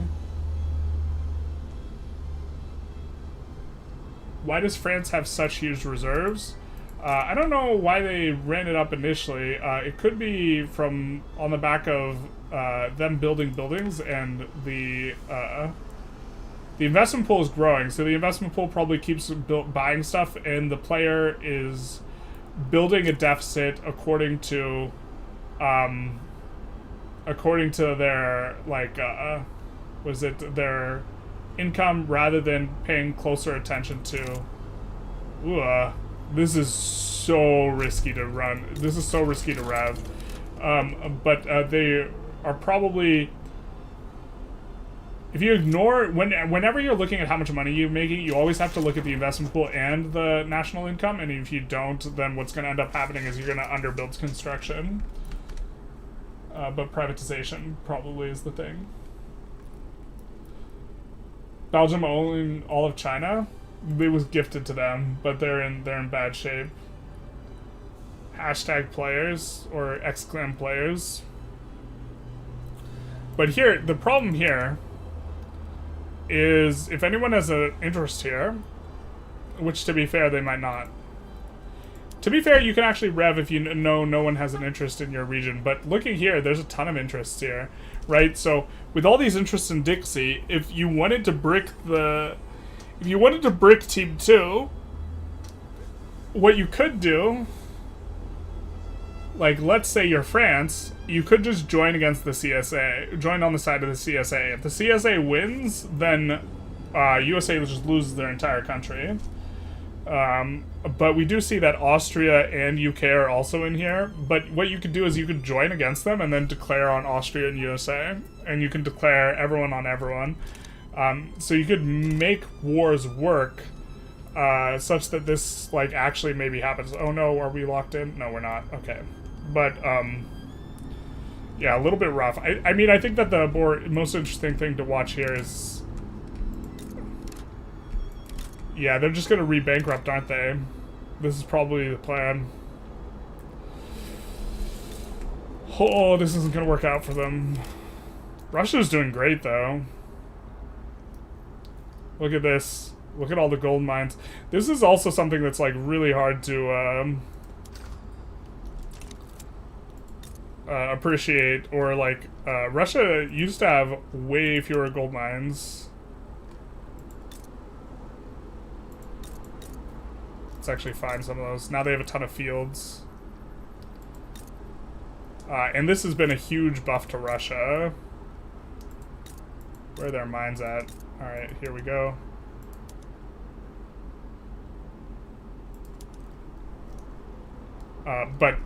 Why does France have such huge reserves? I don't know why they ran it up initially. It could be from on the back of them building buildings and the the investment pool is growing, so the investment pool probably keeps buying stuff, and the player is building a deficit according to their their income, rather than paying closer attention to. This is so risky to run. This is so risky to rev. But they are probably. If you ignore whenever you're looking at how much money you're making, you always have to look at the investment pool and the national income. And if you don't, then what's going to end up happening is you're going to underbuild construction. But privatization probably is the thing. Belgium owning all of China, it was gifted to them, but they're in bad shape. Hashtag players or exclam players. But here, the problem here is if anyone has an interest here, which to be fair, they might not. To be fair, you can actually rev if you know no one has an interest in your region, but looking here, there's a ton of interests here, right? So with all these interests in Dixie, if you wanted to brick Team 2, what you could do, like let's say you're France, you could just join against the CSA, join on the side of the CSA. If the CSA wins, then USA just loses their entire country. But we do see that Austria and UK are also in here. But what you could do is you could join against them and then declare on Austria and USA. And you can declare everyone on everyone. So you could make wars work such that this like actually maybe happens. Oh no, are we locked in? No, we're not. Okay. But, yeah, a little bit rough. I mean, I think that the most interesting thing to watch here is... Yeah, they're just gonna re-bankrupt, aren't they? This is probably the plan. Oh, this isn't gonna work out for them. Russia's doing great, though. Look at this. Look at all the gold mines. This is also something that's, like, really hard to, appreciate, or like Russia used to have way fewer gold mines. Let's actually find some of those. Now they have a ton of fields. And this has been a huge buff to Russia. Where are their mines at? Alright, here we go. But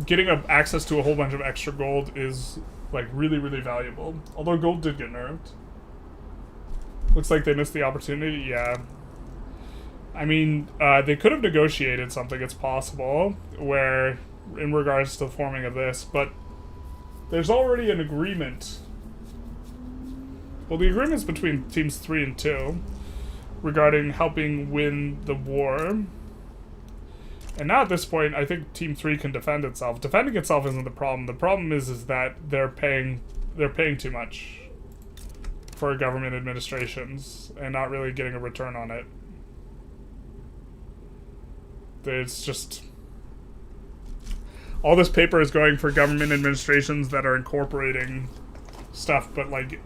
getting access to a whole bunch of extra gold is like really, really valuable. Although gold did get nerfed. Looks like they missed the opportunity. Yeah. I mean, they could have negotiated something. It's possible where, in regards to the forming of this, but there's already an agreement. Well, the agreement's between teams 3 and 2 regarding helping win the war. And now at this point, I think Team 3 can defend itself. Defending itself isn't the problem. The problem is that they're paying too much for government administrations and not really getting a return on it. It's just... all this paper is going for government administrations that are incorporating stuff, but like...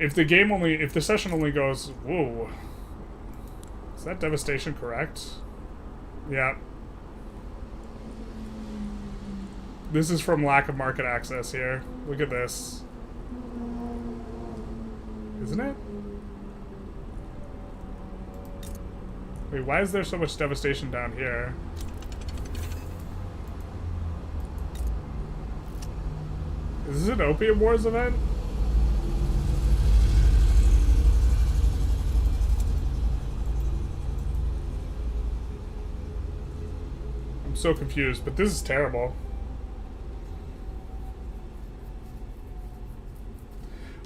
if the session only goes... whoa. Is that devastation correct? Yeah. This is from lack of market access here. Look at this. Isn't it? Wait, why is there so much devastation down here? Is this an Opium Wars event? I'm so confused, but this is terrible.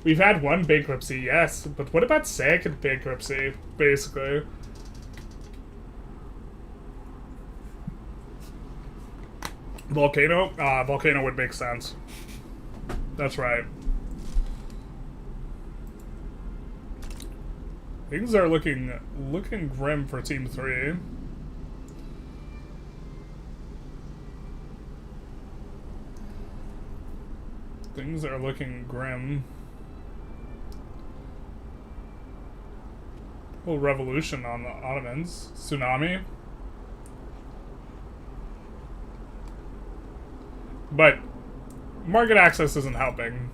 We've had one bankruptcy, yes, but what about second bankruptcy, basically? Volcano? Volcano would make sense. That's right. Things are looking grim for Team 3. Things are looking grim. Little revolution on the Ottomans. Tsunami. But market access isn't helping.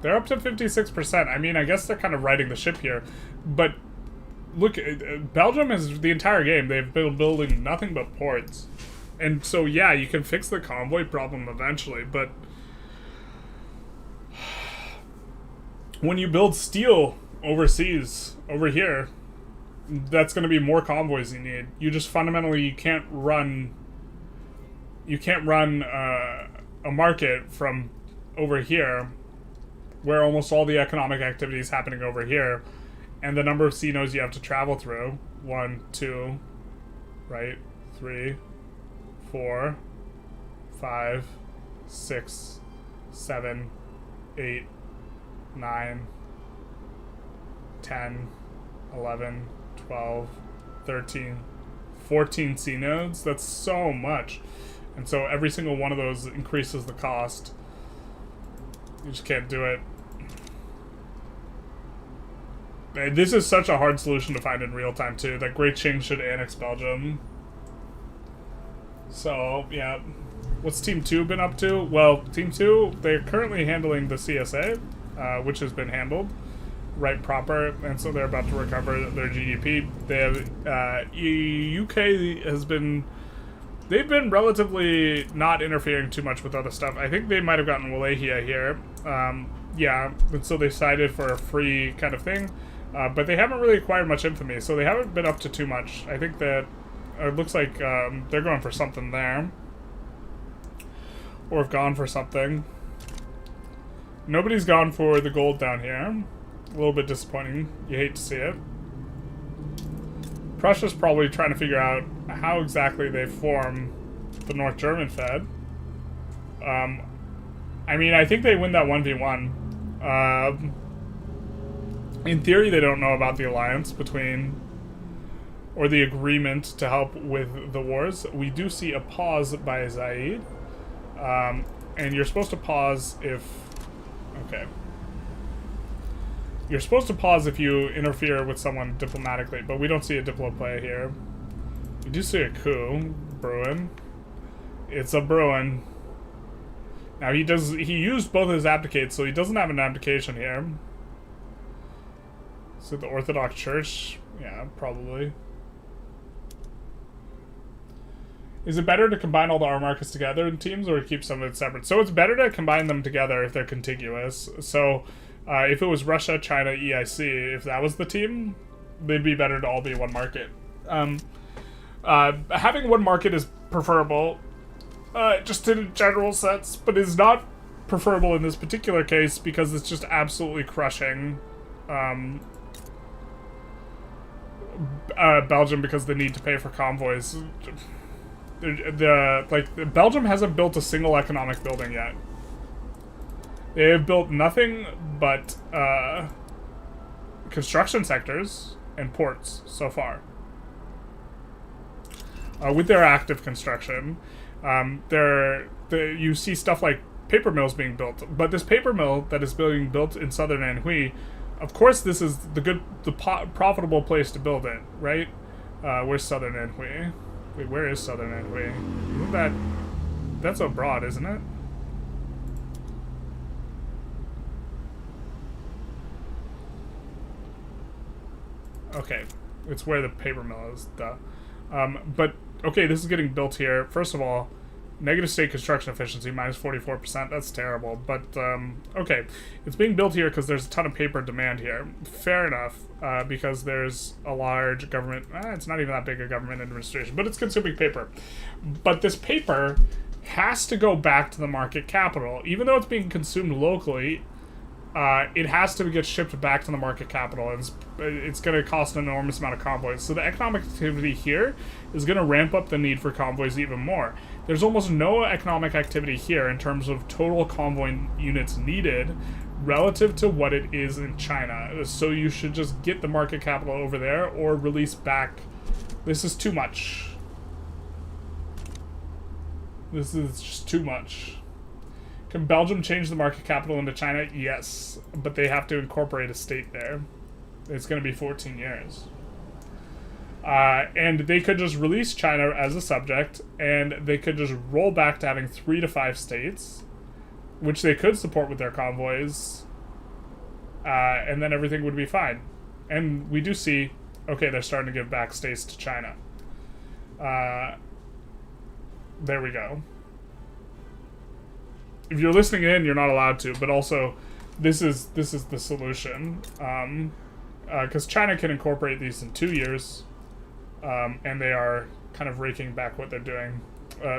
They're up to 56%. I mean, I guess they're kind of riding the ship here. But look, Belgium is the entire game. They've been building nothing but ports. And so, yeah, you can fix the convoy problem eventually. But when you build steel overseas, over here, that's going to be more convoys you need. You just fundamentally, you can't run a market from over here, where almost all the economic activity is happening over here, and the number of sea nodes you have to travel through, 1, 2, right, 3, 4, 5, 6, 7, 8, 9, 10, 11, 12, 13, 14 sea nodes. That's so much. And so every single one of those increases the cost. You just can't do it. And this is such a hard solution to find in real time too. That Great Qing should annex Belgium. So, yeah. What's Team 2 been up to? Well, Team 2, they're currently handling the CSA, which has been handled right proper, and so they're about to recover their GDP. They have, UK has been... They've been relatively not interfering too much with other stuff. I think they might have gotten Wallachia here. Yeah, and so they decided for a free kind of thing. But they haven't really acquired much infamy, so they haven't been up to too much. I think that it looks like they're going for something there. Or have gone for something. Nobody's gone for the gold down here. A little bit disappointing. You hate to see it. Prussia's probably trying to figure out how exactly they form the North German Fed. I mean, I think they win that 1v1. In theory, they don't know about the alliance between, or the agreement to help with the wars. We do see a pause by Zaid. And you're supposed to pause if... Okay. You're supposed to pause if you interfere with someone diplomatically, but we don't see a diplo play here. We do see a coup brewing. It's a brewing. Now he used both his abdicates, so he doesn't have an abdication here. So the Orthodox Church? Yeah, probably. Is it better to combine all the R markets together in teams, or keep some of it separate? So it's better to combine them together if they're contiguous. So if it was Russia, China, EIC, if that was the team, they'd be better to all be one market. Having one market is preferable, just in a general sense, but is not preferable in this particular case because it's just absolutely crushing Belgium because they need to pay for convoys. Belgium hasn't built a single economic building yet. They have built nothing but construction sectors and ports so far. With their active construction, you see stuff like paper mills being built. But this paper mill that is being built in southern Anhui, of course, this is the profitable place to build it, right? Where's southern Anhui? Wait, where is southern Anhui? Isn't that's abroad, isn't it? Okay, it's where the paper mill is, duh. But, okay, this is getting built here. First of all, negative state construction efficiency, minus 44%. That's terrible. But, okay, it's being built here because there's a ton of paper demand here. Fair enough, because there's a large government... it's not even that big a government administration, but it's consuming paper. But this paper has to go back to the market capital. Even though it's being consumed locally, it has to get shipped back to the market capital, and it's going to cost an enormous amount of convoys. So the economic activity here is going to ramp up the need for convoys even more. There's almost no economic activity here in terms of total convoy units needed relative to what it is in China. So you should just get the market capital over there or release back. This is too much. This is just too much. Can Belgium change the market capital into China? Yes, but they have to incorporate a state there. It's going to be 14 years. And they could just release China as a subject, and they could just roll back to having 3 to 5 states, which they could support with their convoys, and then everything would be fine. And we do see, okay, they're starting to give back states to China. There we go. If you're listening in, you're not allowed to, but also, this is the solution. Because China can incorporate these in 2 years, and they are kind of raking back what they're doing.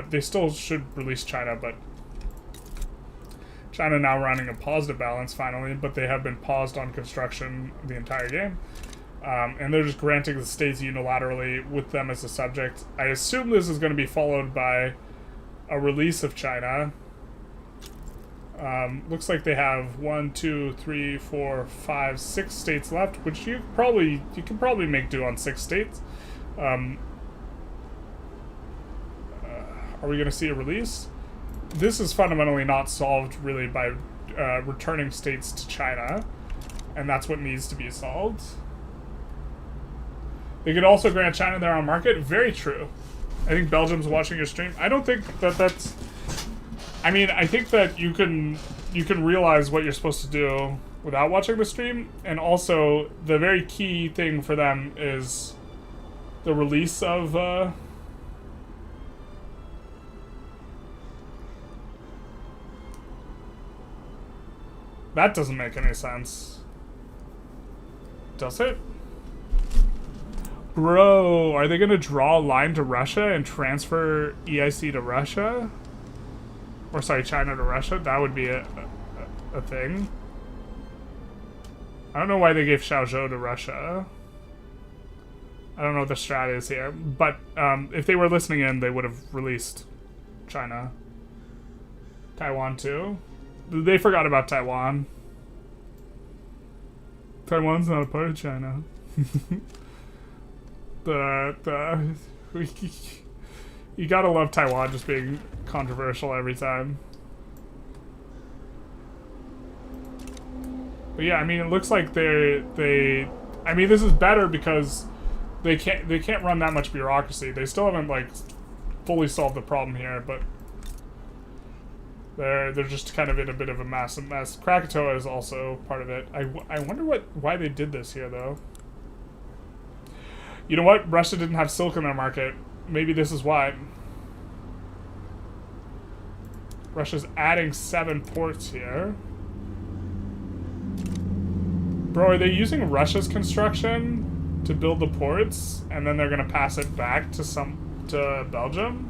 They still should release China, but China now running a positive balance finally, but they have been paused on construction the entire game. And they're just granting the states unilaterally with them as a subject. I assume this is going to be followed by a release of China. Looks like they have 1, 2, 3, 4, 5, 6 states left, which you can probably make do on 6 states. Are we going to see a release? This is fundamentally not solved really by returning states to China, and that's what needs to be solved. They could also grant China their own market. Very true. I think Belgium's watching your stream. I don't think that that's... I mean, I think that you can realize what you're supposed to do without watching the stream, and also the very key thing for them is the release of that doesn't make any sense. Does it? Bro, are they gonna draw a line to Russia and transfer EIC to Russia? Or sorry, China to Russia? That would be a thing. I don't know why they gave Xiaozhou to Russia. I don't know what the strat is here. But if they were listening in, they would have released China. Taiwan too. They forgot about Taiwan. Taiwan's not a part of China. You gotta love Taiwan just being controversial every time. But yeah, I mean, it looks like I mean, this is better because they can't run that much bureaucracy. They still haven't like fully solved the problem here, but they're just kind of in a bit of a massive mess. Krakatoa is also part of it. I wonder why they did this here though. You know what? Russia didn't have silk in their market. Maybe this is why. Russia's adding 7 ports here. Bro, are they using Russia's construction to build the ports, and then they're gonna pass it back to Belgium?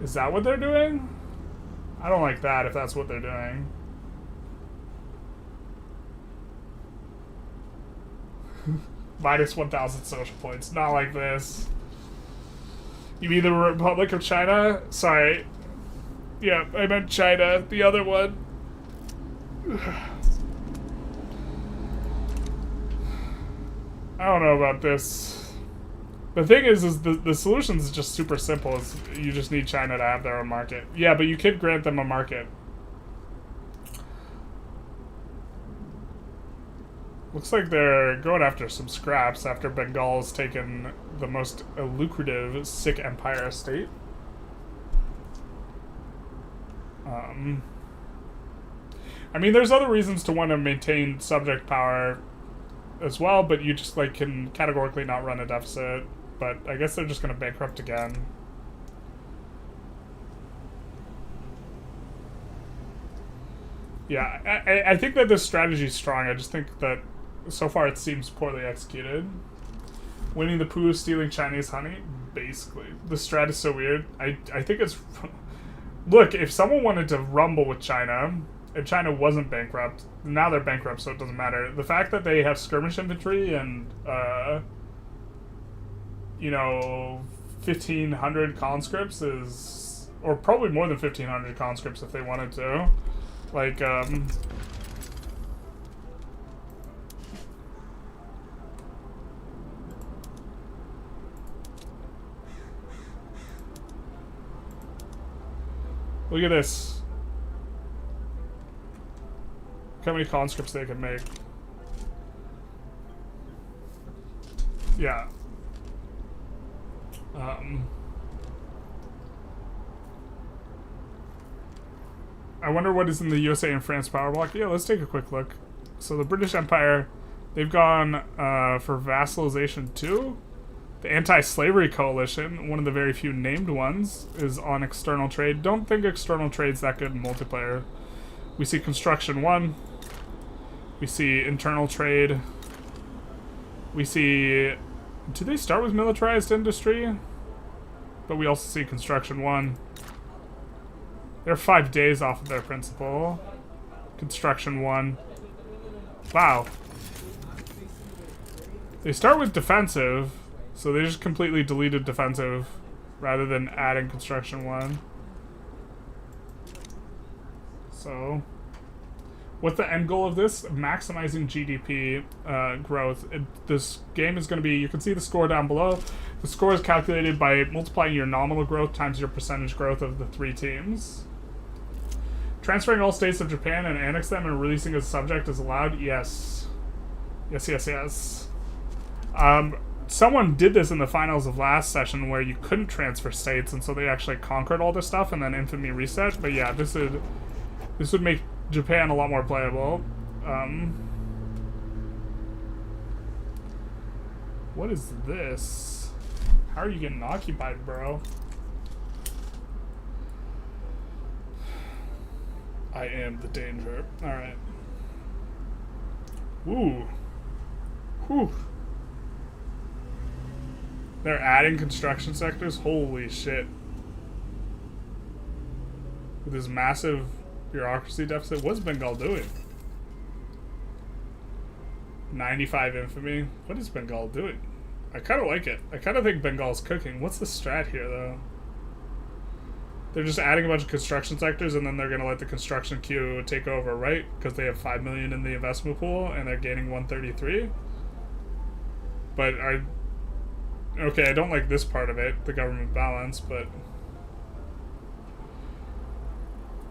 Is that what they're doing? I don't like that if that's what they're doing. Minus 1,000 social points. Not like this. You mean the Republic of China? Sorry. Yeah, I meant China. The other one. I don't know about this. The thing is the solution is just super simple. It's, you just need China to have their own market. Yeah, but you could grant them a market. Looks like they're going after some scraps after Bengal's taken the most lucrative Sikh Empire estate. I mean, there's other reasons to want to maintain subject power as well, but you just like can categorically not run a deficit. But I guess they're just going to bankrupt again. Yeah, I think that this strategy is strong. I just think that so far it seems poorly executed. Winning the poo, stealing Chinese honey? Basically. The strat is so weird. I think it's... Look, if someone wanted to rumble with China, and China wasn't bankrupt, now they're bankrupt, so it doesn't matter. The fact that they have skirmish infantry and, you know, 1,500 conscripts is... Or probably more than 1,500 conscripts if they wanted to. Like, look at this. Look how many conscripts they can make. Yeah. I wonder what is in the USA and France power block. Yeah, let's take a quick look. So the British Empire, they've gone for vassalization too. The Anti-Slavery Coalition, one of the very few named ones, is on external trade. Don't think external trade's that good in multiplayer. We see construction 1. We see internal trade. We see... Do they start with militarized industry? But we also see construction 1. They're 5 days off of their principal. Construction 1. Wow. They start with defensive, so they just completely deleted defensive rather than adding construction 1. So, what's the end goal of this? Maximizing GDP growth. This game is going to be, you can see the score down below. The score is calculated by multiplying your nominal growth times your percentage growth of the 3 teams. Transferring all states of Japan and annex them and releasing as subject is allowed? Yes. Yes, yes, yes. Someone did this in the finals of last session where you couldn't transfer states, and so they actually conquered all this stuff and then infamy reset. But yeah, this would make Japan a lot more playable. What is this? How are you getting occupied, bro? I am the danger. Alright. Woo. Whew. They're adding construction sectors? Holy shit. With this massive bureaucracy deficit, what's Bengal doing? 95 infamy? What is Bengal doing? I kind of like it. I kind of think Bengal's cooking. What's the strat here, though? They're just adding a bunch of construction sectors, and then they're going to let the construction queue take over, right? Because they have 5 million in the investment pool, and they're gaining 133. But okay, I don't like this part of it, the government balance, but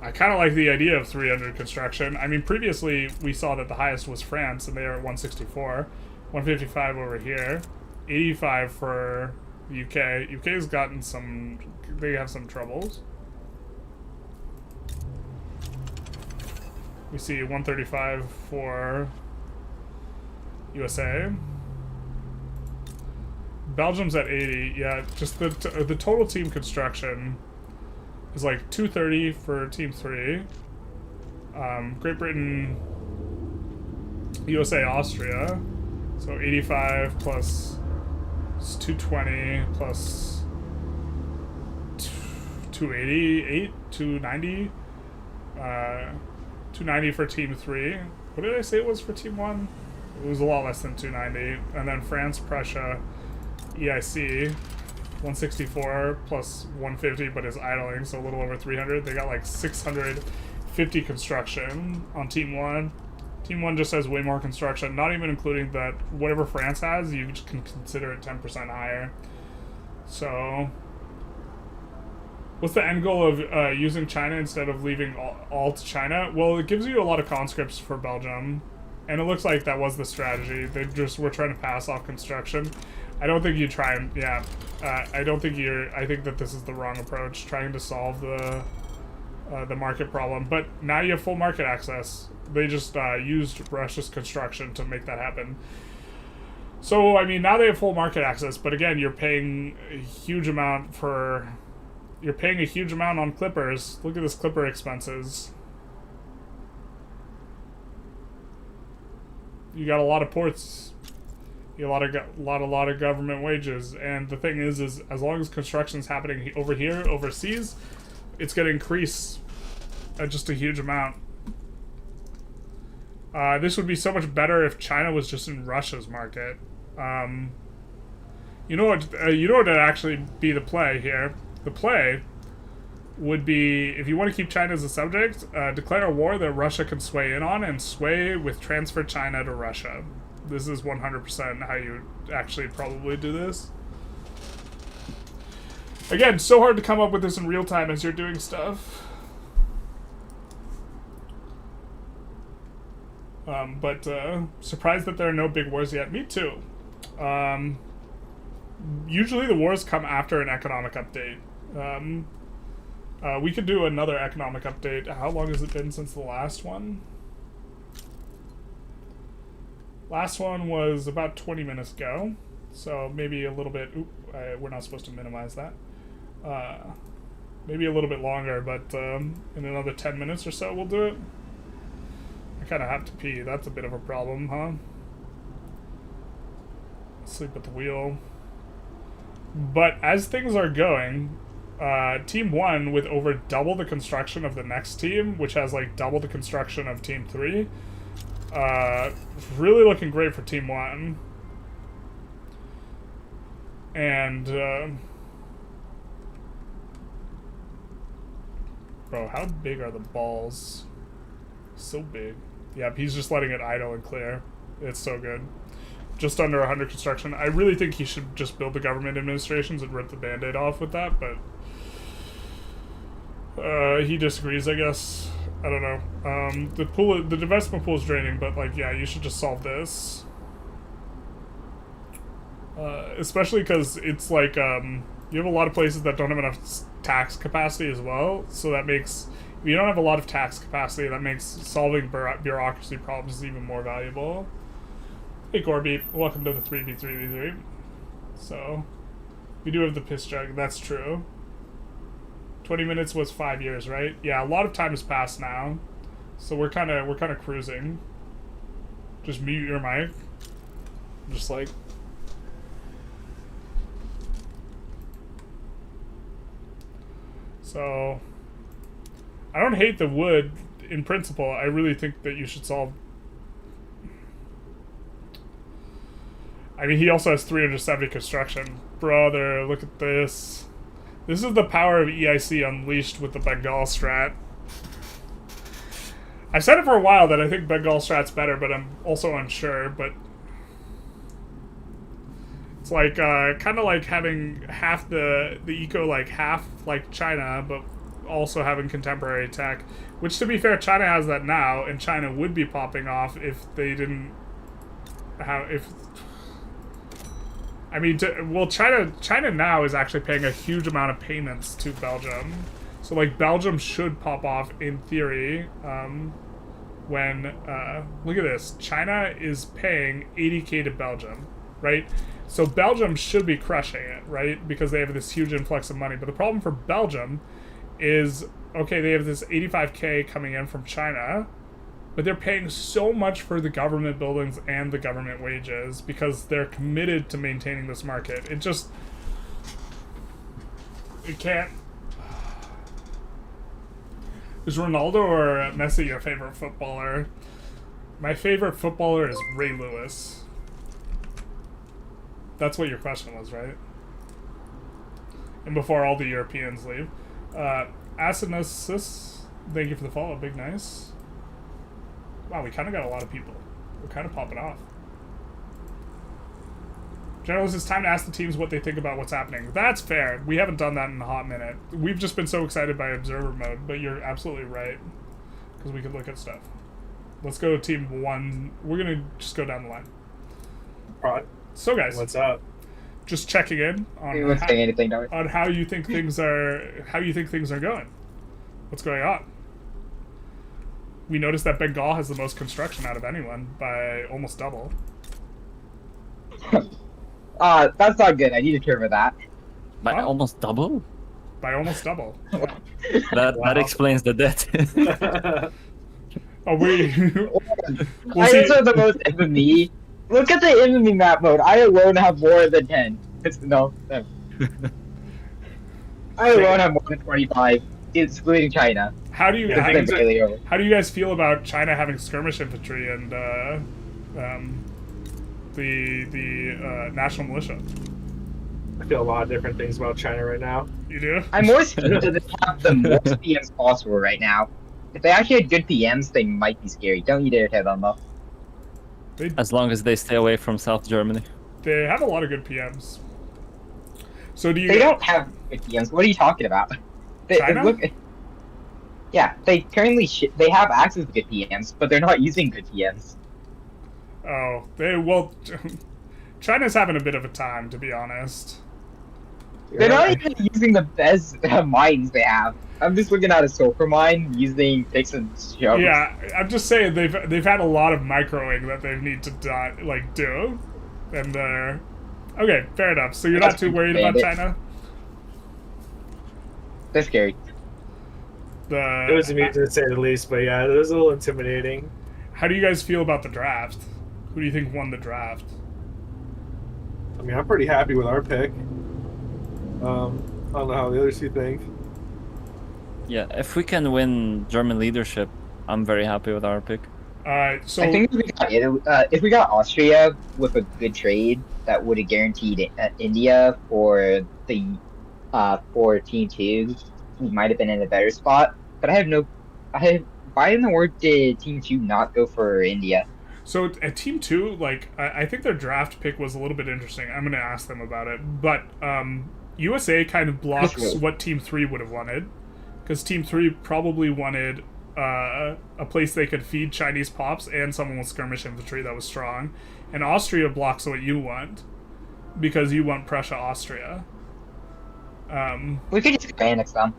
I kind of like the idea of 300 construction. I mean, previously we saw that the highest was France, and they are at 164. 155 over here. 85 for the UK. UK's gotten some... They have some troubles. We see 135 for USA. Belgium's at 80. Yeah, just the total team construction is like 230 for Team 3. Great Britain, USA, Austria. So 85 plus 220 plus 288, 290. 290 for Team 3. What did I say it was for Team 1? It was a lot less than 290. And then France, Prussia, EIC, 164 plus 150, but is idling, so a little over 300. They got like 650 construction on Team 1. Team 1 just has way more construction, not even including that whatever France has, you can consider it 10% higher. So, what's the end goal of using China instead of leaving all to China? Well, it gives you a lot of conscripts for Belgium, and it looks like that was the strategy. They just were trying to pass off construction. I don't think you try and, yeah, I don't think I think that this is the wrong approach, trying to solve the market problem. But now you have full market access. They just used Russia's construction to make that happen. So, I mean, now they have full market access, but again, you're paying a huge amount on clippers. Look at this clipper expenses. You got a lot of ports. You got a lot of government wages, and the thing is as long as construction's happening over here, overseas, it's going to increase at just a huge amount. This would be so much better if China was just in Russia's market. You know what would actually be the play here? The play would be, if you want to keep China as a subject, declare a war that Russia can sway in on, and sway with transfer China to Russia. This is 100% how you actually probably do this. Again, so hard to come up with this in real time as you're doing stuff. But surprised that there are no big wars yet. Me too. usually the wars come after an economic update. We could do another economic update. How long has it been since the last one? Last one was about 20 minutes ago, so maybe a little bit. We're not supposed to minimize that. Maybe a little bit longer, but in another 10 minutes or so we'll do it. I kind of have to pee. That's a bit of a problem, huh? Sleep at the wheel. But as things are going, Team 1, with over double the construction of the next team, which has like double the construction of Team 3, really looking great for Team 1. And, bro, how big are the balls? So big. Yep, he's just letting it idle and clear. It's so good. Just under 100 construction. I really think he should just build the government administrations and rip the band-aid off with that, but he disagrees, I guess. I don't know. The divestment pool is draining, but like, yeah, you should just solve this. Especially because it's like, you have a lot of places that don't have enough tax capacity as well, so that makes, if you don't have a lot of tax capacity, that makes solving bureaucracy problems even more valuable. Hey Gorby, welcome to the 3v3v3. So, we do have the piss jug, that's true. 20 minutes was 5 years, right? Yeah, a lot of time has passed now. So we're kinda cruising. Just mute your mic. Just like, so I don't hate the wood in principle. I really think that you should solve. I mean, he also has 370 construction. Brother, look at this. This is the power of EIC unleashed with the Bengal strat. I've said it for a while that I think Bengal strat's better, but I'm also unsure, but it's like, kind of like having half the eco, like half like China, but also having contemporary tech, which to be fair, China has that now, and China would be popping off if they didn't have, I mean, China now is actually paying a huge amount of payments to Belgium. So, like, Belgium should pop off in theory when, look at this. China is paying 80k to Belgium, right? So Belgium should be crushing it, right? Because they have this huge influx of money. But the problem for Belgium is, okay, they have this 85k coming in from China, but they're paying so much for the government buildings and the government wages because they're committed to maintaining this market. It can't. Is Ronaldo or Messi your favorite footballer? My favorite footballer is Ray Lewis. That's what your question was, right? And before all the Europeans leave. Acidosis, thank you for the follow, big nice. Wow, we kind of got a lot of people. We're kind of popping off. Generals, it's time to ask the teams what they think about what's happening. That's fair. We haven't done that in a hot minute. We've just been so excited by observer mode, but you're absolutely right. Because we could look at stuff. Let's go to team 1. We're going to just go down the line. Alright. So guys. What's up? Just checking in on how you think things are going. What's going on? We noticed that Bengal has the most construction out of anyone by almost double. That's not good. I need to turn for that. By almost double? By almost double. Yeah. That explains the debt. Oh, we... I also the most MME. Look at the MME map mode. I alone have more than 10. No. I alone have more than 25, excluding China. How do you guys feel about China having skirmish infantry and the national militia? I feel a lot of different things about China right now. You do? I'm more scared that they have the most PMs possible right now. If they actually had good PMs, they might be scary. Don't you dare tell them though. As long as they stay away from South Germany. They have a lot of good PMs. So do you? They don't have good PMs. What are you talking about? China? Yeah, they currently they have access to good PMs, but they're not using good PMs. Oh, China's having a bit of a time, to be honest. They're not even using the best mines they have. I'm just looking at a sulfur mine using picks and shovels. Yeah, I'm just saying they've had a lot of microing that they need to do, and they're okay. Fair enough. So you're not too worried about China? They're scary. It was amusing to say the least, but yeah, it was a little intimidating. How do you guys feel about the draft? Who do you think won the draft? I mean, I'm pretty happy with our pick. I don't know how the others two think. Yeah, if we can win German leadership, I'm very happy with our pick. So I think if we got Austria with a good trade, that would have guaranteed India for the for Team 2. We might have been in a better spot. But why in the world did Team 2 not go for India? So at Team 2, like, I think their draft pick was a little bit interesting. I'm going to ask them about it. But USA kind of blocks what Team 3 would have wanted. Because Team 3 probably wanted a place they could feed Chinese pops and someone with skirmish infantry that was strong. And Austria blocks what you want. Because you want Prussia-Austria. We could just annex them.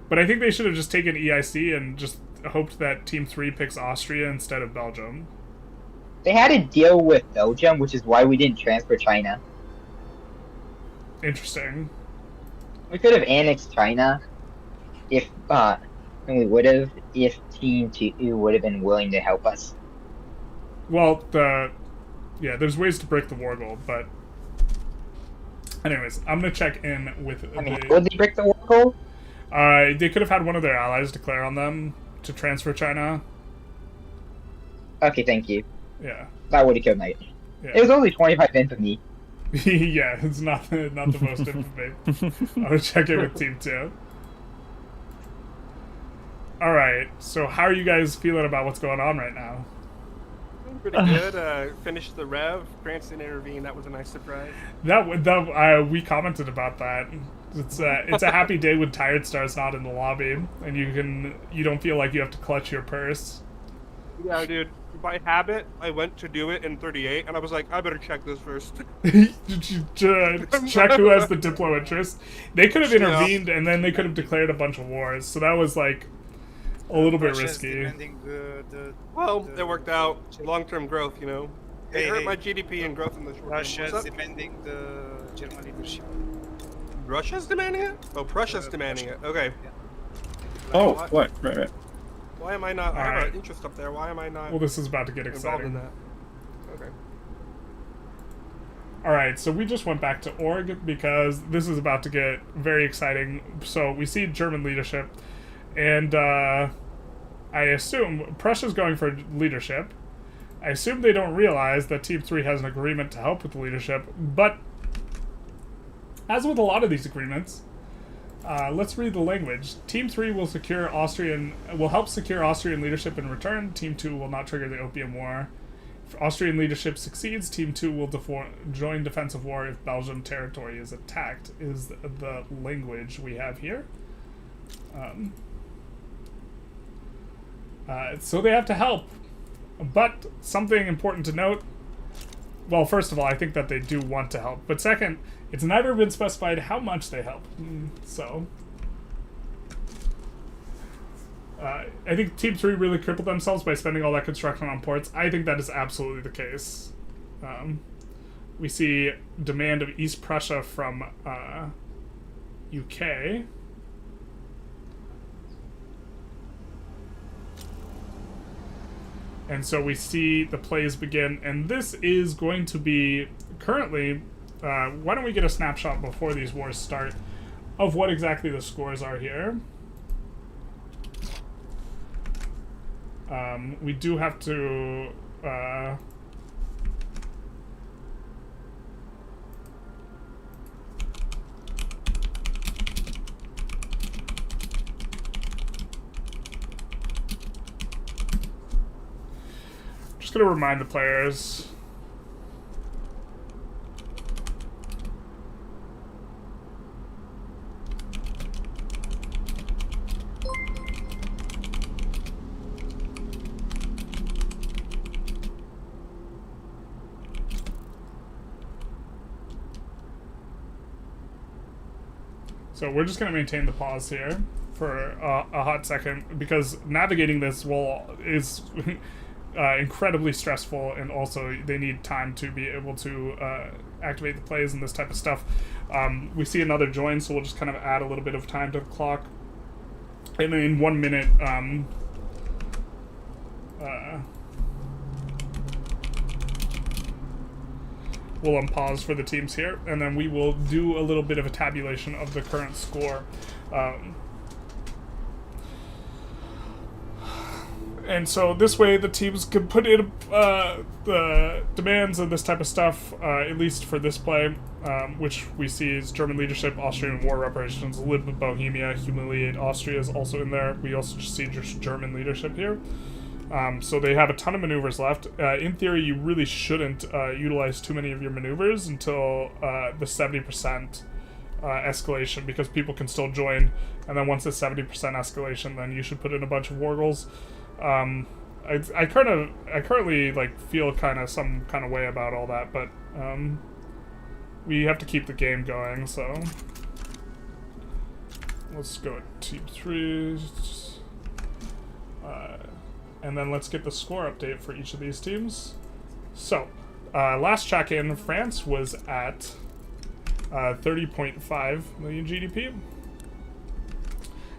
But I think they should have just taken EIC and just hoped that Team 3 picks Austria instead of Belgium. They had a deal with Belgium, which is why we didn't transfer China. Interesting. We could have annexed China if, and we would have if Team 2 would have been willing to help us. Well, there's ways to break the war goal, but anyways, I'm gonna check in with. Would they break the war goal? They could have had one of their allies declare on them to transfer China. Okay, thank you. Yeah. That would have killed me. Yeah. It was only 25 infamy. Yeah, it's not the most infamy. I'll check in with Team 2. Alright, so how are you guys feeling about what's going on right now? Pretty good. Finished the Rev. France didn't intervene. That was a nice surprise. We commented about that. It's a happy day when Tired Star's not in the lobby, and you don't feel like you have to clutch your purse. Yeah, dude. By habit, I went to do it in 38, and I was like, I better check this first. Did you check who has the Diplo interest? They could have intervened, and then they could have declared a bunch of wars. So that was like a little bit risky. Well, it worked out. Long-term growth, you know. It hurt my GDP and growth in the short term. Russia's demanding the German leadership. Russia's demanding it? Oh, Prussia's demanding it. Okay. Oh, right. Why am I not? I have an interest up there. Why am I not? Well, this is about to get involved exciting. in that. Okay. Alright, so we just went back to org because this is about to get very exciting. So we see German leadership, and I assume Prussia's going for leadership. I assume they don't realize that Team 3 has an agreement to help with the leadership, but as with a lot of these agreements, let's read the language. Team 3 will help secure Austrian leadership in return. Team 2 will not trigger the Opium War. If Austrian leadership succeeds, Team 2 will join defensive war if Belgium territory is attacked, is the language we have here. So they have to help. But something important to note, well, first of all, I think that they do want to help. But second, it's never been specified how much they help. So I think Team 3 really crippled themselves by spending all that construction on ports. I think that is absolutely the case. We see demand of East Prussia from UK. And so we see the plays begin, and this is going to be currently, why don't we get a snapshot before these wars start of what exactly the scores are here. We do have to, just gonna remind the players. So we're just going to maintain the pause here for a hot second, because navigating this wall is incredibly stressful, and also they need time to be able to activate the plays and this type of stuff. We see another join, so we'll just kind of add a little bit of time to the clock. And in 1 minute, we'll unpause for the teams here, and then we will do a little bit of a tabulation of the current score. And so this way the teams can put in the demands and this type of stuff, at least for this play, which we see is German leadership, Austrian war reparations, live Bohemia, humiliate Austria is also in there. We also just see just German leadership here. So they have a ton of maneuvers left. In theory, you really shouldn't utilize too many of your maneuvers until the 70% escalation, because people can still join. And then once it's 70% escalation, then you should put in a bunch of war goals. I currently like feel some kind of way about all that, but we have to keep the game going. So let's go with team 3. And then let's get the score update for each of these teams. So, last check-in, France was at 30.5 million GDP.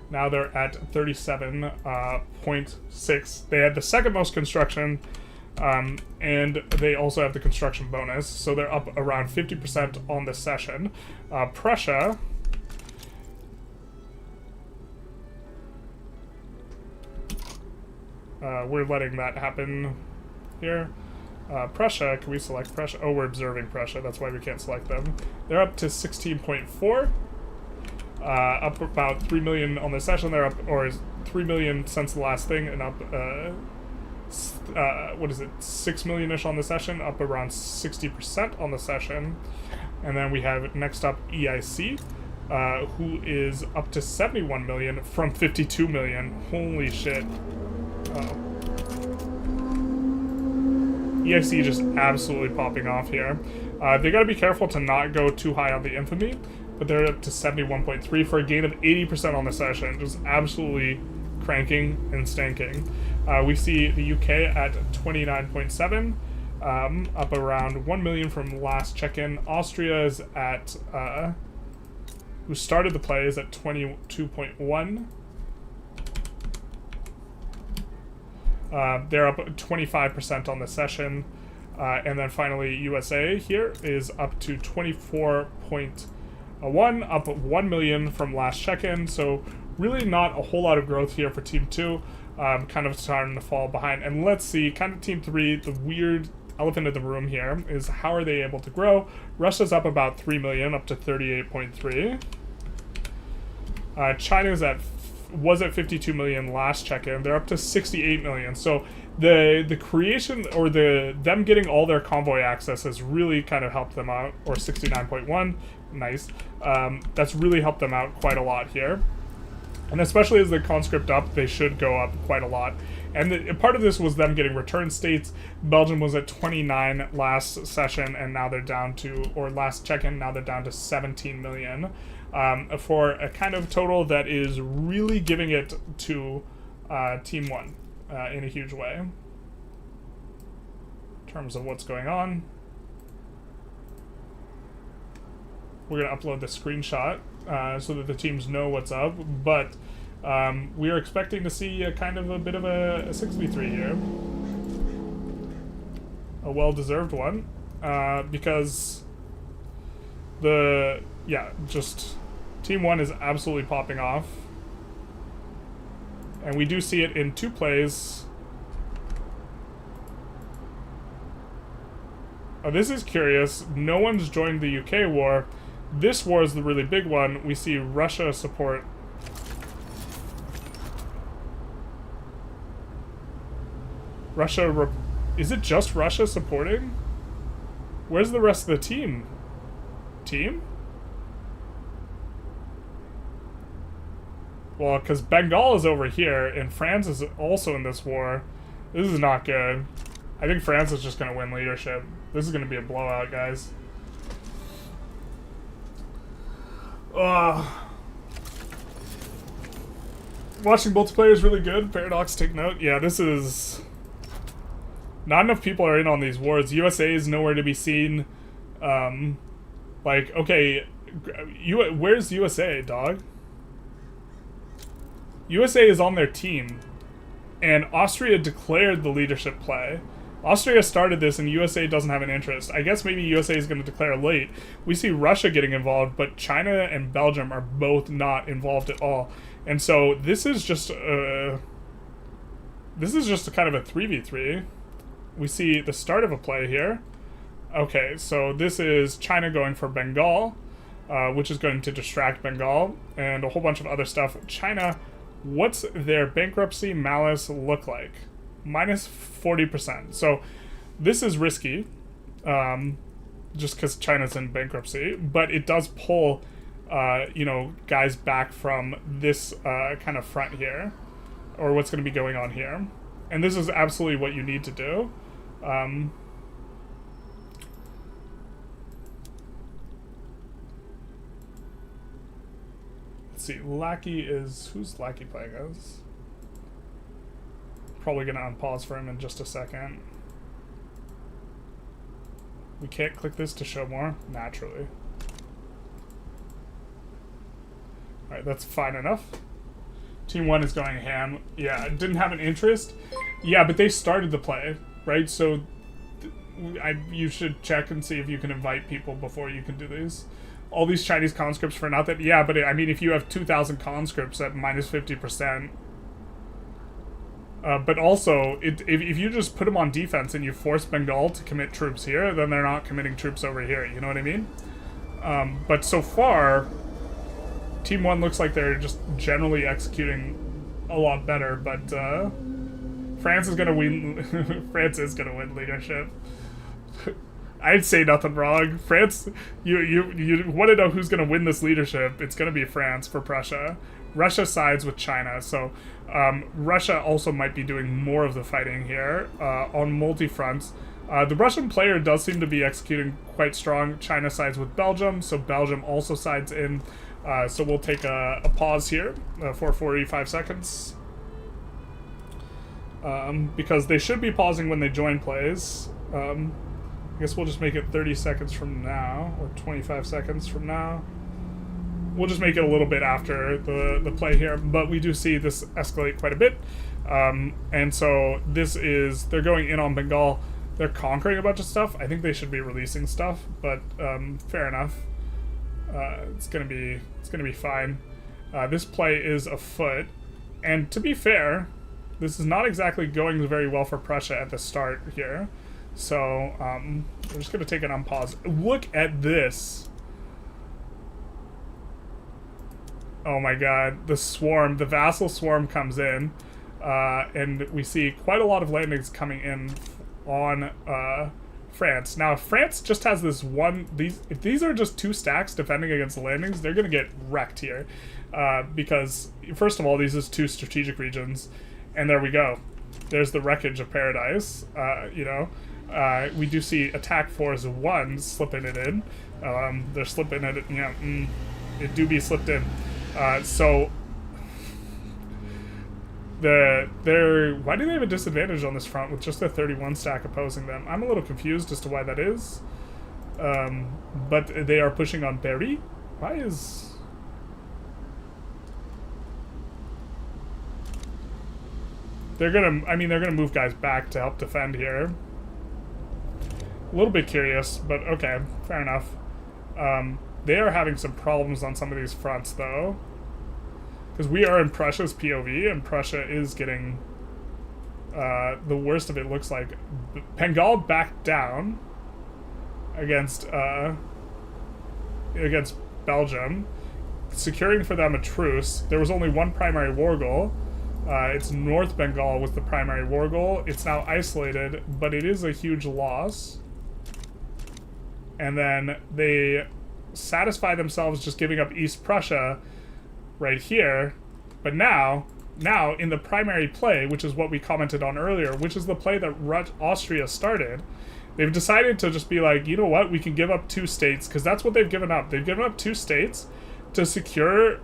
Now they're at 37.6. They had the second most construction, and they also have the construction bonus, so they're up around 50% on the session. Prussia... we're letting that happen here. Prussia, can we select Prussia? Oh, we're observing Prussia, that's why we can't select them. They're up to 16.4. Up about 3 million on the session. They're up, or 3 million since the last thing, and up, 6 million-ish on the session, up around 60% on the session. And then we have next up EIC, who is up to 71 million from 52 million. Holy shit. EIC just absolutely popping off here. They gotta be careful to not go too high on the infamy, but they're up to 71.3 for a gain of 80% on the session. Just absolutely cranking and stanking. We see the UK at 29.7, up around 1 million from last check-in. Austria is at, who started the play, is at 22.1. They're up 25% on the session. And then finally, USA here is up to 24.1, up 1 million from last check-in. So really not a whole lot of growth here for Team 2. Kind of starting to fall behind. And let's see, kind of Team 3, the weird elephant in the room here is how are they able to grow? Russia's up about 3 million, up to 38.3. China's was at 52 million last check-in. They're up to 68 million. So the creation, or them getting all their convoy access has really kind of helped them out. Or 69.1, nice. That's really helped them out quite a lot here. And especially as the conscript up, they should go up quite a lot. And part of this was them getting return states. Belgium was at 29 last session, and now they're down to, or last check-in, now they're down to 17 million. For a kind of total that is really giving it to Team 1 in a huge way. In terms of what's going on. We're going to upload the screenshot so that the teams know what's up, but we are expecting to see a kind of a bit of a 6v3 here. A well-deserved one, because just Team 1 is absolutely popping off. And we do see it in 2 plays. Oh, this is curious. No one's joined the UK war. This war is the really big one. We see Russia support. Is it just Russia supporting? Where's the rest of the team? Well, because Bengal is over here, and France is also in this war. This is not good. I think France is just going to win leadership. This is going to be a blowout, guys. Watching multiplayer is really good. Paradox, take note. Yeah, this is... Not enough people are in on these wars. USA is nowhere to be seen. Like, okay, where's USA, dog? USA is on their team. And Austria declared the leadership play. Austria started this and USA doesn't have an interest. I guess maybe USA is going to declare late. We see Russia getting involved, but China and Belgium are both not involved at all. And so this is just a kind of a 3v3. We see the start of a play here. Okay, so this is China going for Bengal, which is going to distract Bengal, and a whole bunch of other stuff. China, what's their bankruptcy malice look like? Minus 40%. So this is risky, just because China's in bankruptcy, but it does pull, guys back from this kind of front here, or what's going to be going on here. And this is absolutely what you need to do. Let's see, Lackey is... Who's Lackey playing as? Probably going to unpause for him in just a second. We can't click this to show more, naturally. Alright, that's fine enough. Team 1 is going ham. Yeah, didn't have an interest. Yeah, but they started the play, right? So you should check and see if you can invite people before you can do these. All these Chinese conscripts for nothing. Yeah, but I mean, if you have 2,000 conscripts at minus 50%, but also, if you just put them on defense and you force Bengal to commit troops here, then they're not committing troops over here, you know what I mean? But so far, Team 1 looks like they're just generally executing a lot better, but France is gonna win. France is gonna win leadership. I'd say nothing wrong. France, you want to know who's gonna win this leadership? It's gonna be France for Prussia. Russia sides with China, so Russia also might be doing more of the fighting here on multi-fronts. The Russian player does seem to be executing quite strong. China sides with Belgium, so Belgium also sides in. So we'll take a pause here for 45 seconds. Because they should be pausing when they join plays. I guess we'll just make it 30 seconds from now, or 25 seconds from now. We'll just make it a little bit after the play here, but we do see this escalate quite a bit. And so this is, they're going in on Bengal. They're conquering a bunch of stuff. I think they should be releasing stuff, but fair enough. It's gonna be fine. This play is afoot, and to be fair, this is not exactly going very well for Prussia at the start here. So we're just gonna take it on pause. Look at this. Oh my god, the swarm, the vassal swarm comes in, and we see quite a lot of landings coming in on France. Now, if France just has this one, if these are just 2 stacks defending against the landings, they're going to get wrecked here. Because, first of all, these is 2 strategic regions, and there we go. There's the wreckage of paradise, we do see attack force 1 slipping it in. They're slipping it, it do be slipped in. So why do they have a disadvantage on this front with just a 31 stack opposing them? I'm a little confused as to why that is. But they are pushing on Berry. Why is... they're gonna move guys back to help defend here. A little bit curious, but okay, fair enough. They are having some problems on some of these fronts, though. Because we are in Prussia's POV, and Prussia is getting the worst of it, looks like. Bengal backed down against Belgium, securing for them a truce. There was only one primary war goal. It's North Bengal was the primary war goal. It's now isolated, but it is a huge loss. And then they satisfy themselves just giving up East Prussia right here, but now in the primary play, which is what we commented on earlier, which is the play that Austria started, they've decided to just be like, you know what, we can give up 2 states, because that's what they've given up. They've given up 2 states to secure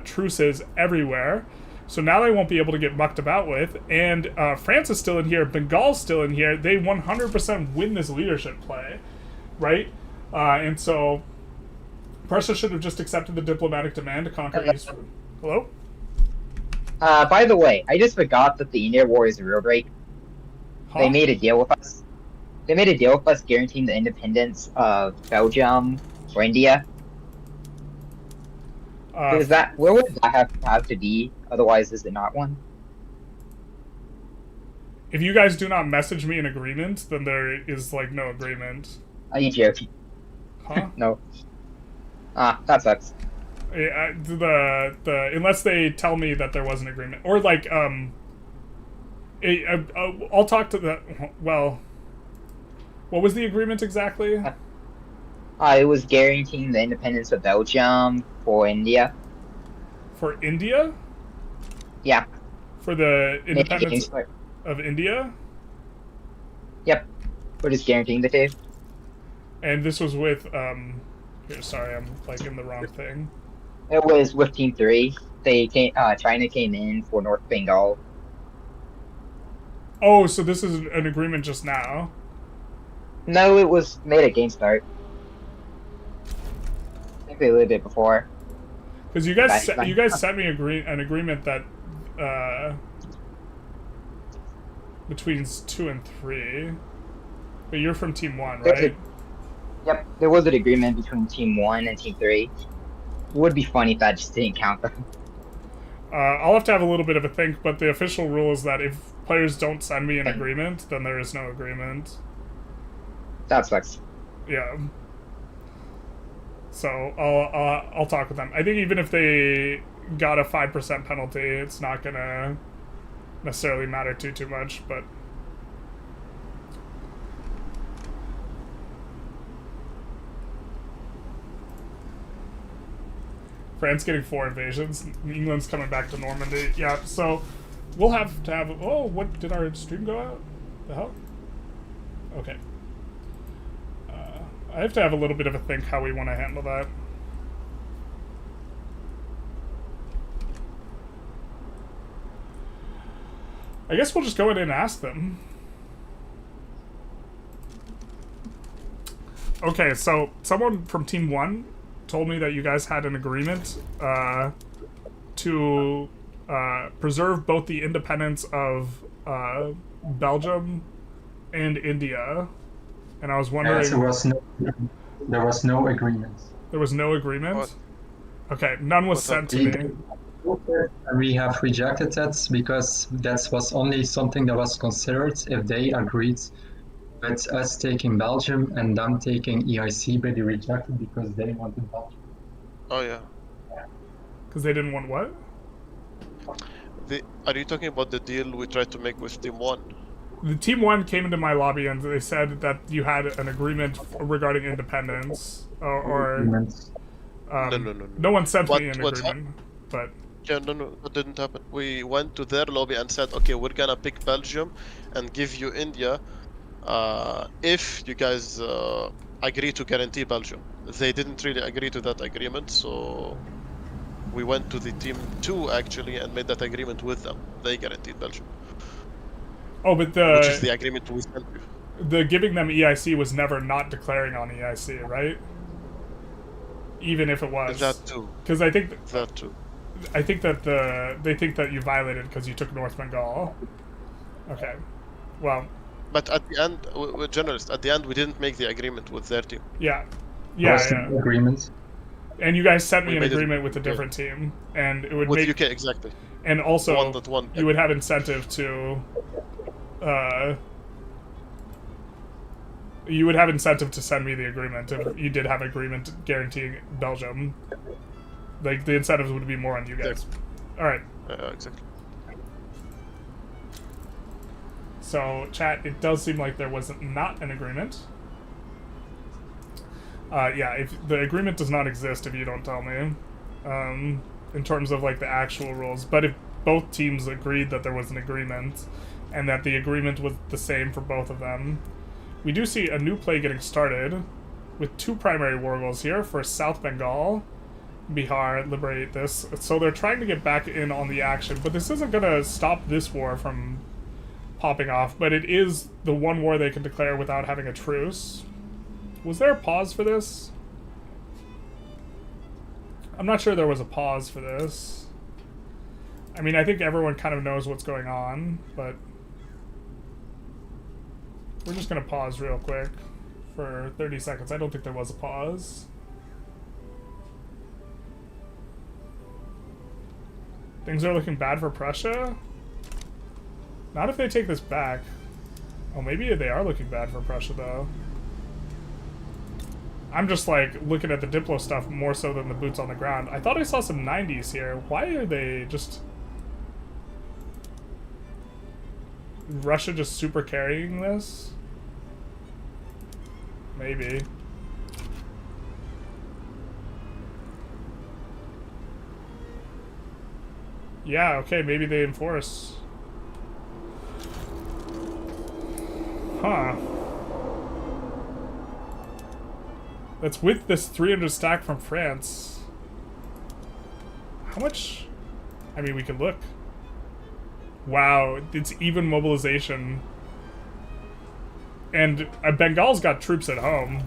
truces everywhere, So now they won't be able to get mucked about with. And France is still in here. Bengal's still in here. They 100% win this leadership play, right? And so Prussia should have just accepted the diplomatic demand to conquer East. Hello? By the way, I just forgot that the Indian War is a real break. Huh? They made a deal with us. They made a deal with us guaranteeing the independence of Belgium or India. Is that where would that have to be? Otherwise, is it not one? If you guys do not message me an agreement, then there is like no agreement. Are you joking? Huh? No. That sucks. Yeah, the unless they tell me that there was an agreement, or like I'll talk to the well. What was the agreement exactly? It was guaranteeing the independence of Belgium for India. For India? Yeah. For the independence of India? Yep. We're just guaranteeing the two. And this was with here, sorry, I'm like in the wrong thing. It was with Team 3. They came China came in for North Bengal. Oh, so this is an agreement just now? No, it was made at game start. I think they lived it before. Because you guys sent me an agreement that between 2 and 3, but you're from Team 1, right? Yep, there was an agreement between Team 1 and Team 3. It would be funny if that just didn't count them. I'll have to have a little bit of a think, but the official rule is that if players don't send me an agreement, then there is no agreement. That sucks. Yeah. So I'll talk with them. I think even if they got a 5% penalty, it's not gonna necessarily matter too much. But France getting 4 invasions. England's coming back to Normandy. Yeah. So we'll have to have. Oh, what did our stream go out? The hell? Okay. I have to have a little bit of a think how we want to handle that. I guess we'll just go in and ask them. Okay, so someone from Team 1 told me that you guys had an agreement to preserve both the independence of Belgium and India. And I was wondering... there was no agreement. There was no agreement? What? Okay, none was sent to me. We have rejected that because that was only something that was considered if they agreed with us taking Belgium and them taking EIC, but they rejected because they wanted Belgium. Oh yeah. Because they didn't want what? Are you talking about the deal we tried to make with Team 1? The Team 1 came into my lobby and they said that you had an agreement regarding independence, or no one sent me an agreement, but... Yeah, no, that didn't happen. We went to their lobby and said, okay, we're gonna pick Belgium and give you India if you guys agree to guarantee Belgium. They didn't really agree to that agreement, so we went to the Team 2 actually and made that agreement with them. They guaranteed Belgium. Oh, but which is the agreement we sent you. The giving them EIC was never not declaring on EIC, right? Even if it was. That too. Because I think that too. I think that they think that you violated because you took North Bengal. Okay, well. But at the end, we're journalists. At the end, we didn't make the agreement with their team. Yeah. Agreement. And you guys sent me an agreement with a different team, and it would with make UK exactly. And also, you would have incentive to. You would have incentive to send me the agreement if you did have an agreement guaranteeing Belgium. Like, the incentives would be more on you guys. Alright. Exactly. So, chat, it does seem like there was not an agreement. Yeah, if the agreement does not exist if you don't tell me. In terms of, like, the actual rules. But if both teams agreed that there was an agreement, and that the agreement was the same for both of them, we do see a new play getting started with 2 primary war goals here for South Bengal Bihar liberate this. So they're trying to get back in on the action, but this isn't going to stop this war from popping off, but it is the one war they can declare without having a truce. Was there a pause for this? I'm not sure there was a pause for this. I mean, I think everyone kind of knows what's going on, but we're just going to pause real quick for 30 seconds. I don't think there was a pause. Things are looking bad for Prussia? Not if they take this back. Oh, maybe they are looking bad for Prussia, though. I'm just, like, looking at the Diplo stuff more so than the boots on the ground. I thought I saw some 90s here. Why are they just... Russia just super carrying this? Maybe. Yeah, okay, maybe they enforce. Huh. That's with this 300 stack from France. How much? I mean, we could look. Wow, it's even mobilization. And Bengal's got troops at home.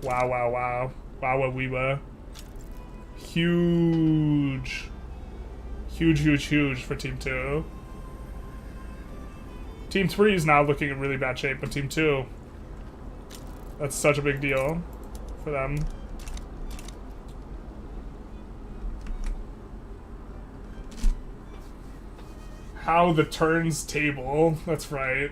Wow, wow, wow. Wow, huge. Huge for Team 2. Team 3 is now looking in really bad shape, but Team 2... That's such a big deal for them. How the turns table. That's right.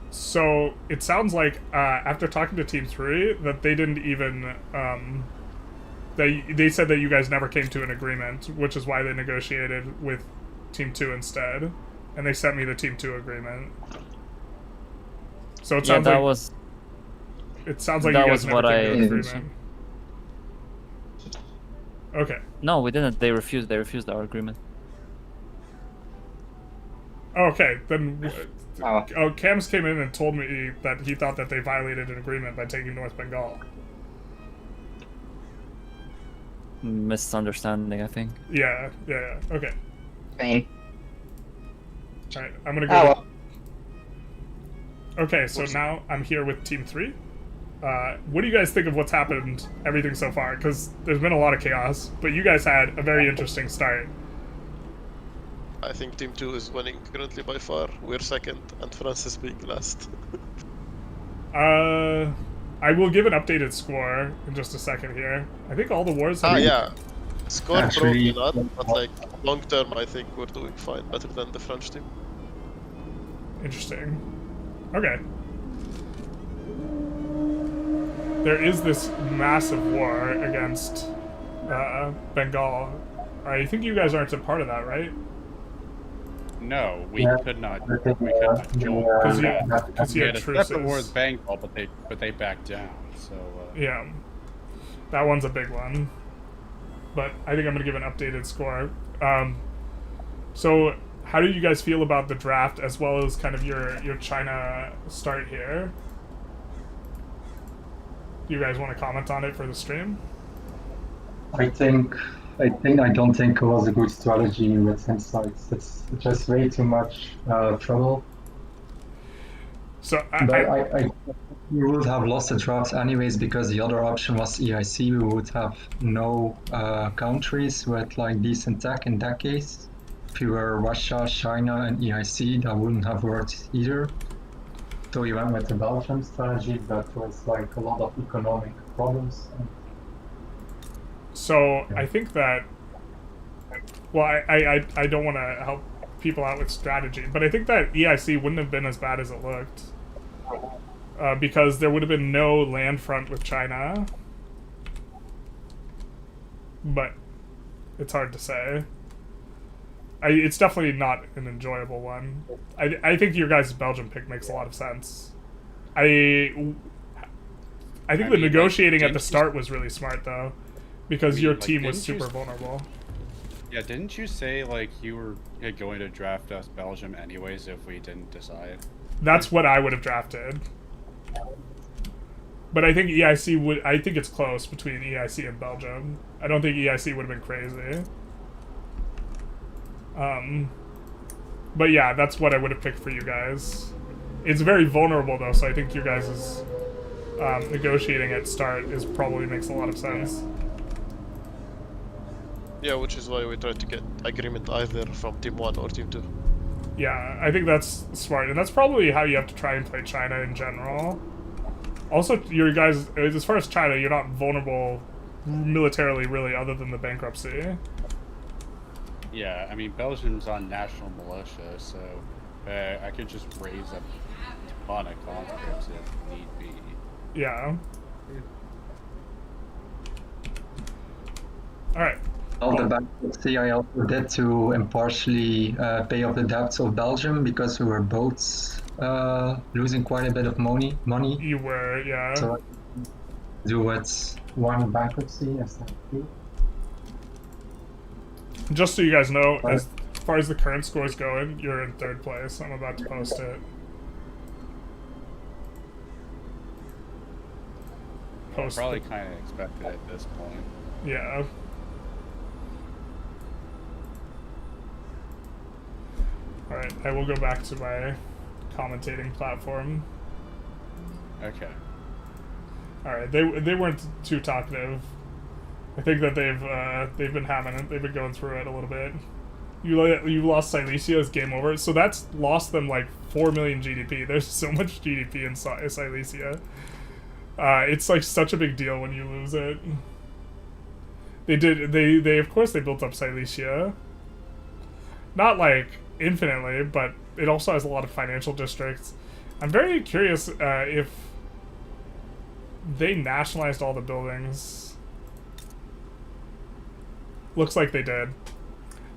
So it sounds like after talking to Team 3 that they didn't even they said that you guys never came to an agreement, which is why they negotiated with Team 2 instead. And they sent me the Team 2 agreement. So it sounds like it sounds like you guys never came to an agreement. Okay. No, we didn't. They refused our agreement. Okay, then Cams came in and told me that he thought that they violated an agreement by taking North Bengal. Misunderstanding, I think. Yeah. Okay. Fine. Alright, I'm gonna go. Okay, so now I'm here with Team 3. What do you guys think of what's happened, everything so far? Because there's been a lot of chaos, but you guys had a very interesting start. I think Team 2 is winning currently by far. We're second, and France is being last. I will give an updated score in just a second here. I think all the wars have... yeah. Score probably not, but like long term I think we're doing fine, better than the French team. Interesting. Okay. There is this massive war against Bengal. I think you guys aren't a part of that, right? No, we could not. We could not join. Because you had a truces. separate war with Bengal, but they backed down. So yeah, that one's a big one. But I think I'm gonna give an updated score. So how do you guys feel about the draft as well as kind of your China start here? Do you guys want to comment on it for the stream? I don't think it was a good strategy with insights. It's just way too much trouble. So we would have lost the draft anyways because the other option was EIC. We would have no countries with like decent tech in that case. If you were Russia, China, and EIC, that wouldn't have worked either. So we went with the Belgium strategy, that was like a lot of economic problems. So I think that, well, I don't want to help people out with strategy, but I think that EIC wouldn't have been as bad as it looked. Because there would have been no land front with China. But it's hard to say. It's definitely not an enjoyable one. I think your guys' Belgium pick makes a lot of sense. I think the negotiating at the start was really smart, though. Because your team was super vulnerable. Yeah, didn't you say, like, you were going to draft us Belgium anyways if we didn't decide? That's what I would have drafted. But I think EIC would. I think it's close between EIC and Belgium. I don't think EIC would have been crazy. But yeah, that's what I would have picked for you guys. It's very vulnerable though, so I think you guys' negotiating at start is probably makes a lot of sense. Yeah, which is why we try to get agreement either from Team 1 or Team 2. Yeah, I think that's smart, and that's probably how you have to try and play China in general. Also, you guys, as far as China, you're not vulnerable militarily, really, other than the bankruptcy. Yeah, I mean, Belgium's on national militia, so I could just raise a ton of conscripts if need be. Yeah. Alright. All the bankruptcy I also did to impartially pay off the debts of Belgium because we were both losing quite a bit of money. You were, yeah. So I do it one bankruptcy instead of two. Just so you guys know, as far as the current score's going, you're in 3rd place. I'm about to post it. Probably kind of expected at this point. Yeah. Alright, I will go back to my commentating platform. Okay. Alright, they weren't too talkative. I think that they've been having it. They've been going through it a little bit. You lost Silesia as game over, so that's lost them like 4 million GDP. There's so much GDP in Silesia. It's like such a big deal when you lose it. They of course they built up Silesia. Not like infinitely, but it also has a lot of financial districts. I'm very curious if they nationalized all the buildings. Looks like they did.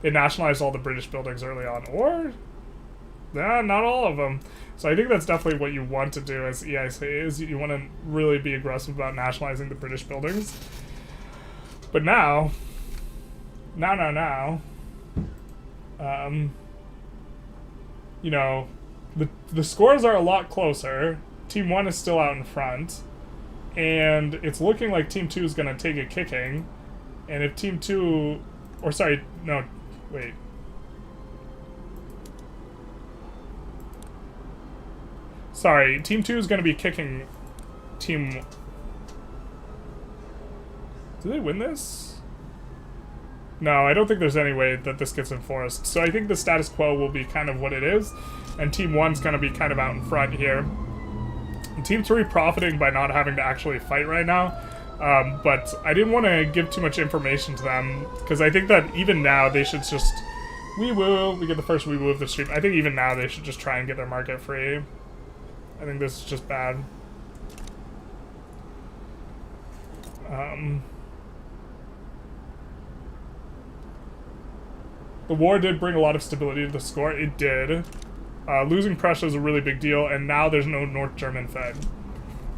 They nationalized all the British buildings early on, or not all of them. So I think that's definitely what you want to do as EIC, is you want to really be aggressive about nationalizing the British buildings. But now, you know, the scores are a lot closer. Team 1 is still out in front, and it's looking like Team 2 is going to take a kicking. And if Team 2, or sorry, no, wait. Sorry, Team 2 is going to be kicking Team... Do they win this? No, I don't think there's any way that this gets enforced. So I think the status quo will be kind of what it is, and Team 1's going to be kind of out in front here. And Team 3 profiting by not having to actually fight right now. But I didn't want to give too much information to them, because I think that even now they should just... We get the first wee-woo of the stream. I think even now they should just try and get their market free. I think this is just bad. The war did bring a lot of stability to the score. It did. Losing Prussia is a really big deal, and now there's no North German Fed.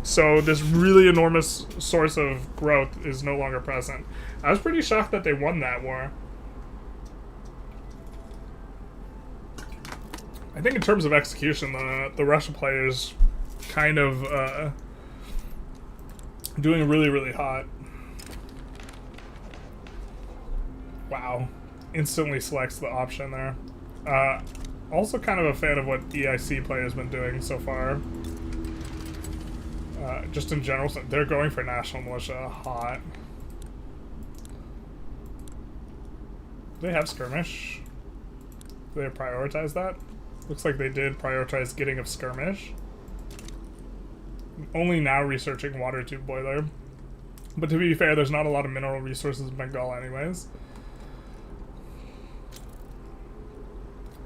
So this really enormous source of growth is no longer present. I was pretty shocked that they won that war. I think in terms of execution, the Russian players kind of doing really, really hot. Wow. Instantly selects the option there. Also kind of a fan of what EIC play has been doing so far. Just in general, they're going for national militia hot. Do they have skirmish? Do they prioritize that? Looks like they did prioritize getting of skirmish. Only now researching water tube boiler. But to be fair, there's not a lot of mineral resources in Bengal anyways.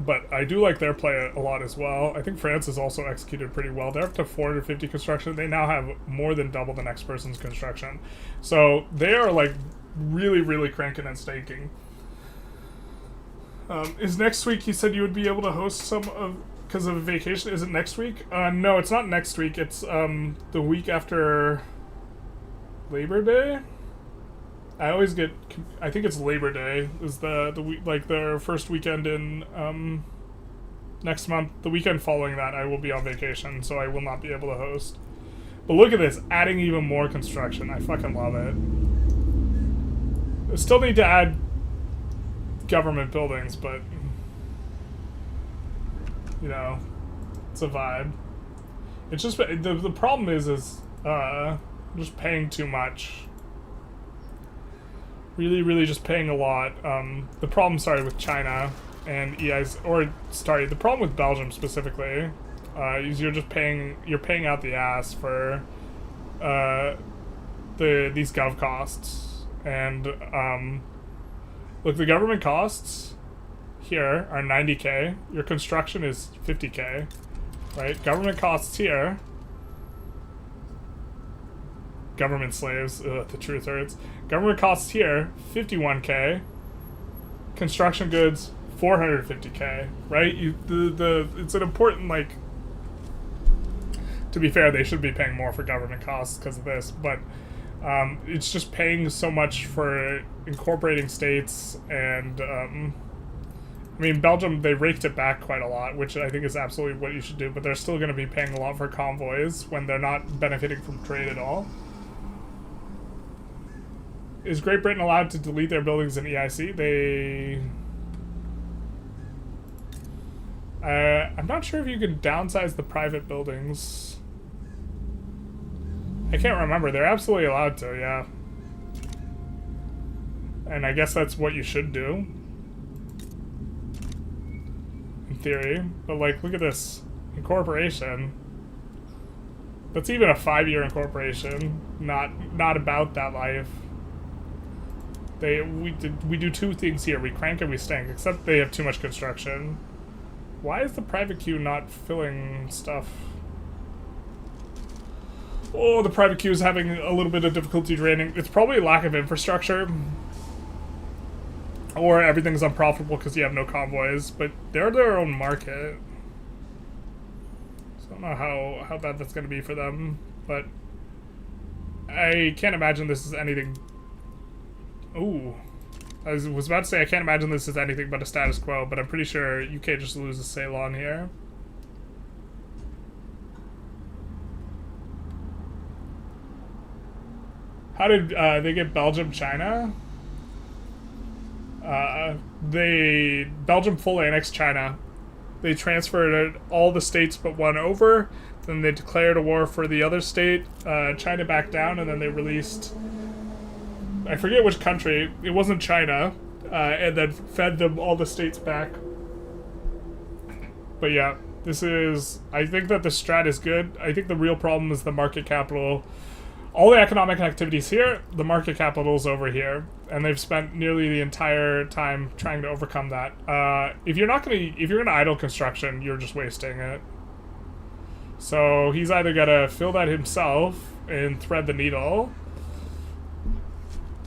But I do like their play a lot as well. I think France has also executed pretty well. They're up to 450 construction. They now have more than double the next person's construction. So they are like really, really cranking and staking. Is next week, he said you would be able to host some of, because of vacation. Is it next week? No, it's not next week. It's the week after Labor Day. I always get, I think it's Labor Day is the week, like their first weekend in Next month, the weekend following that, I will be on vacation, so I will not be able to host. But look at this, adding even more construction. I fucking love it. I still need to add government buildings, but you know, it's a vibe. It's just the problem is just paying too much. Really just paying a lot. The problem, sorry, with China and EIs, or sorry, the problem with Belgium specifically, is you're paying out the ass for these gov costs. And look, the government costs here are 90k. Your construction is 50k, right? Government costs here. Government slaves, ugh, the truth hurts. Government costs here 51k. Construction goods 450k, right? It's an important, like, to be fair, they should be paying more for government costs because of this, but it's just paying so much for incorporating states, and I mean, Belgium, they raked it back quite a lot, which I think is absolutely what you should do, but they're still going to be paying a lot for convoys when they're not benefiting from trade at all. Is Great Britain allowed to delete their buildings in EIC? I'm not sure if you can downsize the private buildings. I can't remember. They're absolutely allowed to, yeah. And I guess that's what you should do. In theory. But, like, look at this. Incorporation. That's even a 5-year incorporation. Not about that life. We do two things here. We crank and we stank, except they have too much construction. Why is the private queue not filling stuff? Oh, the private queue is having a little bit of difficulty draining. It's probably lack of infrastructure. Or everything's unprofitable because you have no convoys, but they're their own market. So I don't know how bad that's going to be for them, but I can't imagine this is anything... Ooh. I was about to say I can't imagine this is anything but a status quo, but I'm pretty sure UK just loses Ceylon here. How did they get Belgium-China? Belgium fully annexed China. They transferred all the states but one over. Then they declared a war for the other state. China backed down, and then they released... I forget which country. It wasn't China. And then fed them all the states back. But yeah, this is... I think that the strat is good. I think the real problem is the market capital. All the economic activities here, the market capital's over here. And they've spent nearly the entire time trying to overcome that. If you're gonna idle construction, you're just wasting it. So he's either gotta fill that himself and thread the needle.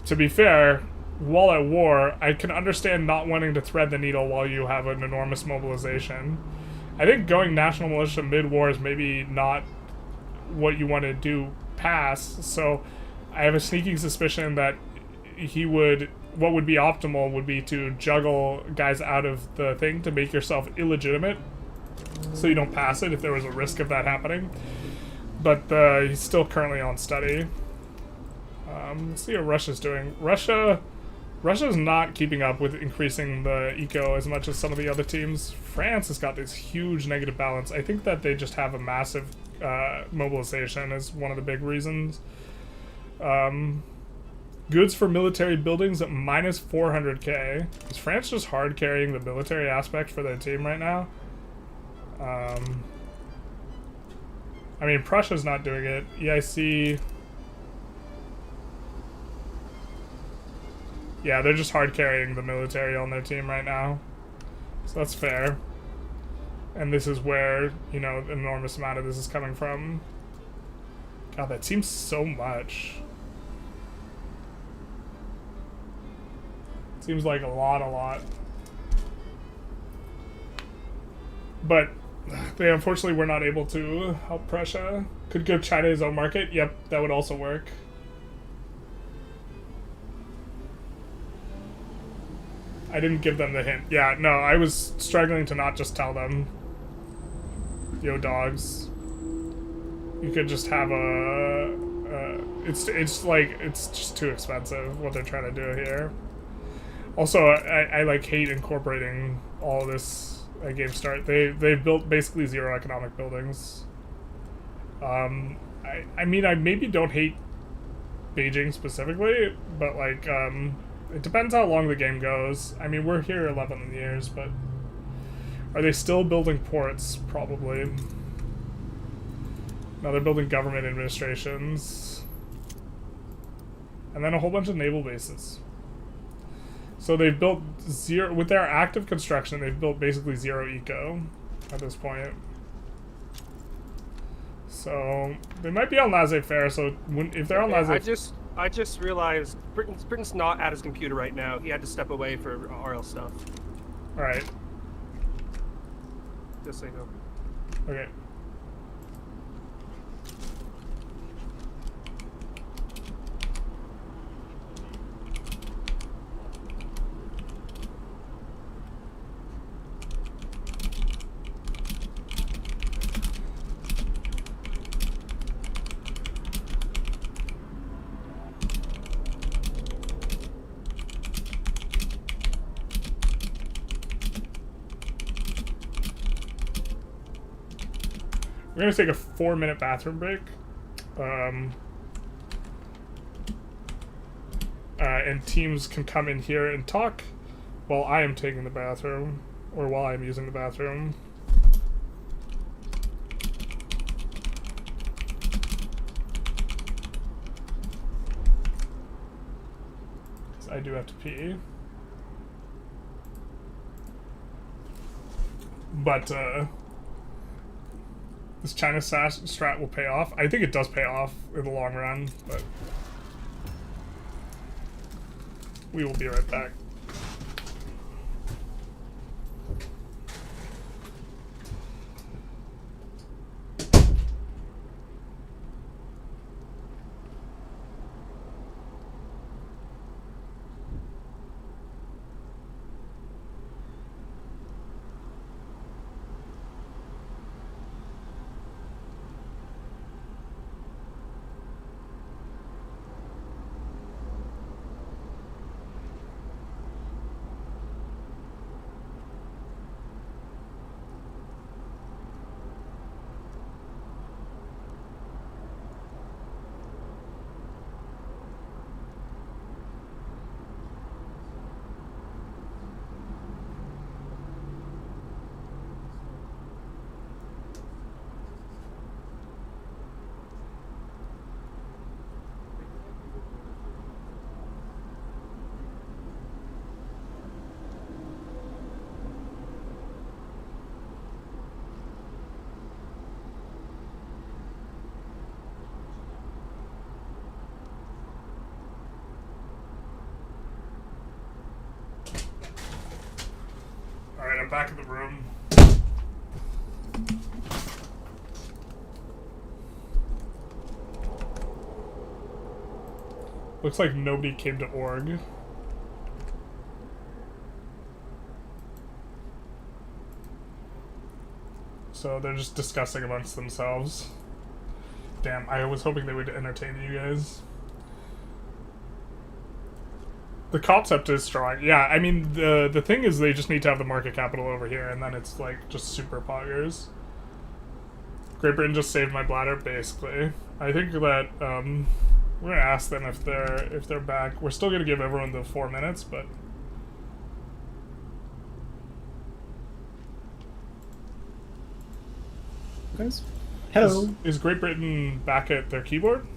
To be fair, while at war, I can understand not wanting to thread the needle while you have an enormous mobilization. I think going national militia mid-war is maybe not what you want to do past, so I have a sneaking suspicion that what would be optimal would be to juggle guys out of the thing to make yourself illegitimate, so you don't pass it if there was a risk of that happening. But he's still currently on study. Let's see what Russia's doing. Russia's not keeping up with increasing the eco as much as some of the other teams. France has got this huge negative balance. I think that they just have a massive mobilization is one of the big reasons. Goods for military buildings at minus 400k. Is France just hard carrying the military aspect for their team right now? I mean, Prussia's not doing it. EIC... Yeah, they're just hard carrying the military on their team right now. So that's fair. And this is where, you know, an enormous amount of this is coming from. God, that seems so much. Seems like a lot. But they unfortunately were not able to help Prussia. Could give China his own market. Yep, that would also work. I didn't give them the hint. Yeah, no, I was struggling to not just tell them. Yo dogs. You could just have a. It's like it's just too expensive what they're trying to do here. Also, I like hate incorporating all this at game start. They've built basically zero economic buildings. I mean, I maybe don't hate Beijing specifically, but like it depends how long the game goes. I mean, we're here 11 years, but are they still building ports? Probably. No, they're building government administrations. And then a whole bunch of naval bases. So they've built zero, with their active construction, they've built basically zero eco at this point. So they might be on laissez-faire, so if they're on laissez-faire... I just realized Britain's not at his computer right now. He had to step away for RL stuff. Alright. Just so you know. Okay. We're gonna take a 4-minute bathroom break. And teams can come in here and talk while I am taking the bathroom, or while I'm using the bathroom. Because I do have to pee. But, this China strat will pay off. I think it does pay off in the long run, but we will be right back. Alright, I'm back in the room. Looks like nobody came to org. So they're just discussing amongst themselves. Damn, I was hoping they would entertain you guys. The concept is strong. Yeah, I mean, the thing is they just need to have the market capital over here, and then it's like just super poggers. Great Britain just saved my bladder, basically. I think that we're gonna ask them if they're back. We're still gonna give everyone the 4 minutes, but guys, hello. Is Great Britain back at their keyboard?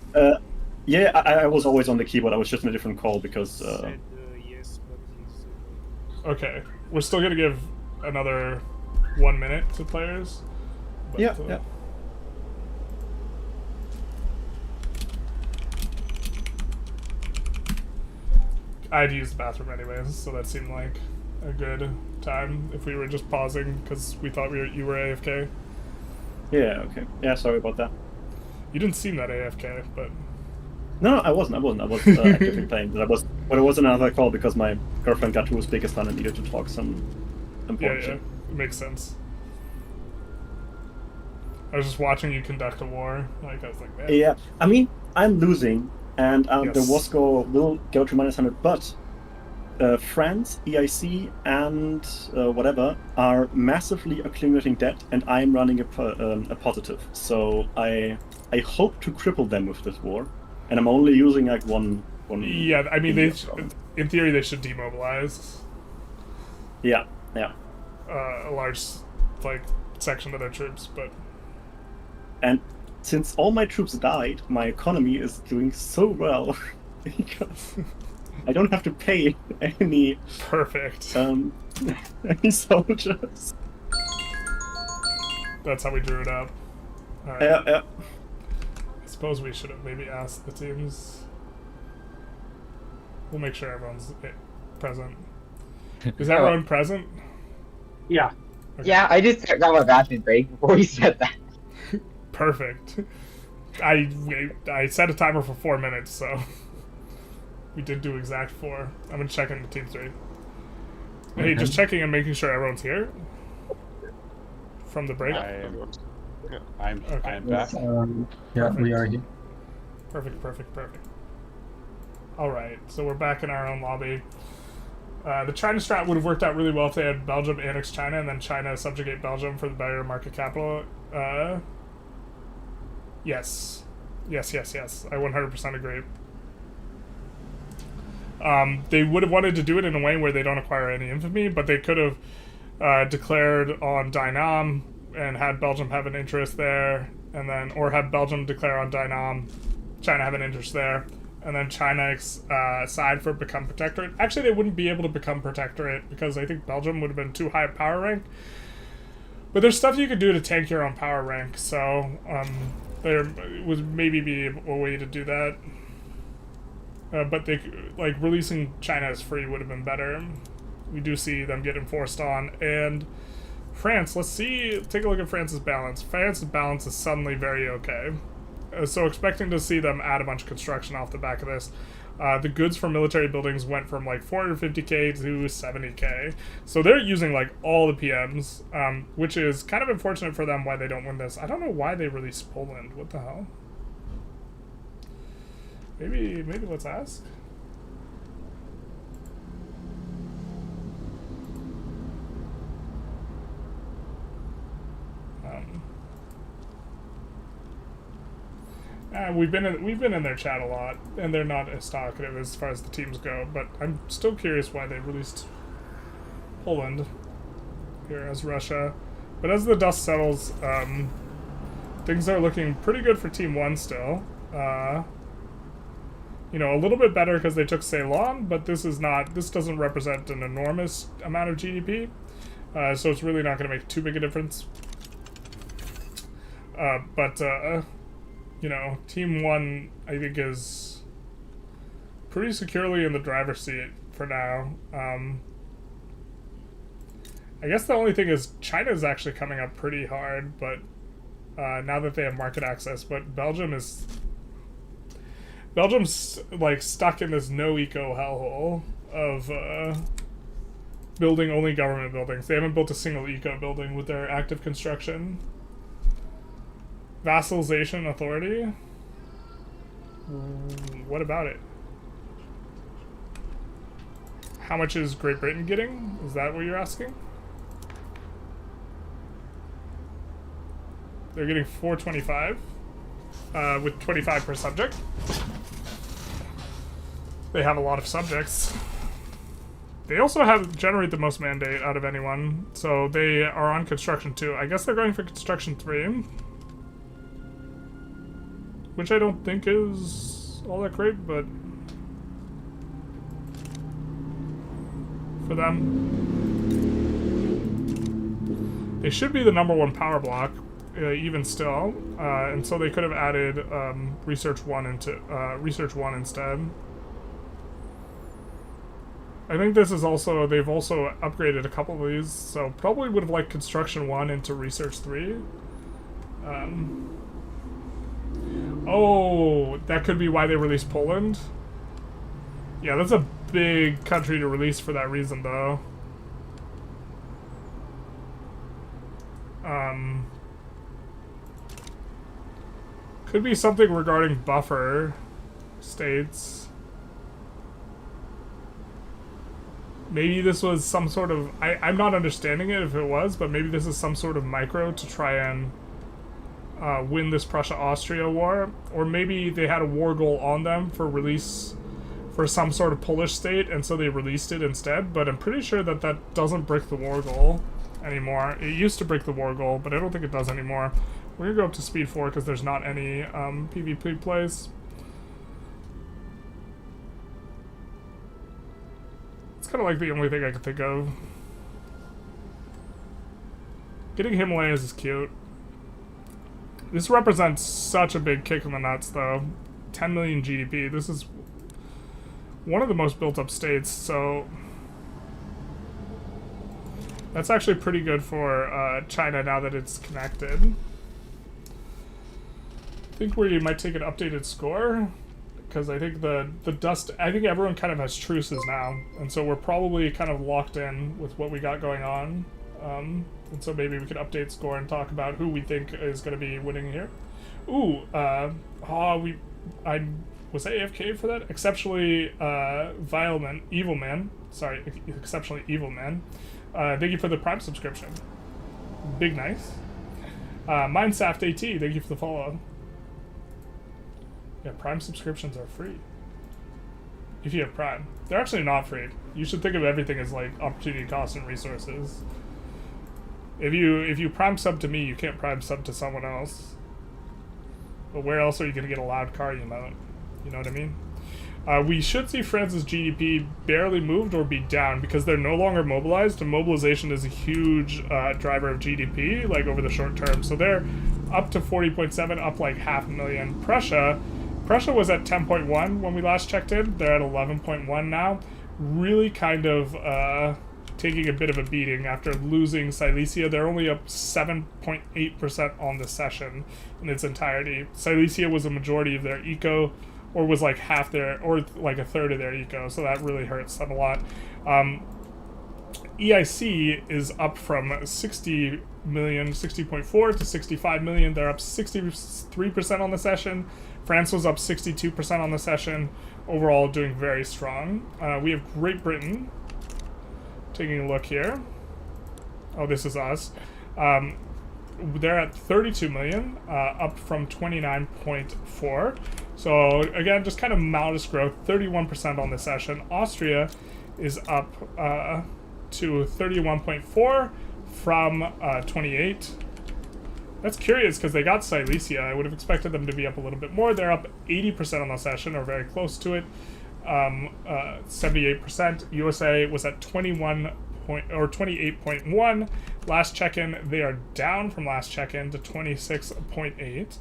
Yeah, I was always on the keyboard. I was just in a different call because. Yes, but he's. Okay, we're still gonna give another 1 minute to players. But, yeah. I'd use the bathroom anyways, so that seemed like a good time if we were just pausing because we thought you were AFK. Yeah. Okay. Yeah. Sorry about that. You didn't seem that AFK, but. No, I wasn't. I was actively playing, but it was another call because my girlfriend got to Uzbekistan and needed to talk some important shit. It makes sense. I was just watching you conduct a war. Like I was like, man. Yeah, I mean, I'm losing, and the Yes. war score will go to -100, but France, EIC, and whatever are massively accumulating debt, and I'm running a positive. So I hope to cripple them with this war, and I'm only using like one. Yeah, I mean, in theory, they should demobilize. Yeah. A large, section of their troops, but. And since all my troops died, my economy is doing so well because I don't have to pay any Perfect. any soldiers. That's how we drew it up. All right. Yeah. I suppose we should have maybe asked the teams. We'll make sure everyone's present. Is everyone present? Yeah. Okay. Yeah, I just got my bathroom break before you said that. Perfect. I set a timer for 4 minutes, so we did do exact 4. I'm gonna check in the team 3. Hey, just checking and making sure everyone's here from the break. I'm back. Yes, yeah, we are here. Perfect. All right, so we're back in our own lobby. The China strat would have worked out really well if they had Belgium annex China and then China subjugate Belgium for the better market capital. Yes. I 100% agree. They would have wanted to do it in a way where they don't acquire any infamy, but they could have declared on Dynam and had Belgium have an interest there, and then or have Belgium declare on Dynam, China have an interest there, and then China side for become protectorate. Actually, they wouldn't be able to become protectorate because I think Belgium would have been too high a power rank. But there's stuff you could do to tank your own power rank, so there would maybe be a way to do that. But they releasing China as free would have been better. We do see them getting forced on, and France. Take a look at France's balance. France's balance is suddenly very okay. So expecting to see them add a bunch of construction off the back of this. The goods for military buildings went from 450k to 70k. So they're using all the PMs, which is kind of unfortunate for them why they don't win this. I don't know why they released Poland. What the hell? Maybe let's ask. We've been in their chat a lot, and they're not as talkative as far as the teams go. But I'm still curious why they released Poland here as Russia. But as the dust settles, things are looking pretty good for Team 1 still. A little bit better because they took Ceylon, but this doesn't represent an enormous amount of GDP, so it's really not going to make too big a difference. Team 1, I think, is pretty securely in the driver's seat for now. I guess the only thing is China's actually coming up pretty hard, but now that they have market access, but Belgium's stuck in this no eco hellhole of building only government buildings. They haven't built a single eco building with their active construction. Vassalization authority? What about it? How much is Great Britain getting? Is that what you're asking? They're getting 425 with 25 per subject. They have a lot of subjects. They also generate the most mandate out of anyone, so they are on construction 2. I guess they're going for construction 3. Which I don't think is all that great, but for them, they should be the #1 power block, even still, and so they could have added Research 1 instead. I think this is also, they've also upgraded a couple of these, so probably would have liked Construction 1 into Research 3. Oh, that could be why they released Poland. Yeah, that's a big country to release for that reason, though. Could be something regarding buffer states. Maybe this was some sort of... I'm not understanding it if it was, but maybe this is some sort of micro to try and win this Prussia-Austria war. Or maybe they had a war goal on them for release for some sort of Polish state, and so they released it instead. But I'm pretty sure that that doesn't break the war goal anymore. It used to break the war goal, but I don't think it does anymore. We're gonna go up to speed 4 because there's not any PvP plays. It's kind of like the only thing I can think of. Getting Himalayas is cute. This represents such a big kick in the nuts, though. 10 million GDP. This is one of the most built-up states, so that's actually pretty good for China now that it's connected. I think we might take an updated score, because I think the dust... I think everyone kind of has truces now, and so we're probably kind of locked in with what we got going on. And so maybe we could update score and talk about who we think is going to be winning here. Ooh, I was AFK for that? Exceptionally evil man. Sorry, exceptionally evil man. Thank you for the Prime subscription. Big nice. Mindsaft AT, thank you for the follow. Yeah, Prime subscriptions are free. If you have Prime. They're actually not free. You should think of everything as like opportunity cost and resources. If you Prime sub to me, you can't Prime sub to someone else. But where else are you going to get a loud car emote? You know what I mean? We should see France's GDP barely moved or be down because they're no longer mobilized, and mobilization is a huge driver of GDP, like over the short term. So they're up to 40.7, up like 500,000. Prussia was at 10.1 when we last checked in. They're at 11.1 now. Really kind of taking a bit of a beating after losing Silesia. They're only up 7.8% on the session in its entirety. Silesia was a majority of their eco, or was like half their, or like a third of their eco, so that really hurts them a lot. EIC is up from 60 million, 60.4 to 65 million. They're up 63% on the session. France was up 62% on the session. Overall, doing very strong. We have Great Britain. Taking a look here. Oh, this is us. They're at 32 million, up from 29.4. So again, just kind of modest growth, 31% on the session. Austria is up to 31.4 from 28. That's curious because they got Silesia. I would have expected them to be up a little bit more. They're up 80% on the session, or very close to it. 78%. USA was at 28.1. Last check-in, they are down from last check-in to 26.8.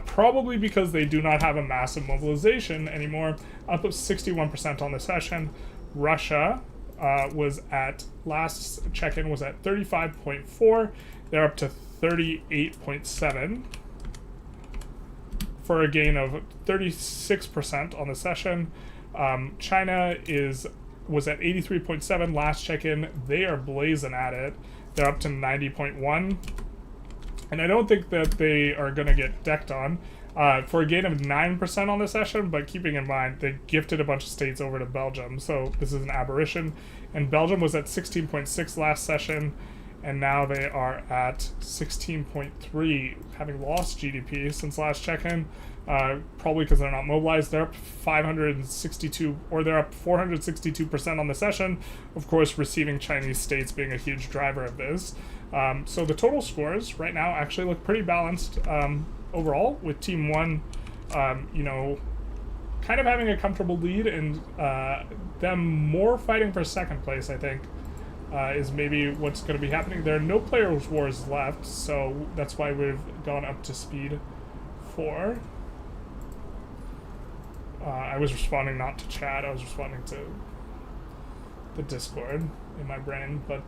Probably because they do not have a massive mobilization anymore. Up 61% on the session. Russia was at, last check-in was at 35.4. They're up to 38.7 for a gain of 36% on the session. China was at 83.7 last check-in. They are blazing at it. They're up to 90.1. And I don't think that they are going to get decked on for a gain of 9% on the session, but keeping in mind, they gifted a bunch of states over to Belgium, so this is an aberration. And Belgium was at 16.6 last session, and now they are at 16.3, having lost GDP since last check-in, probably because they're not mobilized. They're up 562, or they're up 462% on the session, of course receiving Chinese states being a huge driver of this. So the total scores right now actually look pretty balanced overall, with Team 1, you know, kind of having a comfortable lead, and them more fighting for second place, I think, is maybe what's going to be happening. There are no players' wars left, so that's why we've gone up to speed 4. I was responding not to chat, I was responding to the Discord in my brain, but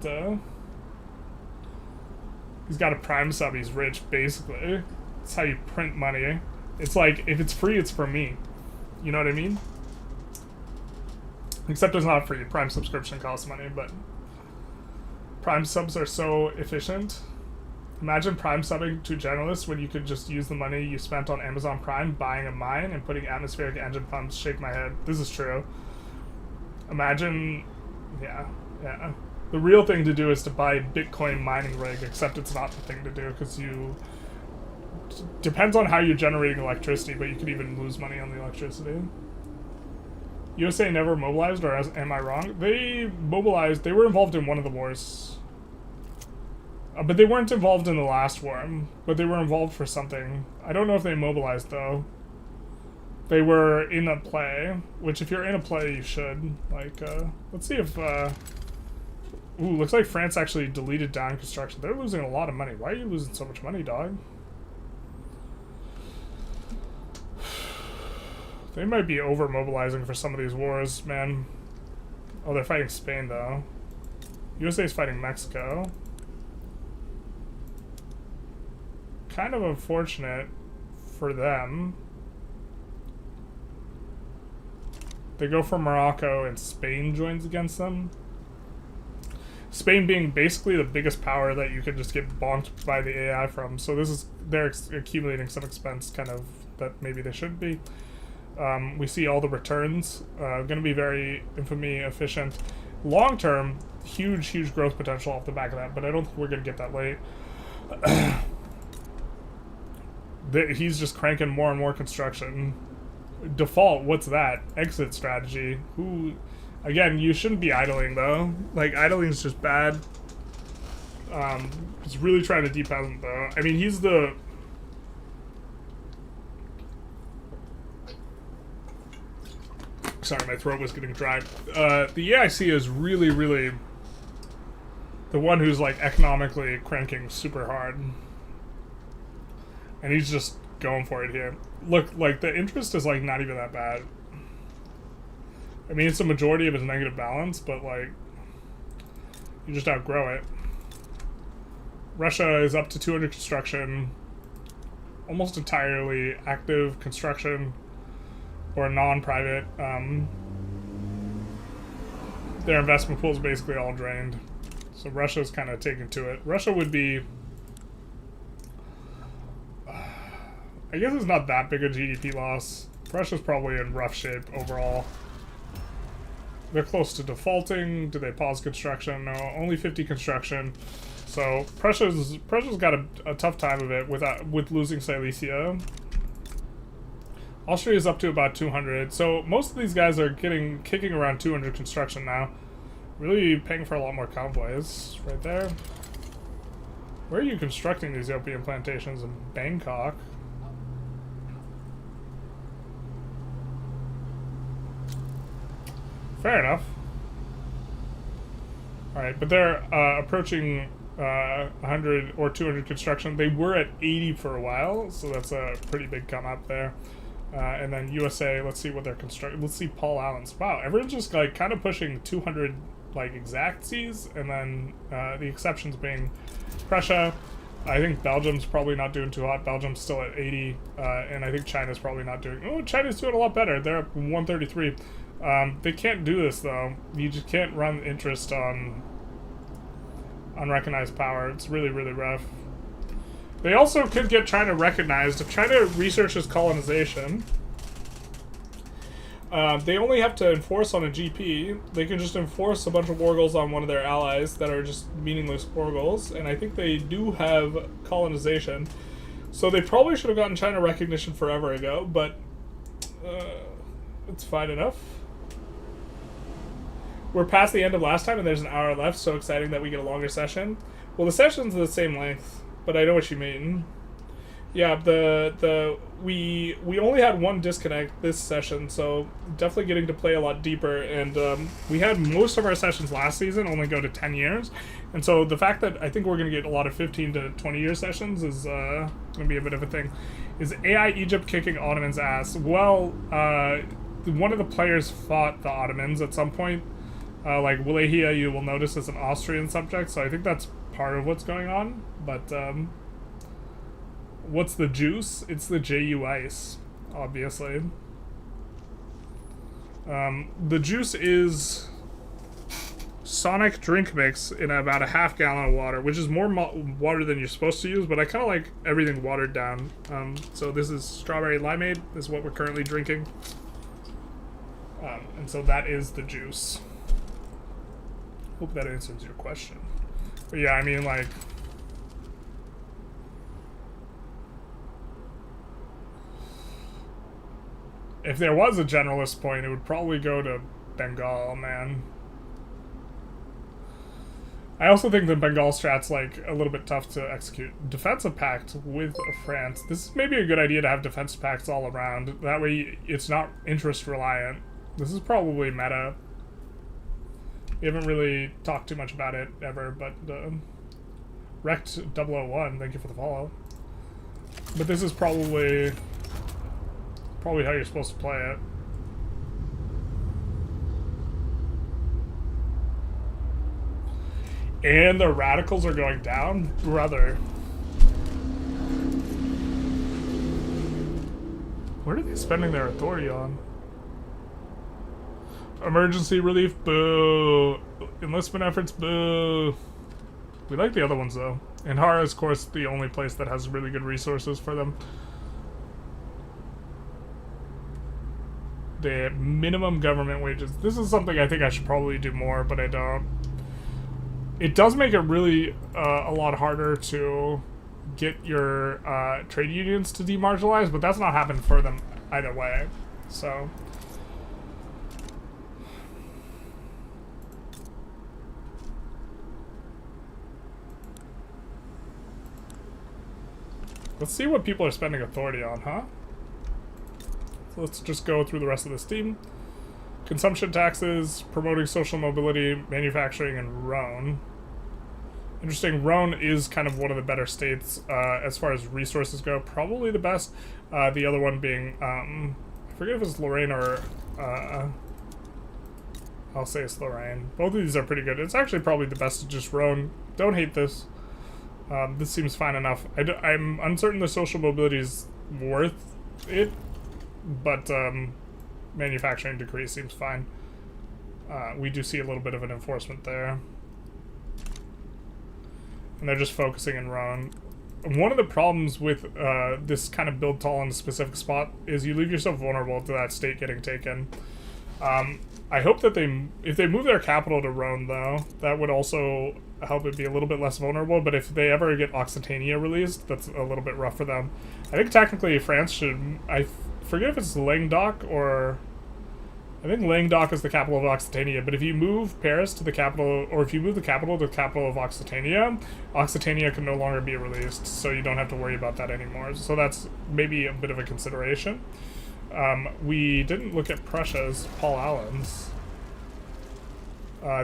he's got a Prime sub, he's rich, basically. That's how you print money. It's like, if it's free, it's for me. You know what I mean? Except it's not free. Prime subscription costs money, but Prime subs are so efficient. Imagine Prime subbing to generalists when you could just use the money you spent on Amazon Prime buying a mine and putting atmospheric engine pumps. Shake my head. This is true. Imagine, yeah. The real thing to do is to buy a Bitcoin mining rig, except it's not the thing to do because depends on how you're generating electricity, but you could even lose money on the electricity. USA never mobilized, or am I wrong? They mobilized. They were involved in one of the wars. But they weren't involved in the last war, but they were involved for something. I don't know if they mobilized, though. They were in a play, which if you're in a play, you should. Like, let's see if, ooh, looks like France actually deleted down construction. They're losing a lot of money. Why are you losing so much money, dog? They might be over-mobilizing for some of these wars, man. Oh, they're fighting Spain, though. USA's fighting Mexico. Kind of unfortunate for them. They go for Morocco and Spain joins against them. Spain being basically the biggest power that you can just get bonked by the AI from. So this is, they're accumulating some expense kind of that maybe they shouldn't be. We see all the returns. Going to be very infamy efficient. Long term, huge growth potential off the back of that, but I don't think we're going to get that late. He's just cranking more and more construction. Default, what's that? Exit strategy. Who, again, you shouldn't be idling though. Like, idling is just bad. He's really trying to depeasant though. I mean, he's the... Sorry, my throat was getting dry. The EIC is really the one who's like economically cranking super hard. And he's just going for it here. Look, like, the interest is, like, not even that bad. I mean, it's a majority of his negative balance, but, like, you just outgrow it. Russia is up to 200 construction. Almost entirely active construction. Or non-private. Their investment pool is basically all drained. So Russia's kind of taken to it. Russia would be... I guess it's not that big a GDP loss. Russia's probably in rough shape overall. They're close to defaulting. Do they pause construction? No, only 50 construction. So Prussia's got a tough time of it with losing Silesia. Austria's up to about 200. So most of these guys are kicking around 200 construction now. Really paying for a lot more convoys right there. Where are you constructing these opium plantations? In Bangkok. Fair enough. Alright, but they're approaching 100 or 200 construction. They were at 80 for a while, so that's a pretty big come up there. And then USA, let's see what they're constructing. Let's see Paul Allen's. Wow, everyone's just like kind of pushing 200 like exactsies, and then the exceptions being Prussia. I think Belgium's probably not doing too hot. Belgium's still at 80, and I think China's probably not doing... Oh, China's doing a lot better. They're up 133. They can't do this, though. You just can't run interest on unrecognized power. It's really rough. They also could get China recognized. If China researches colonization, they only have to enforce on a GP. They can just enforce a bunch of war goals on one of their allies that are just meaningless war goals. And I think they do have colonization. So they probably should have gotten China recognition forever ago, but it's fine enough. We're past the end of last time and there's an hour left, so exciting that we get a longer session. Well, the session's the same length, but I know what you mean. Yeah, we only had one disconnect this session, so definitely getting to play a lot deeper, and we had most of our sessions last season only go to 10 years, and so the fact that I think we're going to get a lot of 15 to 20 year sessions is going to be a bit of a thing. Is AI Egypt kicking Ottoman's ass? Well, one of the players fought the Ottomans at some point. Like Wallachia, you will notice, is an Austrian subject, so I think that's part of what's going on, but what's the juice? It's the JU ice, obviously. The juice is Sonic drink mix in about a half gallon of water, which is more water than you're supposed to use, but I kind of like everything watered down. So this is strawberry limeade. This is what we're currently drinking. And so that is the juice. Hope that answers your question. But yeah, I mean, like... if there was a generalist point, it would probably go to Bengal, man. I also think the Bengal strat's like a little bit tough to execute. Defensive pact with France. This is maybe a good idea to have defensive pacts all around. That way it's not interest reliant. This is probably meta. We haven't really talked too much about it ever, but Rect 001, thank you for the follow. But this is probably how you're supposed to play it. And the radicals are going down? Brother. What are they spending their authority on? Emergency relief, boo. Enlistment efforts, boo. We like the other ones, though. And Hara is, of course, the only place that has really good resources for them. The minimum government wages. This is something I think I should probably do more, but I don't. It does make it really a lot harder to get your trade unions to demarginalize, but that's not happened for them either way. So... let's see what people are spending authority on, huh? So let's just go through the rest of this team. Consumption taxes, promoting social mobility, manufacturing, and Rhone. Interesting, Rhone is kind of one of the better states as far as resources go. Probably the best. The other one being, I forget if it's Lorraine or... I'll say it's Lorraine. Both of these are pretty good. It's actually probably the best of just Rhone. Don't hate this. This seems fine enough. I'm uncertain the social mobility is worth it, but manufacturing decree seems fine. We do see a little bit of an enforcement there. And they're just focusing in Rhone. One of the problems with this kind of build tall in a specific spot is you leave yourself vulnerable to that state getting taken. I hope that if they move their capital to Rhone, though, that would also help it be a little bit less vulnerable. But if they ever get Occitania released, that's a little bit rough for them. I think technically France should... I forget if it's Languedoc or... I think Languedoc is the capital of Occitania, but if you move Paris to the capital, or if you move the capital to the capital of Occitania, Occitania can no longer be released, so you don't have to worry about that anymore. So that's maybe a bit of a consideration. We didn't look at Prussia's Paul Allen's.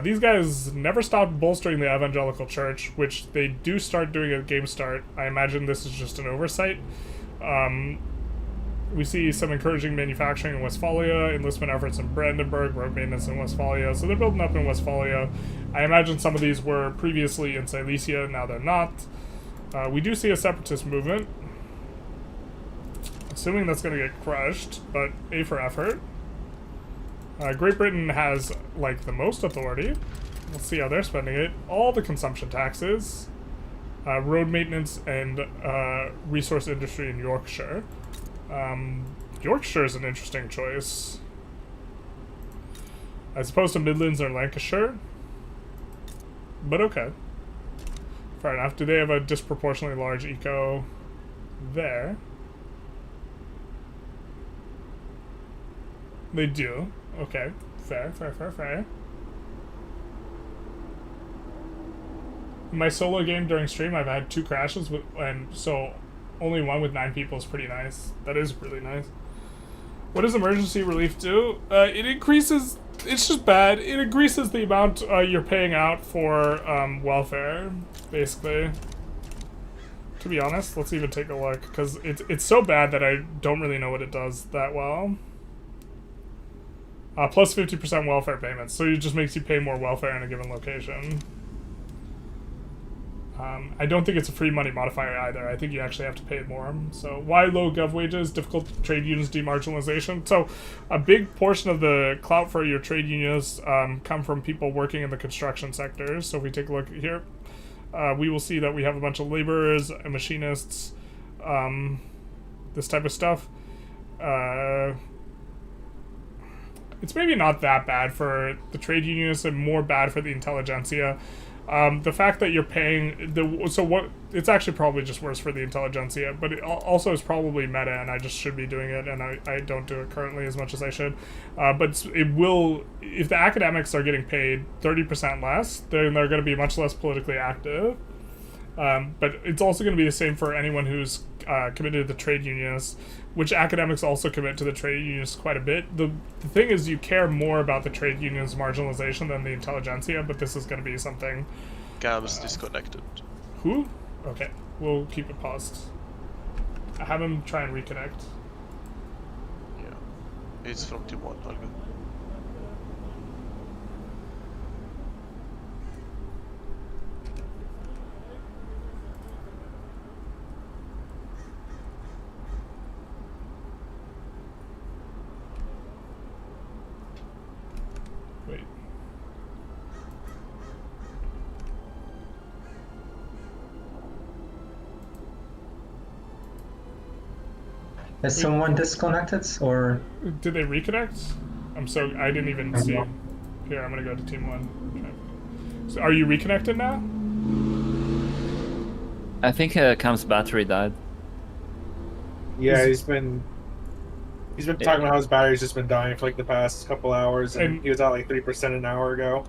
These guys never stopped bolstering the evangelical church, which they do start doing at game start. I imagine this is just an oversight. We see some encouraging manufacturing in Westphalia, enlistment efforts in Brandenburg, road maintenance in Westphalia. So they're building up in Westphalia. I imagine some of these were previously in Silesia, now they're not. We do see a separatist movement. Assuming that's going to get crushed, but A for effort. Great Britain has, like, the most authority. Let's see how they're spending it. All the consumption taxes, road maintenance, and resource industry in Yorkshire. Yorkshire is an interesting choice. As opposed to Midlands or Lancashire. But okay. Fair enough. Do they have a disproportionately large eco there? They do. Okay. Fair. In my solo game during stream, I've had 2 crashes, and so only one with 9 people is pretty nice. That is really nice. What does emergency relief do? It increases... It's just bad. It increases the amount you're paying out for welfare, basically. To be honest, let's even take a look, because it's so bad that I don't really know what it does that well. Plus 50% welfare payments, so it just makes you pay more welfare in a given location. I don't think it's a free money modifier either. I think you actually have to pay more. So why low gov wages? Difficult trade unions demarginalization. So a big portion of the clout for your trade unions come from people working in the construction sector. So if we take a look here, we will see that we have a bunch of laborers and machinists, this type of stuff. It's maybe not that bad for the trade unionists and more bad for the intelligentsia. The fact that you're paying it's actually probably just worse for the intelligentsia, but it also is probably meta, and I just should be doing it, and I don't do it currently as much as I should. But it will, if the academics are getting paid 30% less, then they're going to be much less politically active. But it's also going to be the same for anyone who's committed to the trade unionists, which academics also commit to the trade unionists quite a bit. The thing is, you care more about the trade unions' marginalization than the intelligentsia, but this is going to be something... Cam's disconnected. Who? Okay, we'll keep it paused. I have him try and reconnect. Yeah. He's from Team 1, Olga. Wait. Is someone disconnected or? Did they reconnect? I didn't even see. Here, I'm gonna go to Team 1. So are you reconnected now? I think Cam's battery died. Yeah, he's been talking about how his battery's just been dying for like the past couple hours, and he was at like 3% an hour ago.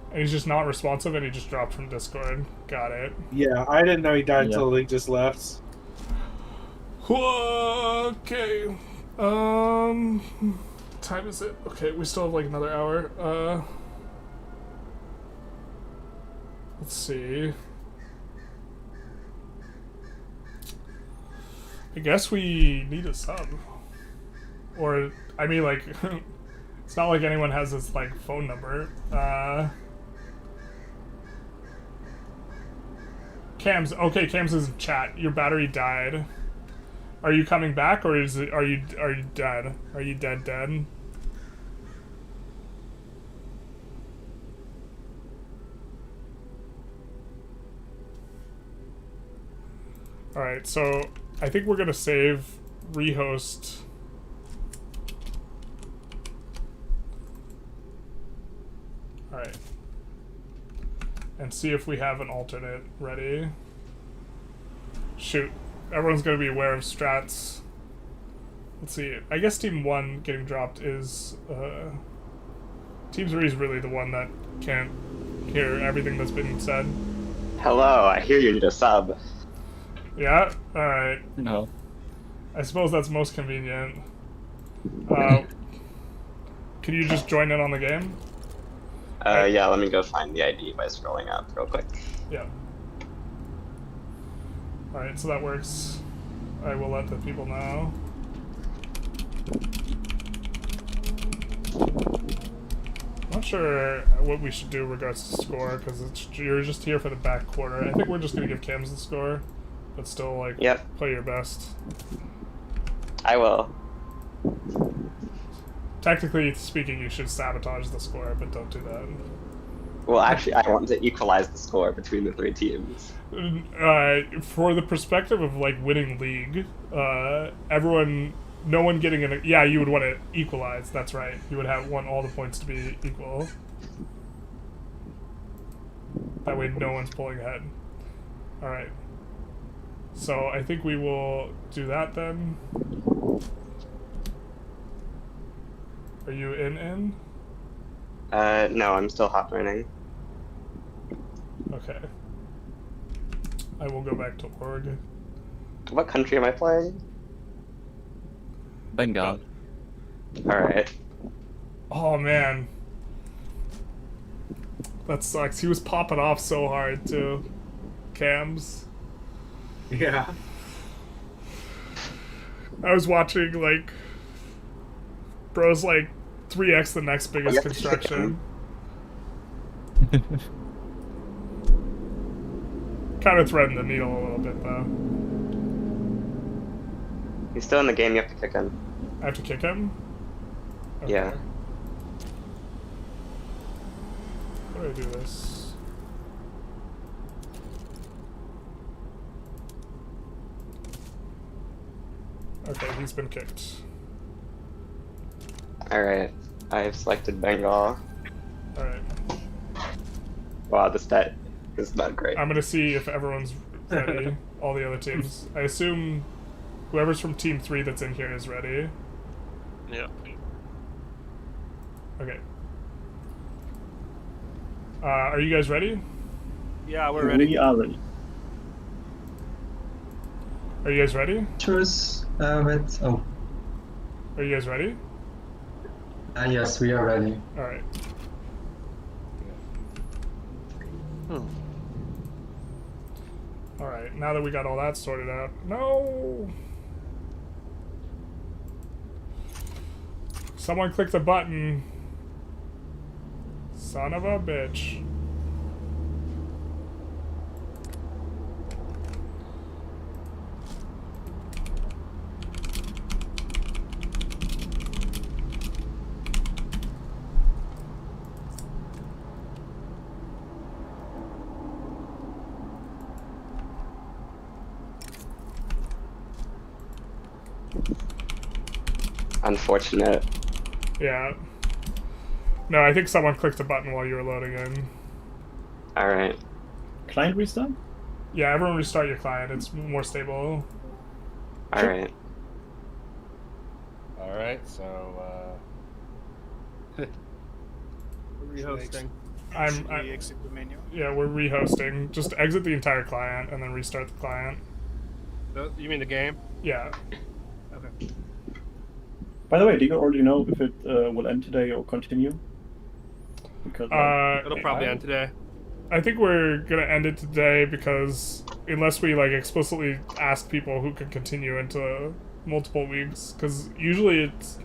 And he's just not responsive, and he just dropped from Discord. Got it. Yeah, I didn't know he died until the link just left. Okay. Time is it? Okay, we still have like another hour. Let's see. I guess we need a sub. Or, I mean, like, it's not like anyone has his, like, phone number. Cam's is in chat. Your battery died. Are you coming back, or are you dead? Are you dead? Alright, so I think we're gonna save rehost. Alright. And see if we have an alternate ready. Shoot. Everyone's gonna be aware of strats. Let's see. I guess Team 1 getting dropped is... Team 3 is really the one that can't hear everything that's been said. Hello, I hear you need a sub. Yeah? Alright. No. I suppose that's most convenient. Can you just join in on the game? Yeah, let me go find the ID by scrolling up real quick. Yeah. Alright, so that works. I will let the people know. I'm not sure what we should do regards to score, because you're just here for the back quarter. I think we're just going to give Cams the score, but still, like, play your best. I will. Technically speaking, you should sabotage the score, but don't do that. Well, actually, I want to equalize the score between the three teams. For the perspective of, like, winning league, no one getting in yeah, you would want to equalize, that's right. You would want all the points to be equal. That way no one's pulling ahead. Alright. So I think we will do that then. Are you in? No, I'm still hot running. Okay. I will go back to org. What country am I playing? Bengal. Alright. Oh man. That sucks. He was popping off so hard too. Cams. Yeah. I was watching, like, bro's like 3x the next biggest construction. kind of threading the needle a little bit, though. He's still in the game. You have to kick him. I have to kick him? Okay. Yeah. How do I do this? Okay, he's been kicked. Alright. I've selected Bengal. Alright. Wow, this bet is not great. I'm gonna see if everyone's ready. All the other teams. I assume whoever's from Team 3 that's in here is ready. Yeah. Okay. Are you guys ready? Yeah, we're ready. We are ready. Are you guys ready? Choose with. Oh. Are you guys ready? Yes, we are ready. Alright. Alright, now that we got all that sorted out. No! Someone click the button. Son of a bitch. Unfortunate. Yeah. No, I think someone clicked the button while you were loading in. Alright. Client restart? Yeah, everyone restart your client. It's more stable. Alright. Alright, so, Rehosting. I'm exit the menu. yeah, we're rehosting. Just exit the entire client and then restart the client. You mean the game? Yeah. Okay. By the way, do you already know if it will end today or continue? Because It'll probably end today. I think we're gonna end it today because unless we like explicitly ask people who can continue into multiple weeks, because usually it's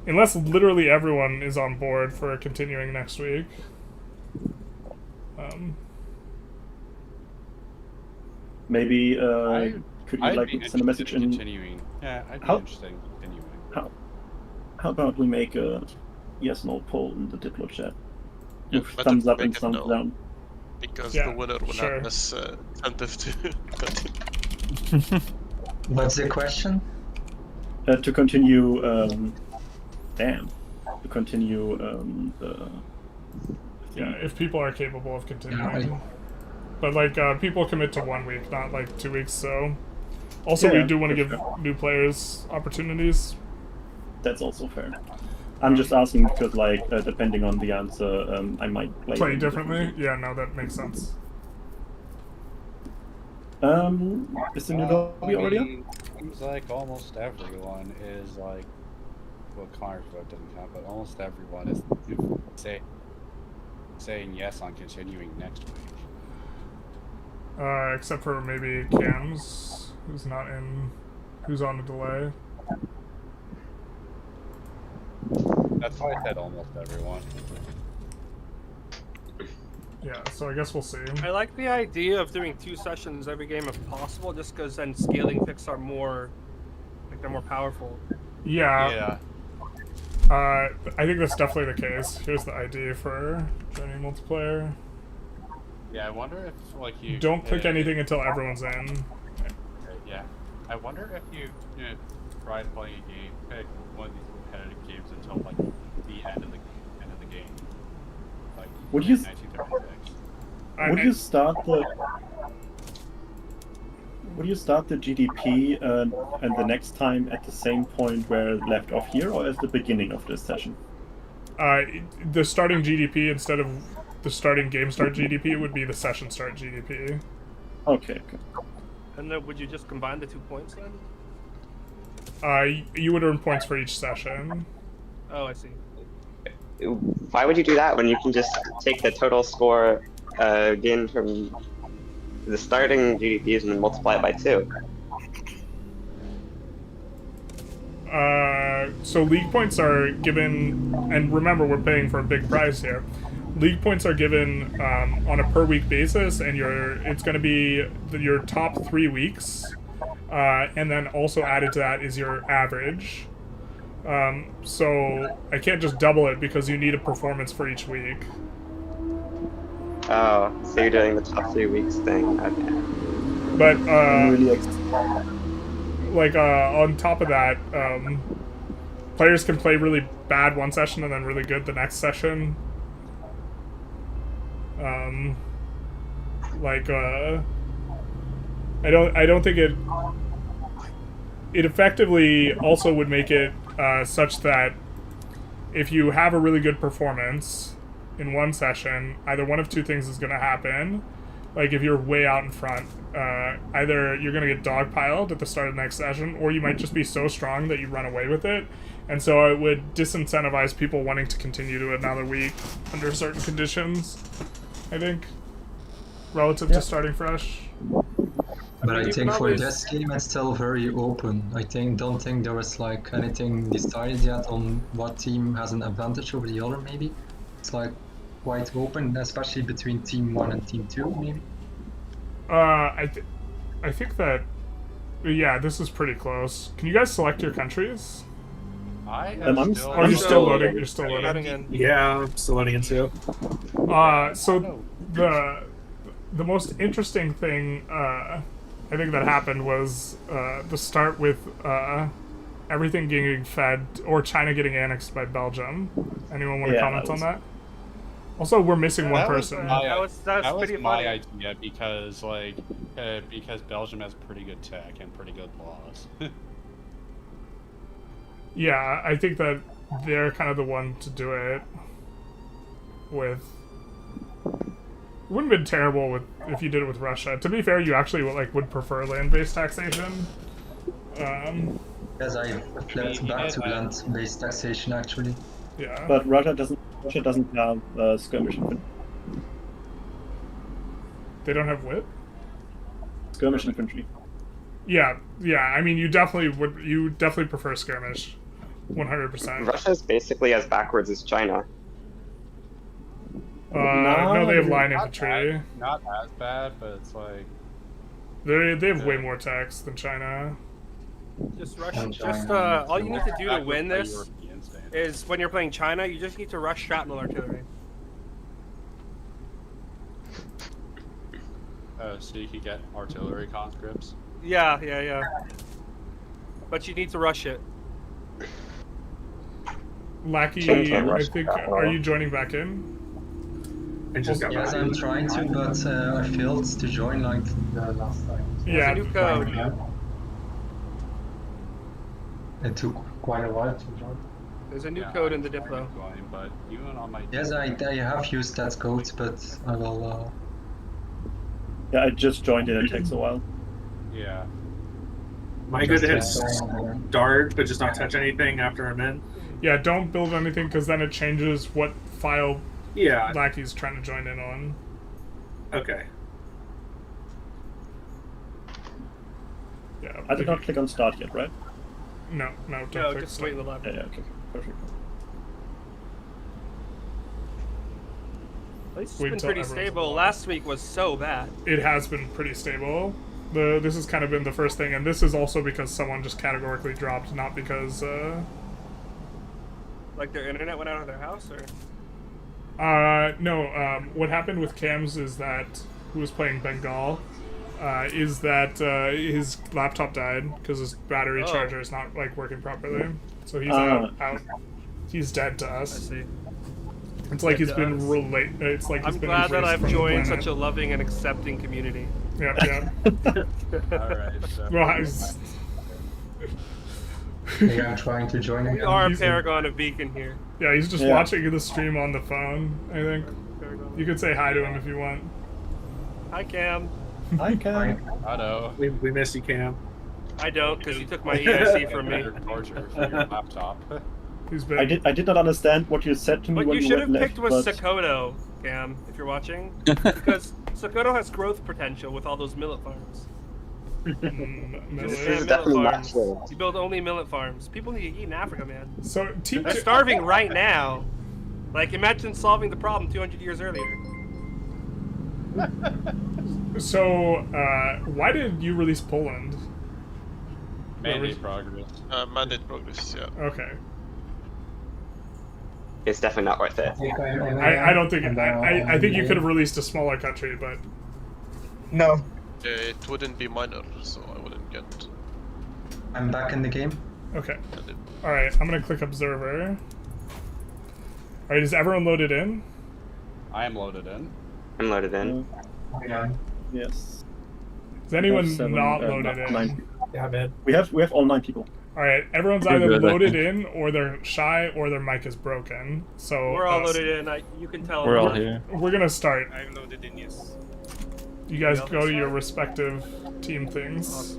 unless literally everyone is on board for continuing next week. maybe could you I'd like be send a message interested in? continuing. Yeah, I'd be How- interested in continuing. How about we make a yes/no poll in the Diplo chat? Yeah, With better thumbs to up and make it thumbs no. down. Because Yeah, the winner will sure. have less incentive to continue. What's the question? To continue, to continue the. Yeah, if people are capable of continuing. Yeah, But like people commit to 1 week, not like 2 weeks. So also Yeah, we do want to give that's new players opportunities. That's also fair. I'm just asking because, like, depending on the answer, I might Play it differently. Yeah, no, that makes sense. Is the new lobby already up? Seems like almost everyone is like, well, Connor's vote doesn't count, but almost everyone is saying yes on continuing next week. Except for maybe Cam's, who's not in, who's on a delay. That's why I said almost everyone. Yeah, so I guess we'll see. I like the idea of doing 2 sessions every game if possible, just because then scaling picks are more, like they're more powerful. Yeah. I think that's definitely the case. Here's the ID for joining multiplayer. Yeah, I wonder if like you Don't click anything until everyone's in. Yeah, I wonder if you try playing a game, pick one of these competitive games until like the end of the game, like Would you 1936. would you start the GDP and the next time at the same point where it left off here, or at the beginning of this session? The starting GDP instead of the starting game start GDP would be the session start GDP. Okay. And then would you just combine the 2 points then? You would earn points for each session. Oh, I see. Why would you do that when you can just take the total score gained from the starting GDPs and then multiply it by 2? So league points are given, and remember we're paying for a big prize here. league points are given on a per week basis, and it's going to be your top 3 weeks, and then also added to that is your average. So I can't just double it because you need a performance for each week. Oh, so you're doing the top 3 weeks thing. Okay. But really on top of that, players can play really bad one session and then really good the next session. I don't think it effectively also would make it such that if you have a really good performance in one session, either one of two things is going to happen. Like if you're way out in front, either you're going to get dogpiled at the start of the next session, or you might just be so strong that you run away with it. And so it would disincentivize people wanting to continue to another week under certain conditions, I think, relative to starting fresh. But I think for this game it's still very open. Don't think there was like anything decided yet on what team has an advantage over the other. Maybe it's like quite open, especially between Team 1 and Team 2, maybe. I think that this is pretty close. Can you guys select your countries? Are you still loading? You're still loading. Yeah, I'm still loading in too. So the most interesting thing I think that happened was the start with everything getting fed or China getting annexed by Belgium. Anyone want to comment on that? Also, we're missing one person. That was pretty my funny. idea because because Belgium has pretty good tech and pretty good laws. Yeah, I think that they're kind of the one to do it with. It wouldn't have been terrible if you did it with Russia. To be fair, you actually would prefer land-based taxation. Yes, I flipped back to land-based taxation actually. Yeah. But Russia doesn't have skirmish infantry. They don't have what? Skirmish infantry. Yeah. I mean, you definitely prefer skirmish, 100%. Russia's basically as backwards as China. No, they have line infantry. Not as bad, but it's like they have way more tax than China. Just Russia. All you need to do to win this is when you're playing China, you just need to rush shrapnel artillery. So you can get artillery conscripts. Yeah. But you need to rush it. Lackey, I think, are you joining back in? Yes, I'm trying to, but I failed to join like the last time. Yeah. New code. It took quite a while to join. There's a new code in the Diplo. But even on my yes, I have used that code, but I will. Yeah, I just joined it. It takes a while. Yeah. Am I good to hit start, but just not touch anything after I'm in? Yeah, don't build anything because then it changes what file Lackey's trying to join in on. Okay. Yeah. I did not click on start yet, right? No, don't click just start. wait in the lab. Yeah, okay. Perfect. It's been pretty stable. Last week was so bad. It has been pretty stable. This has kind of been the first thing, and this is also because someone just categorically dropped, not because like their internet went out of their house, or no. What happened with Cam's is that who was playing Bengal is that his laptop died because his battery charger is not working properly, so he's out. He's dead to us. I see. It's like he's been It's like I'm glad that I've joined such a loving and accepting community. Yeah. Alright, so Yeah, I'm trying to join. We are a paragon of beacon here. Yeah, he's just watching the stream on the phone, I think. You could say hi to him if you want. Hi, Cam. Hi, Cam. Hello. We miss you, Cam. I don't, because you took my EIC from me. Torture for your laptop. I did not understand what you said to me What when you you should went have picked left, was but... Sokoto, Cam, if you're watching. Because Sokoto has growth potential with all those millet farms. This is definitely not true. You build only millet farms. People need to eat in Africa, man. So They're starving right now. Like, imagine solving the problem 200 years earlier. So, why did you release Poland? Mandate progress. Mandate progress, yeah. Okay. It's definitely not worth it. I don't think I think you could have released a smaller country, but No. It wouldn't be minor, so I wouldn't get. I'm back in the game. okay. All right, I'm gonna click observer. All right, is everyone loaded in? I am loaded in. I'm loaded in. Yeah. Yes. Is anyone Seven, not uh, loaded in? 9. Yeah, man. We have all 9 people. All right, everyone's We're either good, I loaded think. in, or they're shy, or their mic is broken. So We're all loaded in. You can tell. We're all here. We're gonna start. I'm loaded in, yes. You guys Yep. go to your respective team things.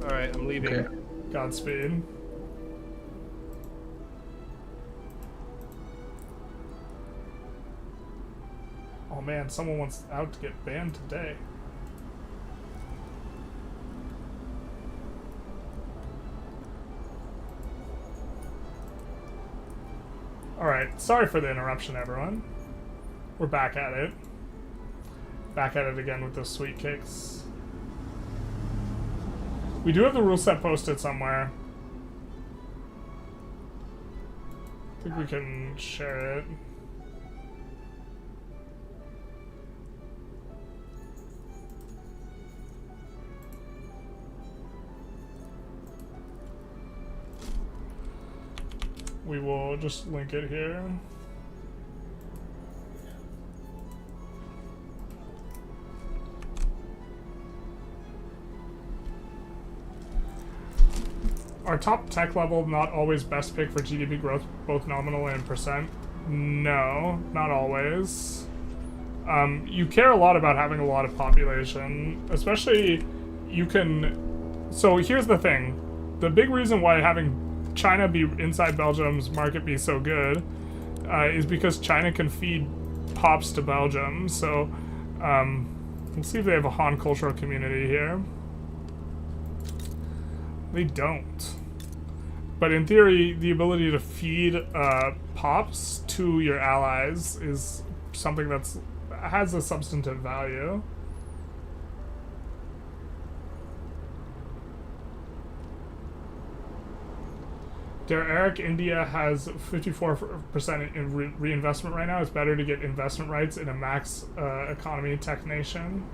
All right, I'm leaving. Okay. Godspeed. Oh man, someone wants out to get banned today. Alright, sorry for the interruption, everyone. We're back at it. Back at it again with those sweet cakes. We do have the rule set posted somewhere. I think we can share it. We will just link it here. Are top tech level not always best pick for GDP growth, both nominal and percent? No, not always. You care a lot about having a lot of population, especially you can... So here's the thing. The big reason why having China be inside Belgium's market be so good is because China can feed pops to Belgium. So let's see if they have a Han cultural community here. They don't. But in theory, the ability to feed pops to your allies is something that's has a substantive value. Eric, India has 54% in reinvestment right now. It's better to get investment rights in a max economy tech nation.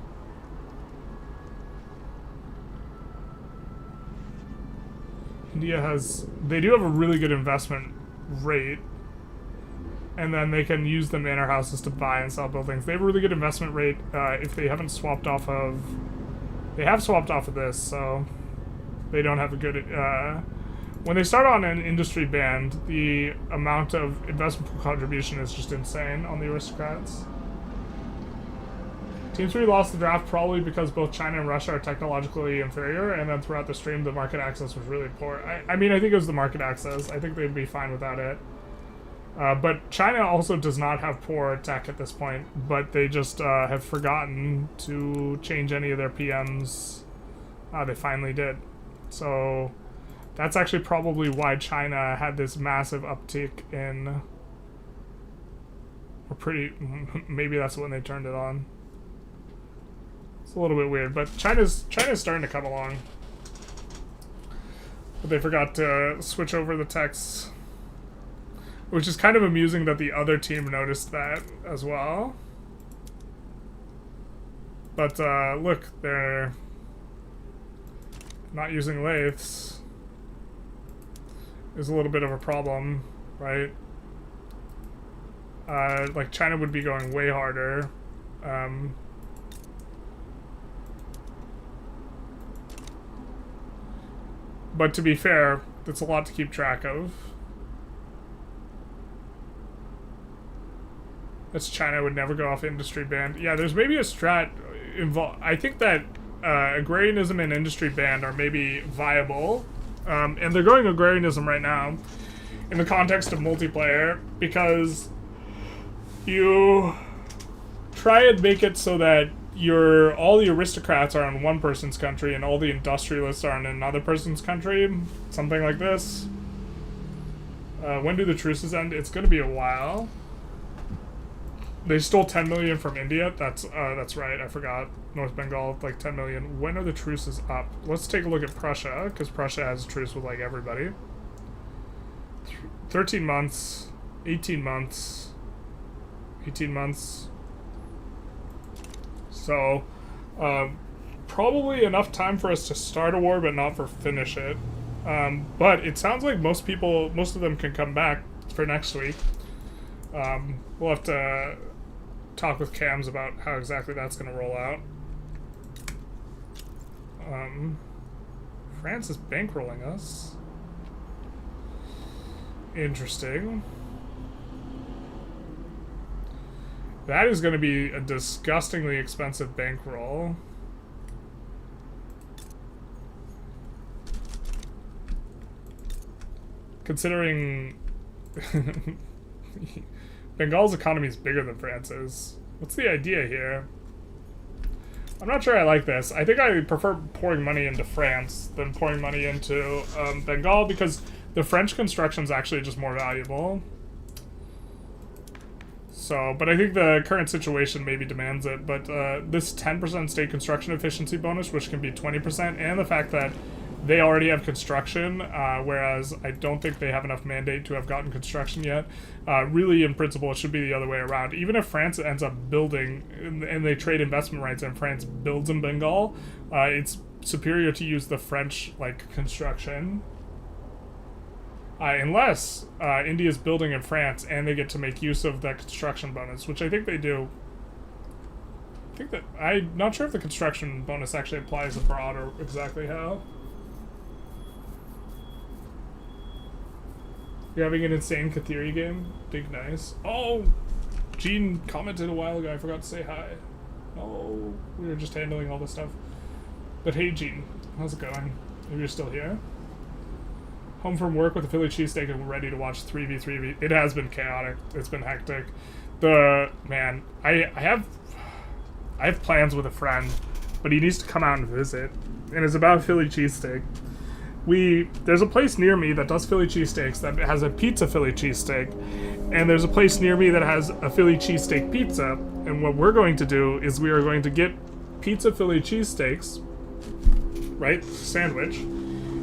India they do have a really good investment rate, and then they can use the manor houses to buy and sell buildings. They have a really good investment rate if they haven't swapped off of... They have swapped off of this, so they don't have a good... when they start on an industry band, the amount of investment contribution is just insane on the aristocrats. Team 3 lost the draft probably because both China and Russia are technologically inferior, and then throughout the stream the market access was really poor. I mean, I think it was the market access. I think they'd be fine without it. But China also does not have poor tech at this point, but they just have forgotten to change any of their PMs. They finally did. So that's actually probably why China had this massive uptick in... Maybe that's when they turned it on. It's a little bit weird, but China's starting to come along. But they forgot to switch over the techs. Which is kind of amusing that the other team noticed that as well. But look, they're not using lathes. Is a little bit of a problem, right? Like China would be going way harder. But to be fair, that's a lot to keep track of. That's China would never go off industry band. Yeah, there's maybe a strat involved. I think that agrarianism and industry band are maybe viable. And they're going agrarianism right now in the context of multiplayer because you try and make it so that all the aristocrats are in one person's country and all the industrialists are in another person's country. Something like this. When do the truces end? It's going to be a while. They stole 10 million from India. That's right. I forgot. North Bengal, like 10 million. When are the truces up? Let's take a look at Prussia, because Prussia has a truce with like everybody. 13 months, 18 months, 18 months. So, probably enough time for us to start a war, but not for finish it. But it sounds like most of them can come back for next week. We'll have to talk with Cams about how exactly that's going to roll out. France is bankrolling us. Interesting. That is going to be a disgustingly expensive bankroll. Considering Bengal's economy is bigger than France's. What's the idea here? I'm not sure I like this. I think I prefer pouring money into France than pouring money into Bengal, because the French construction is actually just more valuable. So, but I think the current situation maybe demands it. But this 10% state construction efficiency bonus, which can be 20%, and the fact that they already have construction, whereas I don't think they have enough mandate to have gotten construction yet. Really, in principle, it should be the other way around. Even if France ends up building, and they trade investment rights, and France builds in Bengal, it's superior to use the French, like, construction. Unless India's building in France, and they get to make use of that construction bonus, which I think they do. I think that, I'm not sure if the construction bonus actually applies abroad or exactly how. You're having an insane Kathiri game? Big nice. Oh! Gene commented a while ago, I forgot to say hi. Oh, we were just handling all this stuff. But hey Gene, how's it going? If you're still here. Home from work with a Philly cheesesteak and ready to watch 3v3v. It has been chaotic. It's been hectic. Man, I have plans with a friend, but he needs to come out and visit. And it's about Philly cheesesteak. There's a place near me that does Philly cheesesteaks that has a pizza Philly cheesesteak, and there's a place near me that has a Philly cheesesteak pizza. And what we're going to do is we are going to get pizza Philly cheesesteaks, right? Sandwich.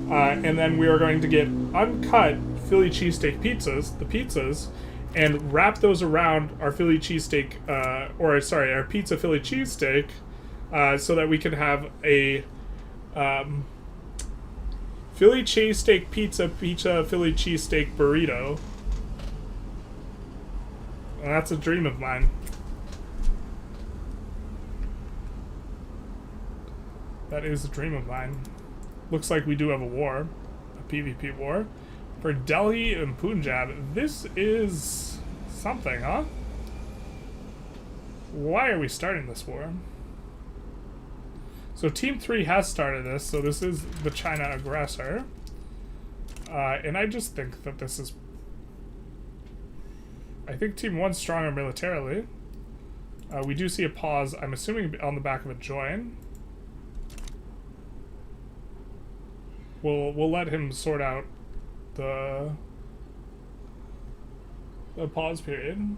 And then we are going to get uncut Philly cheesesteak pizzas, the pizzas, and wrap those around our Philly cheesesteak, our pizza Philly cheesesteak, so that we can have a Philly cheesesteak pizza Philly cheesesteak burrito. And that's a dream of mine. That is a dream of mine. Looks like we do have a war, a PvP war, for Delhi and Punjab. This is something, huh? Why are we starting this war? So Team 3 has started this, so this is the China aggressor. And I just think that this is... I think Team 1's stronger militarily. We do see a pause, I'm assuming on the back of a join. We'll let him sort out the pause period.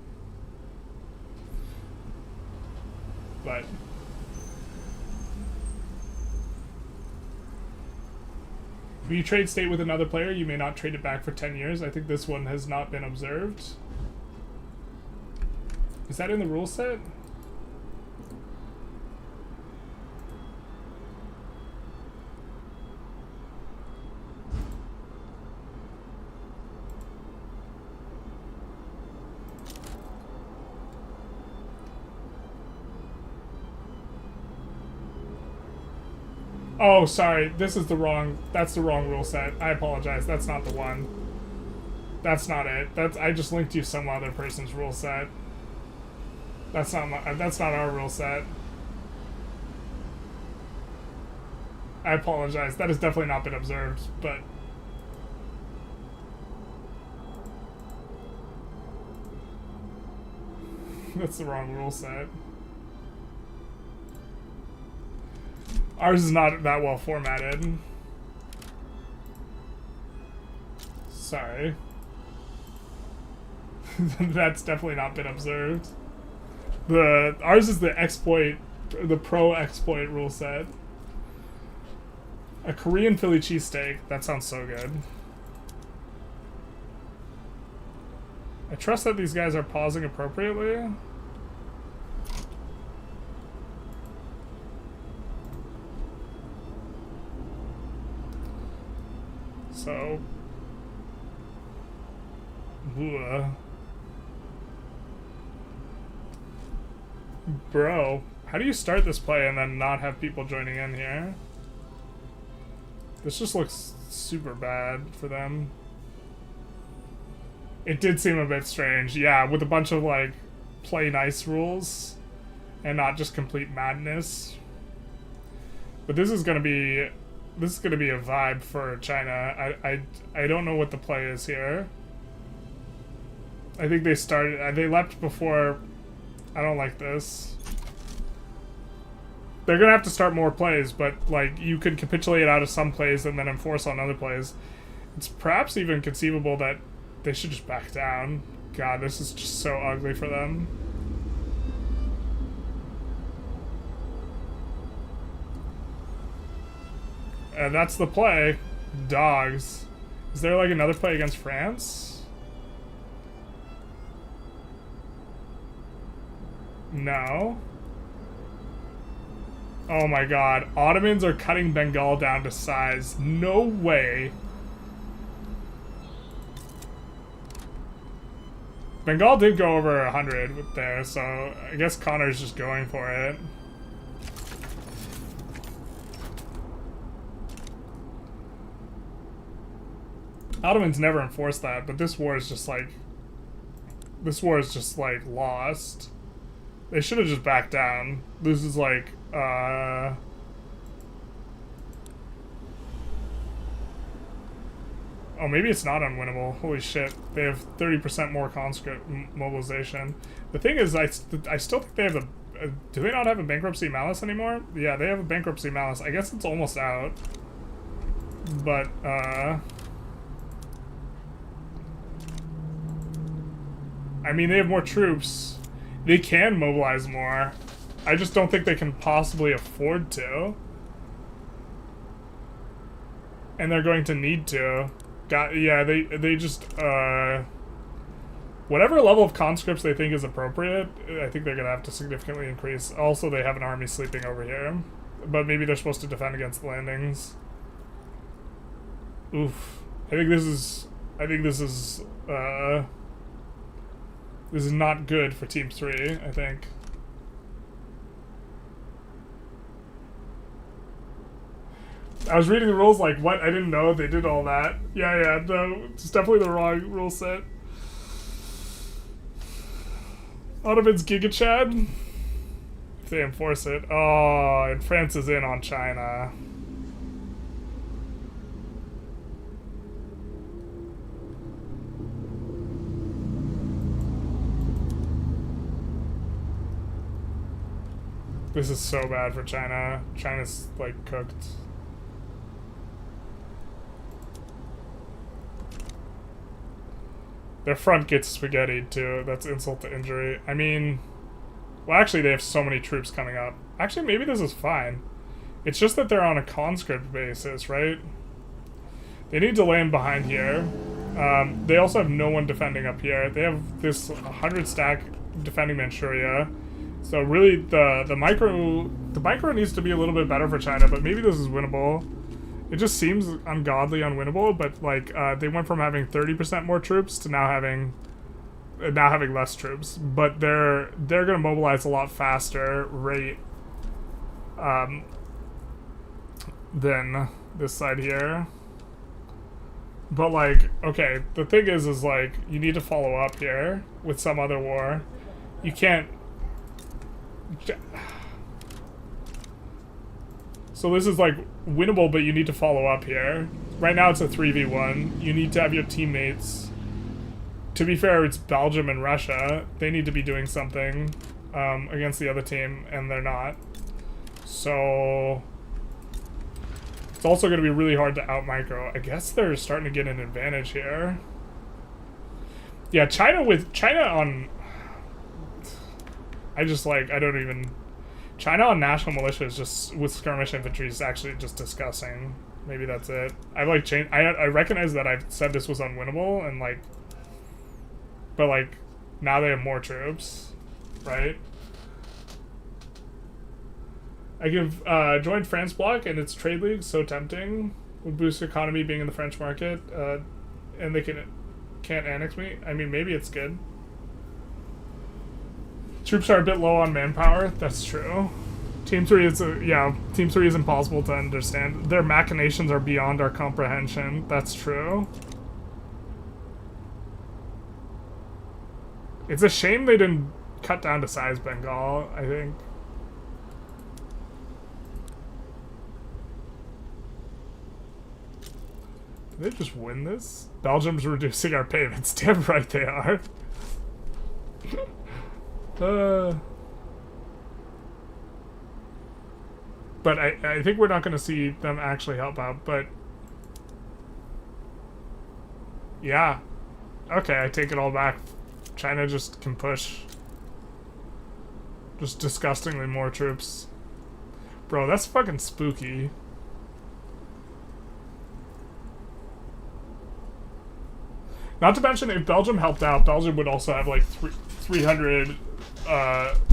But if you trade state with another player, you may not trade it back for 10 years. I think this one has not been observed. Is that in the rule set? Oh, sorry. That's the wrong rule set. I apologize. That's not the one. That's not it. I just linked you some other person's rule set. That's not our rule set. I apologize. That has definitely not been observed, but that's the wrong rule set. Ours is not that well formatted. Sorry. That's definitely not been observed. Ours is the exploit, the pro-exploit rule set. A Korean Philly cheesesteak. That sounds so good. I trust that these guys are pausing appropriately. So... Bro, how do you start this play and then not have people joining in here? This just looks super bad for them. It did seem a bit strange, yeah, with a bunch of like play nice rules and not just complete madness. But this is gonna be a vibe for China. I don't know what the play is here. I think they left before. I don't like this. They're gonna have to start more plays, but like you could capitulate out of some plays and then enforce on other plays. It's perhaps even conceivable that they should just back down. God, this is just so ugly for them. And that's the play. Dogs. Is there like another play against France? No. Oh my god. Ottomans are cutting Bengal down to size. No way. Bengal did go over 100 with there, so I guess Connor's just going for it. Ottomans never enforced that, but this war is just like... This war is just like lost. They should have just backed down. This is like, oh, maybe it's not unwinnable. Holy shit. They have 30% more conscript mobilization. The thing is, I still think they have a... do they not have a bankruptcy malice anymore? Yeah, they have a bankruptcy malice. I guess it's almost out. But, I mean, they have more troops. They can mobilize more. I just don't think they can possibly afford to. And they're going to need to. Yeah, they just, whatever level of conscripts they think is appropriate, I think they're going to have to significantly increase. Also, they have an army sleeping over here. But maybe they're supposed to defend against the landings. Oof. I think this is not good for Team 3, I think. I was reading the rules like, what? I didn't know they did all that. Yeah, no, it's definitely the wrong rule set. Ottoman's Giga Chad? If they enforce it. Oh, and France is in on China. This is so bad for China. China's, like, cooked. Their front gets spaghettied, too. That's insult to injury. I mean... Well, actually, they have so many troops coming up. Actually, maybe this is fine. It's just that they're on a conscript basis, right? They need to land behind here. They also have no one defending up here. They have this 100 stack defending Manchuria. So really, the micro needs to be a little bit better for China, but maybe this is winnable. It just seems ungodly unwinnable, but like they went from having 30% more troops to now having less troops. But they're gonna mobilize a lot faster rate than this side here. But like, okay, the thing is like you need to follow up here with some other war. You can't. So this is like winnable, but you need to follow up here. Right now it's a 3v1. You need to have your teammates. To be fair, it's Belgium and Russia. They need to be doing something against the other team, and they're not. So it's also going to be really hard to out-micro. I guess they're starting to get an advantage here. Yeah, China on... I don't even... China on national militia is just, with skirmish infantry, is actually just disgusting. Maybe that's it. I've like changed... I recognize that I've said this was unwinnable, and like... But like, now they have more troops, right? I give joined France bloc and its trade league so tempting. Would boost economy being in the French market, and they can't annex me. I mean, maybe it's good. Troops are a bit low on manpower. That's true. Team 3 is Team 3 is impossible to understand. Their machinations are beyond our comprehension. That's true. It's a shame they didn't cut down to size Bengal, I think. Did they just win this? Belgium's reducing our payments. Damn right they are. But I think we're not going to see them actually help out, but... Yeah. Okay, I take it all back. China just can push. Just disgustingly more troops. Bro, that's fucking spooky. Not to mention, if Belgium helped out, Belgium would also have like 300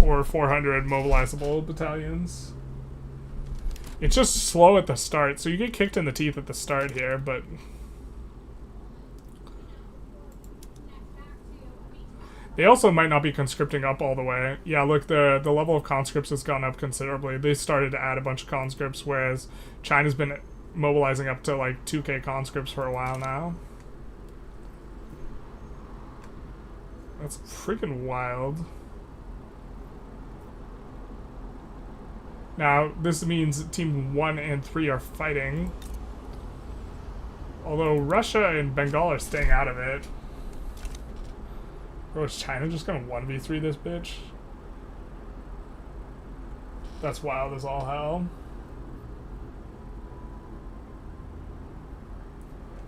or 400 mobilizable battalions. It's just slow at the start, so you get kicked in the teeth at the start here, but... They also might not be conscripting up all the way. Yeah, look, the level of conscripts has gone up considerably. They started to add a bunch of conscripts, whereas China's been mobilizing up to like 2k conscripts for a while now. That's freaking wild. Now, this means Team 1 and 3 are fighting. Although Russia and Bengal are staying out of it. Bro, is China just gonna 1v3 this bitch? That's wild as all hell.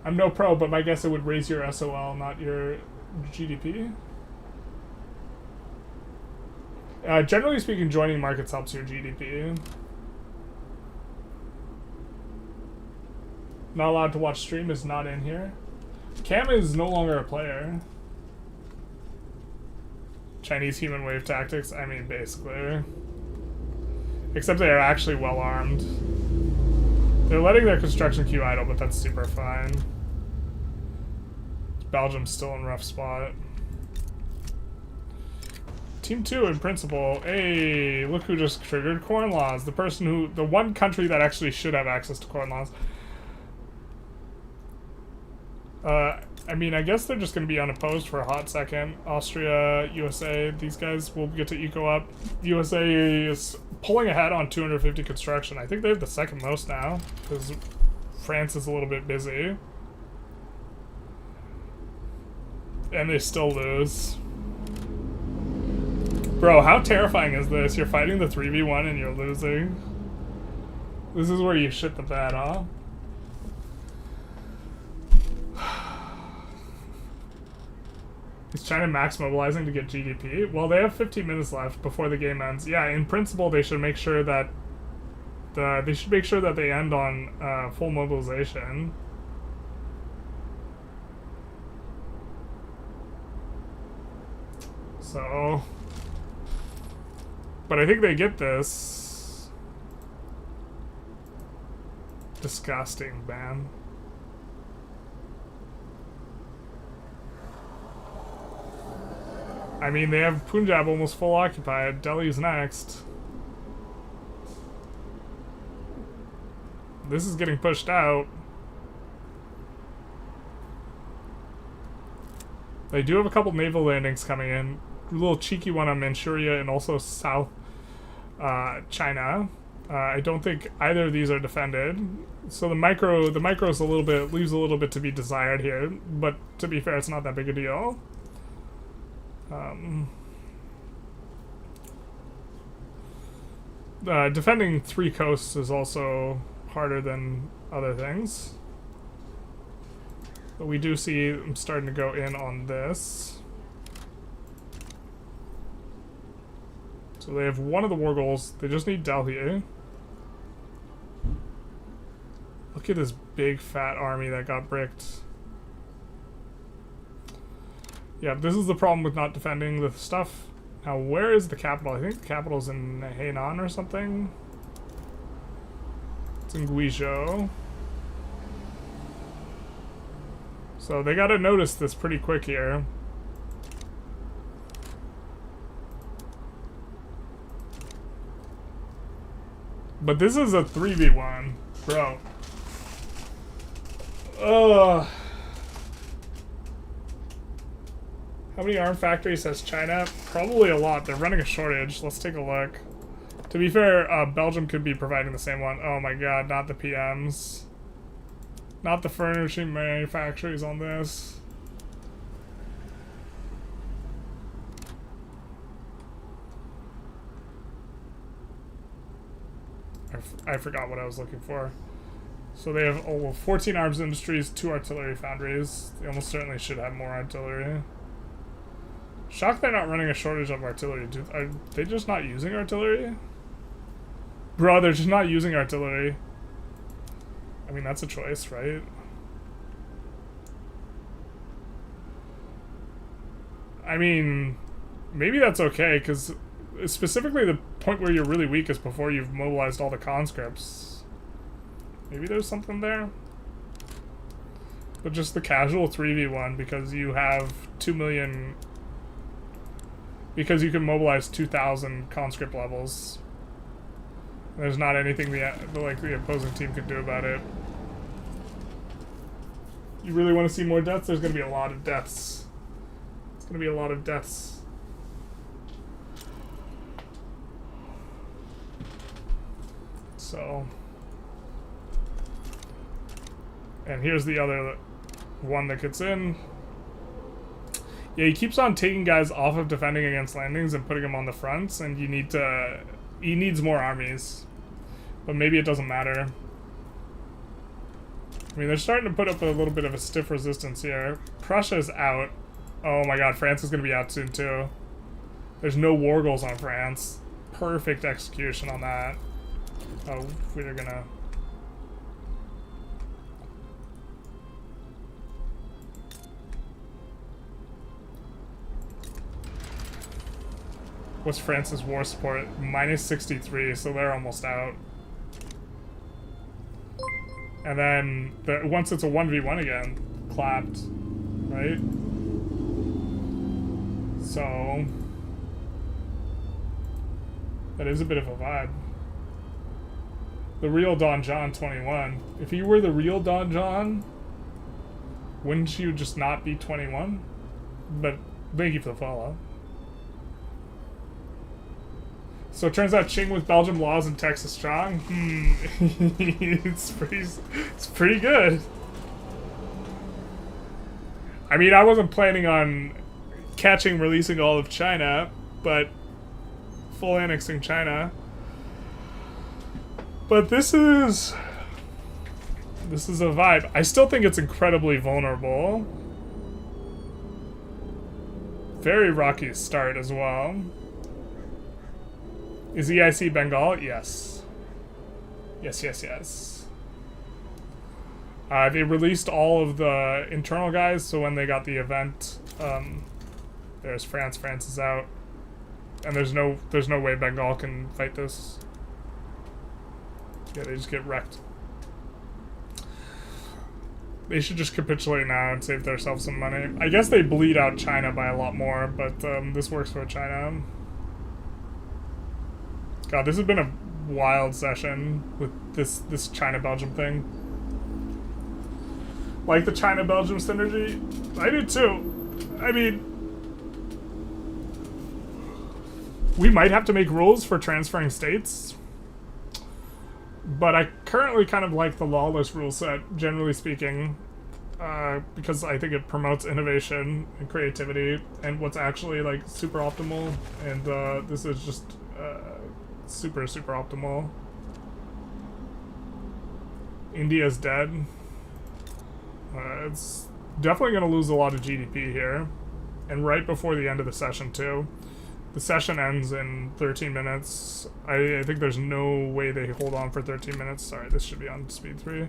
I'm no pro, but my guess it would raise your SOL, not your GDP. Generally speaking, joining markets helps your GDP. Not allowed to watch stream is not in here. Cam is no longer a player. Chinese human wave tactics, I mean, basically. Except they are actually well armed. They're letting their construction queue idle, but that's super fine. Belgium's still in a rough spot. Team 2 in principle. Hey, look who just triggered corn laws. The one country that actually should have access to corn laws. I mean, I guess they're just going to be unopposed for a hot second. Austria, USA, these guys will get to eco up. USA is pulling ahead on 250 construction. I think they have the second most now, because France is a little bit busy. And they still lose. Bro, how terrifying is this? You're fighting the 3v1 and you're losing. This is where you shit the bed, huh? Is China max mobilizing to get GDP? Well, they have 15 minutes left before the game ends. Yeah, in principle, they should make sure that they end on full mobilization. So, but I think they get this. Disgusting, man. I mean, they have Punjab almost full occupied. Delhi's next. This is getting pushed out. They do have a couple naval landings coming in. A little cheeky one on Manchuria and also South China. I don't think either of these are defended. So the micro's leaves a little bit to be desired here. But to be fair, it's not that big a deal. Defending 3 coasts is also harder than other things. But we do see them starting to go in on this. So they have one of the war goals. They just need Delhi. Look at this big fat army that got bricked. Yeah, this is the problem with not defending the stuff. Now, where is the capital? I think the capital's in Hainan or something. It's in Guizhou. So they gotta notice this pretty quick here. But this is a 3v1, bro. Ugh. How many arm factories has China? Probably a lot. They're running a shortage. Let's take a look. To be fair, Belgium could be providing the same one. Oh my god, not the PMs. Not the furnishing manufacturers on this. I forgot what I was looking for. So they have 14 arms industries, 2 artillery foundries. They almost certainly should have more artillery. Shocked they're not running a shortage of artillery. Are they just not using artillery? Bro, they're just not using artillery. I mean, that's a choice, right? I mean, maybe that's okay, because specifically the point where you're really weak is before you've mobilized all the conscripts. Maybe there's something there. But just the casual 3v1, because you have 2 million... Because you can mobilize 2,000 conscript levels. There's not anything the opposing team can do about it. You really want to see more deaths? There's going to be a lot of deaths. It's going to be a lot of deaths. So... And here's the other one that gets in. Yeah, he keeps on taking guys off of defending against landings and putting them on the fronts, and you need to... He needs more armies. But maybe it doesn't matter. I mean, they're starting to put up a little bit of a stiff resistance here. Prussia's out. Oh my god, France is going to be out soon too. There's no war goals on France. Perfect execution on that. Oh, we're gonna... What's France's war support? Minus 63, so they're almost out. And then, once it's a 1v1 again, clapped, right? So... That is a bit of a vibe. The real Don John 21. If you were the real Don John, wouldn't you just not be 21? But thank you for the follow. So it turns out Qing with Belgium laws and Texas strong. It's pretty good. I mean, I wasn't planning on releasing all of China, but full annexing China. But this is a vibe. I still think it's incredibly vulnerable. Very rocky start as well. Is EIC Bengal? Yes. Yes. They released all of the internal guys, so when they got the event, there's France. France is out. And there's no way Bengal can fight this. Yeah, they just get wrecked. They should just capitulate now and save themselves some money. I guess they bleed out China by a lot more, but this works for China. God, this has been a wild session with this China-Belgium thing. Like the China-Belgium synergy? I do too. I mean, we might have to make rules for transferring states. But I currently kind of like the lawless rule set, generally speaking, because I think it promotes innovation and creativity and what's actually like super optimal. And this is just super optimal. India's dead. It's definitely going to lose a lot of GDP here, and right before the end of the session too. The session ends in 13 minutes. I think there's no way they hold on for 13 minutes. Sorry, this should be on speed 3.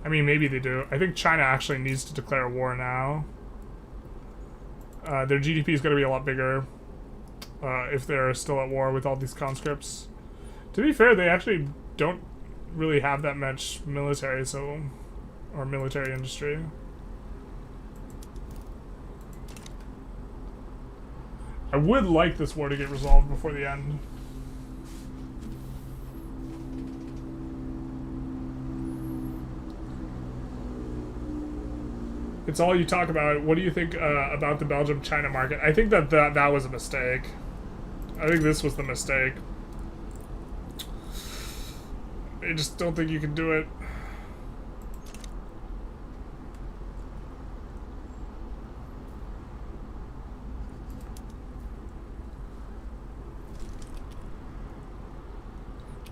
I mean, maybe they do. I think China actually needs to declare war now. Their GDP is going to be a lot bigger if they're still at war with all these conscripts. To be fair, they actually don't really have that much military, or military industry. I would like this war to get resolved before the end. It's all you talk about. What do you think about the Belgium-China market? I think that was a mistake. I think this was the mistake. I just don't think you can do it.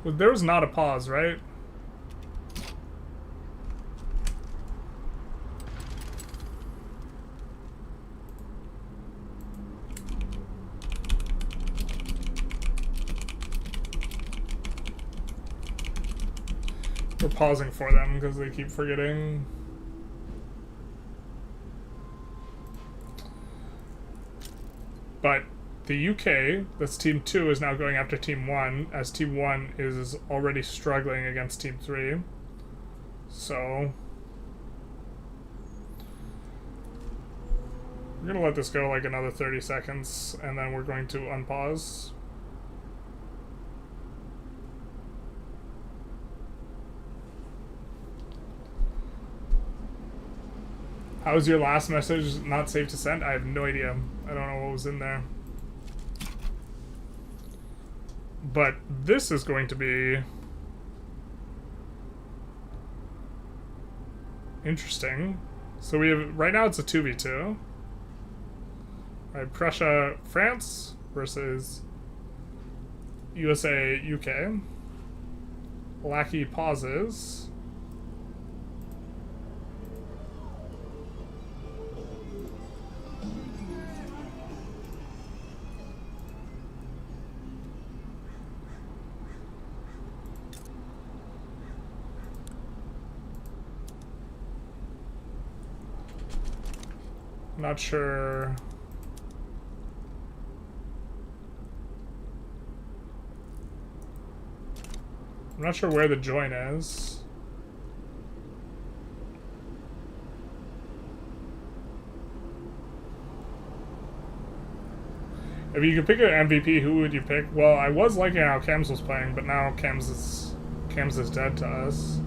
Well, there was not a pause, right? We're pausing for them because they keep forgetting. But the UK, that's Team 2, is now going after Team 1, as Team 1 is already struggling against Team 3. So we're gonna let this go like another 30 seconds, and then we're going to unpause. How was your last message not safe to send? I have no idea. I don't know what was in there. But this is going to be interesting. So we have, right now it's a 2v2. Right, Prussia, France versus USA, UK. Lackey pauses. Not sure. I'm not sure where the join is. If you could pick an MVP, who would you pick? Well, I was liking how Kems was playing, but now Kems is dead to us.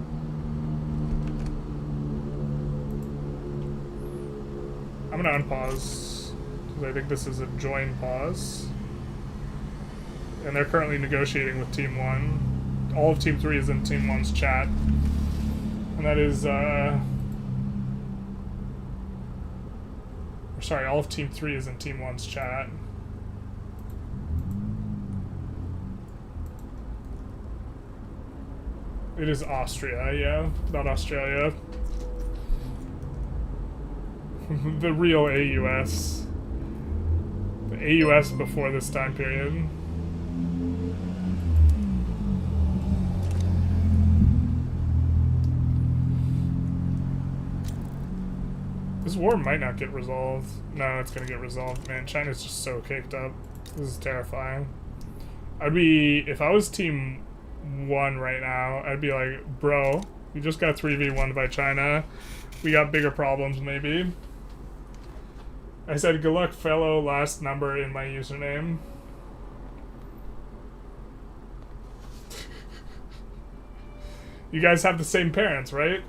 I'm gonna unpause, because I think this is a join pause. And they're currently negotiating with Team 1. All of Team 3 is in Team 1's chat. And that is, sorry, all of Team 3 is in Team 1's chat. It is Austria, yeah, not Australia. The real AUS. The AUS before this time period. This war might not get resolved. No, it's gonna get resolved. Man, China's just so caked up. This is terrifying. If I was Team 1 right now, I'd be like, bro, we just got 3v1 by China. We got bigger problems, maybe. I said, good luck, fellow, last number in my username. You guys have the same parents, right?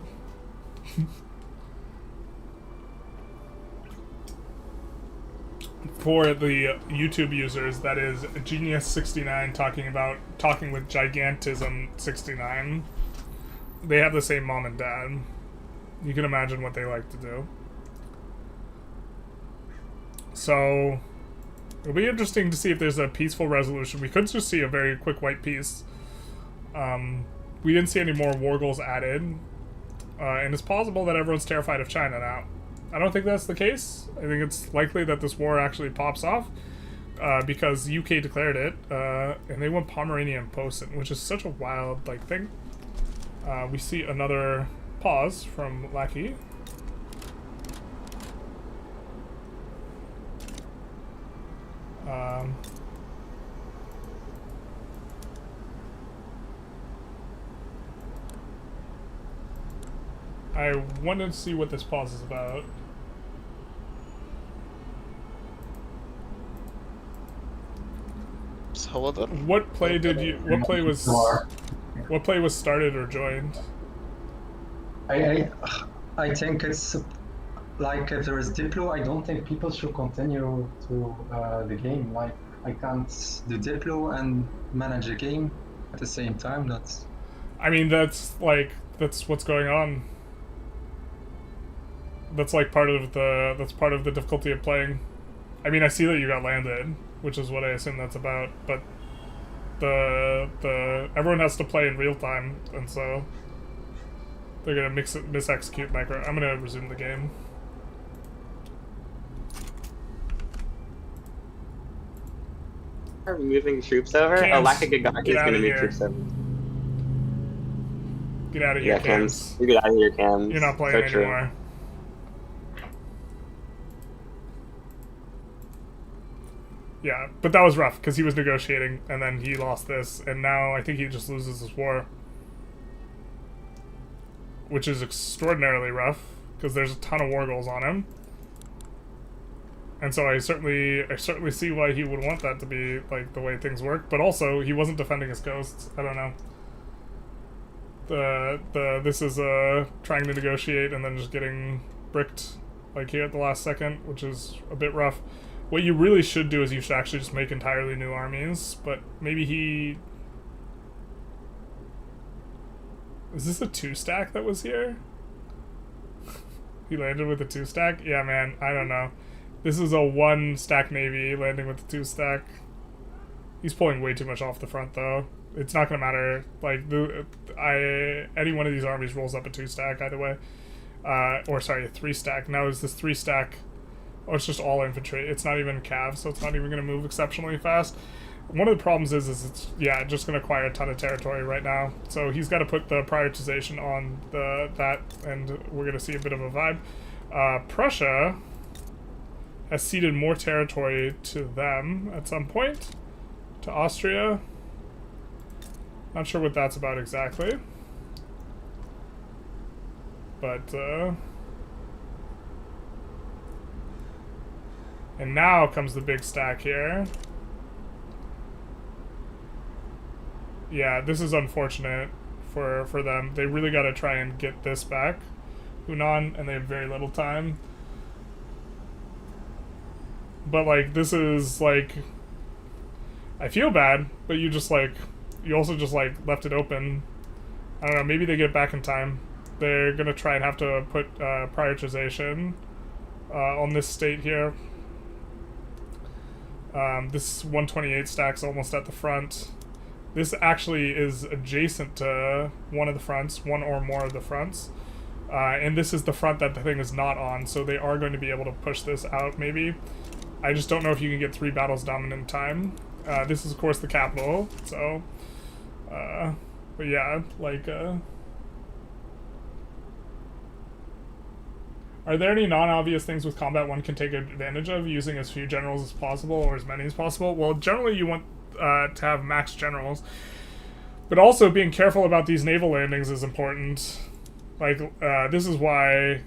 For the YouTube users, that is Genius69 talking with Gigantism69. They have the same mom and dad. You can imagine what they like to do. So it'll be interesting to see if there's a peaceful resolution. We could just see a very quick white peace. We didn't see any more war goals added. And it's possible that everyone's terrified of China now. I don't think that's the case. I think it's likely that this war actually pops off because UK declared it, and they want Pomeranian Posen, which is such a wild thing. We see another pause from Lackey. I wanted to see what this pause is about. However, what play was started or joined? I think it's like if there is Diplo, I don't think people should continue to the game. Like I can't do Diplo and manage a game at the same time. That's. I mean, that's what's going on. That's part of the difficulty of playing. I mean, I see that you got landed, which is what I assume that's about, but everyone has to play in real time, and so they're gonna misexecute micro. I'm gonna resume the game. Are we moving troops over? Oh, Lakagagaki is gonna move troops over. Get out of here, Cams. You get out of here, Cams. You're not playing anymore. Yeah, but that was rough, because he was negotiating, and then he lost this, and now I think he just loses this war. Which is extraordinarily rough, because there's a ton of war goals on him. And so I certainly see why he would want that to be, the way things work, but also, he wasn't defending his coasts. I don't know. This is trying to negotiate and then just getting bricked, here at the last second, which is a bit rough. What you really should do is you should actually just make entirely new armies, but maybe he... Is this a 2-stack that was here? He landed with a 2-stack? Yeah, man, I don't know. This is a 1-stack navy landing with a 2-stack. He's pulling way too much off the front, though. It's not gonna matter. Any one of these armies rolls up a 2-stack either way. Or sorry, a 3-stack. Now is this 3-stack... Oh, it's just all infantry. It's not even cav, so it's not even going to move exceptionally fast. One of the problems is it's, just going to acquire a ton of territory right now. So he's got to put the prioritization on that, and we're going to see a bit of a vibe. Prussia has ceded more territory to them at some point. To Austria. Not sure what that's about exactly. But, and now comes the big stack here. Yeah, this is unfortunate for them. They really got to try and get this back, Hunan, and they have very little time. But this is I feel bad, but you just you also just left it open. I don't know. Maybe they get back in time. They're gonna try and have to put prioritization on this state here. This 128 stack's almost at the front. This actually is adjacent to one of the fronts, one or more of the fronts. And this is the front that the thing is not on, so they are going to be able to push this out, maybe. I just don't know if you can get 3 battles dominant in time. This is, of course, the capital, so... but yeah, Are there any non-obvious things with combat one can take advantage of, using as few generals as possible, or as many as possible? Well, generally you want to have max generals. But also being careful about these naval landings is important. This is why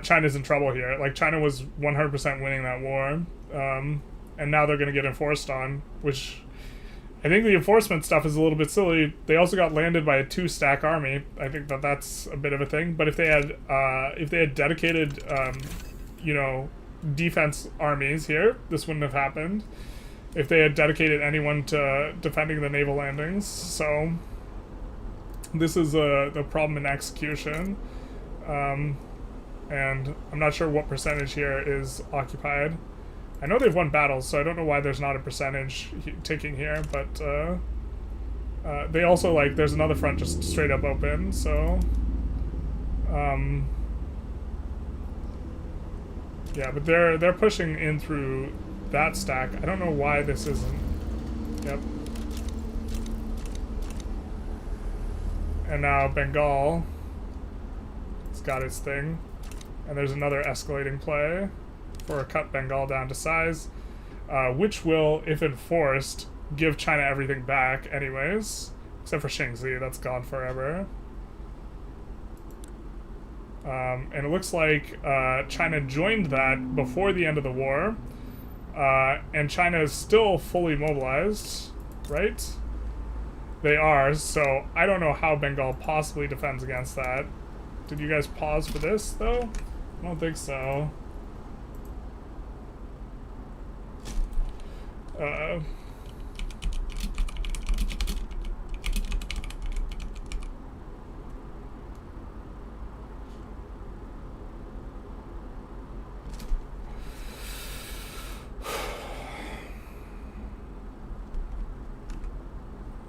China's in trouble here. China was 100% winning that war, and now they're going to get enforced on, which... I think the enforcement stuff is a little bit silly. They also got landed by a 2-stack army. I think that's a bit of a thing. But if they had dedicated, defense armies here, this wouldn't have happened. If they had dedicated anyone to defending the naval landings, so this is the problem in execution. And I'm not sure what percentage here is occupied. I know they've won battles, so I don't know why there's not a percentage ticking here, but they also, there's another front just straight up open, so... Yeah, but they're pushing in through that stack. I don't know why this isn't. Yep. And now Bengal. It's got its thing. And there's another escalating play for a cut Bengal down to size, which will, if enforced, give China everything back anyways. Except for Xingzi, that's gone forever. And it looks like China joined that before the end of the war. And China is still fully mobilized, right? They are, so I don't know how Bengal possibly defends against that. Did you guys pause for this, though? I don't think so.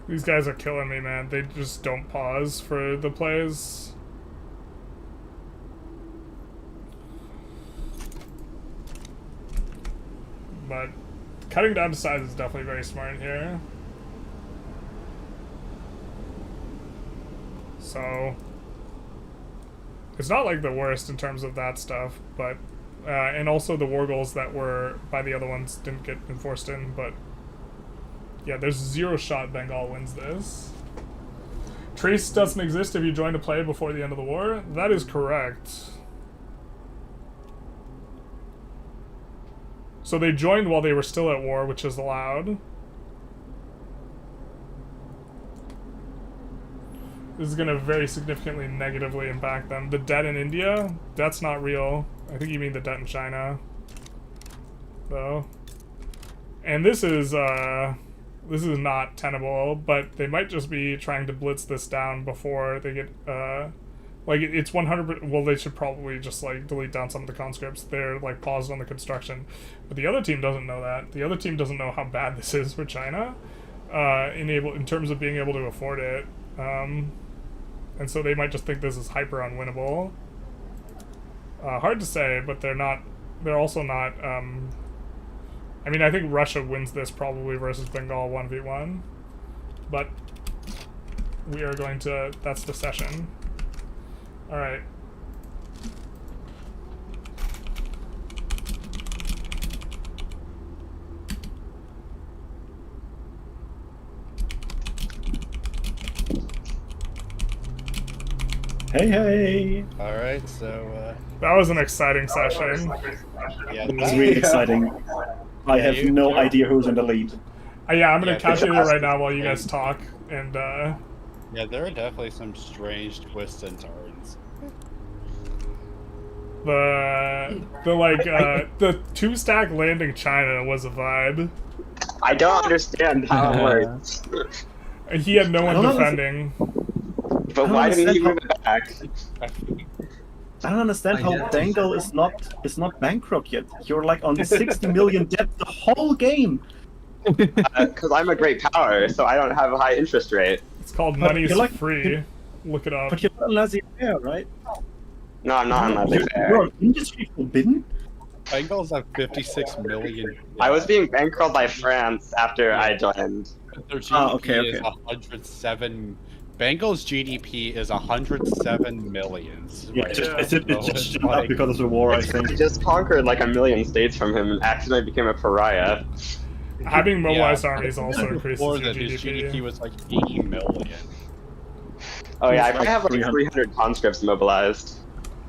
These guys are killing me, man. They just don't pause for the plays. But cutting down to size is definitely very smart here. So it's not like the worst in terms of that stuff, but and also the war goals that were by the other ones didn't get enforced in, but yeah, there's zero shot Bengal wins this. Trace doesn't exist if you join a play before the end of the war. That is correct. So they joined while they were still at war, which is allowed. This is going to very significantly negatively impact them. The debt in India, that's not real. I think you mean the debt in China, though. And this is not tenable, but they might just be trying to blitz this down before they get, like, it's 100%, well, they should probably just, like, delete down some of the conscripts. They're, like, paused on the construction. But the other team doesn't know that. The other team doesn't know how bad this is for China, in terms of being able to afford it. And so they might just think this is hyper unwinnable. Hard to say, but they're also not, I mean, I think Russia wins this probably versus Bengal 1v1, but we are going to, that's the session. All right. Hey, hey! Alright, so, that was an exciting session. yeah, It was really exciting. I have no idea who's in the lead. Yeah, I'm gonna calculate it right now while you guys talk, and yeah, there are definitely some strange twists and turns. The two-stack landing China was a vibe. I don't understand how it works. He had no one defending. But why did he move it back? I don't understand how Bengal is not bankrupt yet. You're like on 60 million debt the whole game. Because I'm a great power, so I don't have a high interest rate. It's called money's free. Look it up. But you're not laissez-faire, right? No, I'm not on laissez-faire. You're industry forbidden? Bengal's at 56 million. I was being bankrolled by France after I joined. Their GDP is 107. Bengal's GDP is 107 millions. Yeah, right it's now. just like, because of the war, I think. I just conquered like 1 million states from him and accidentally became a pariah. Having mobilized armies also increases your Before that, GDP. his GDP was like 80 million. Oh yeah, I have like 300 conscripts mobilized.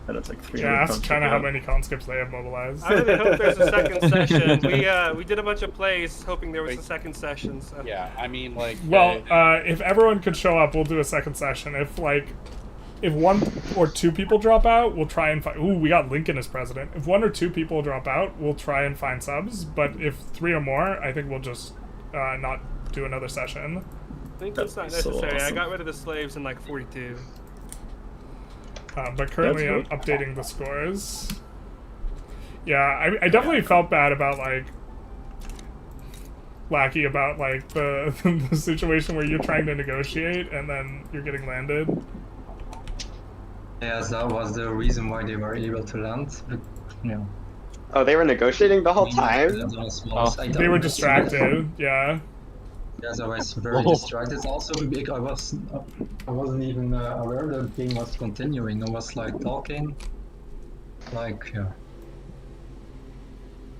And it's like 300. Yeah, ask China how many conscripts they have mobilized. I really hope there's a second session. We did a bunch of plays hoping there was a second session. So. Yeah, I mean like. Well, if everyone could show up, we'll do a second session. If one or two people drop out, we'll try and find. Ooh, we got Lincoln as president. If one or two people drop out, we'll try and find subs. But if 3 or more, I think we'll just not do another session. Lincoln's not necessary. So awesome. I got rid of the slaves in like 42. But currently I'm updating the scores. Yeah, I definitely felt bad about, like, Lackey about, like, the, the situation where you're trying to negotiate and then you're getting landed. Yes, that was the reason why they were able to land. But, yeah. Oh, they were negotiating the whole time? They were distracted. Yeah. Yes, I was very distracted. Also, I wasn't even aware the game was continuing. I was like talking, like yeah.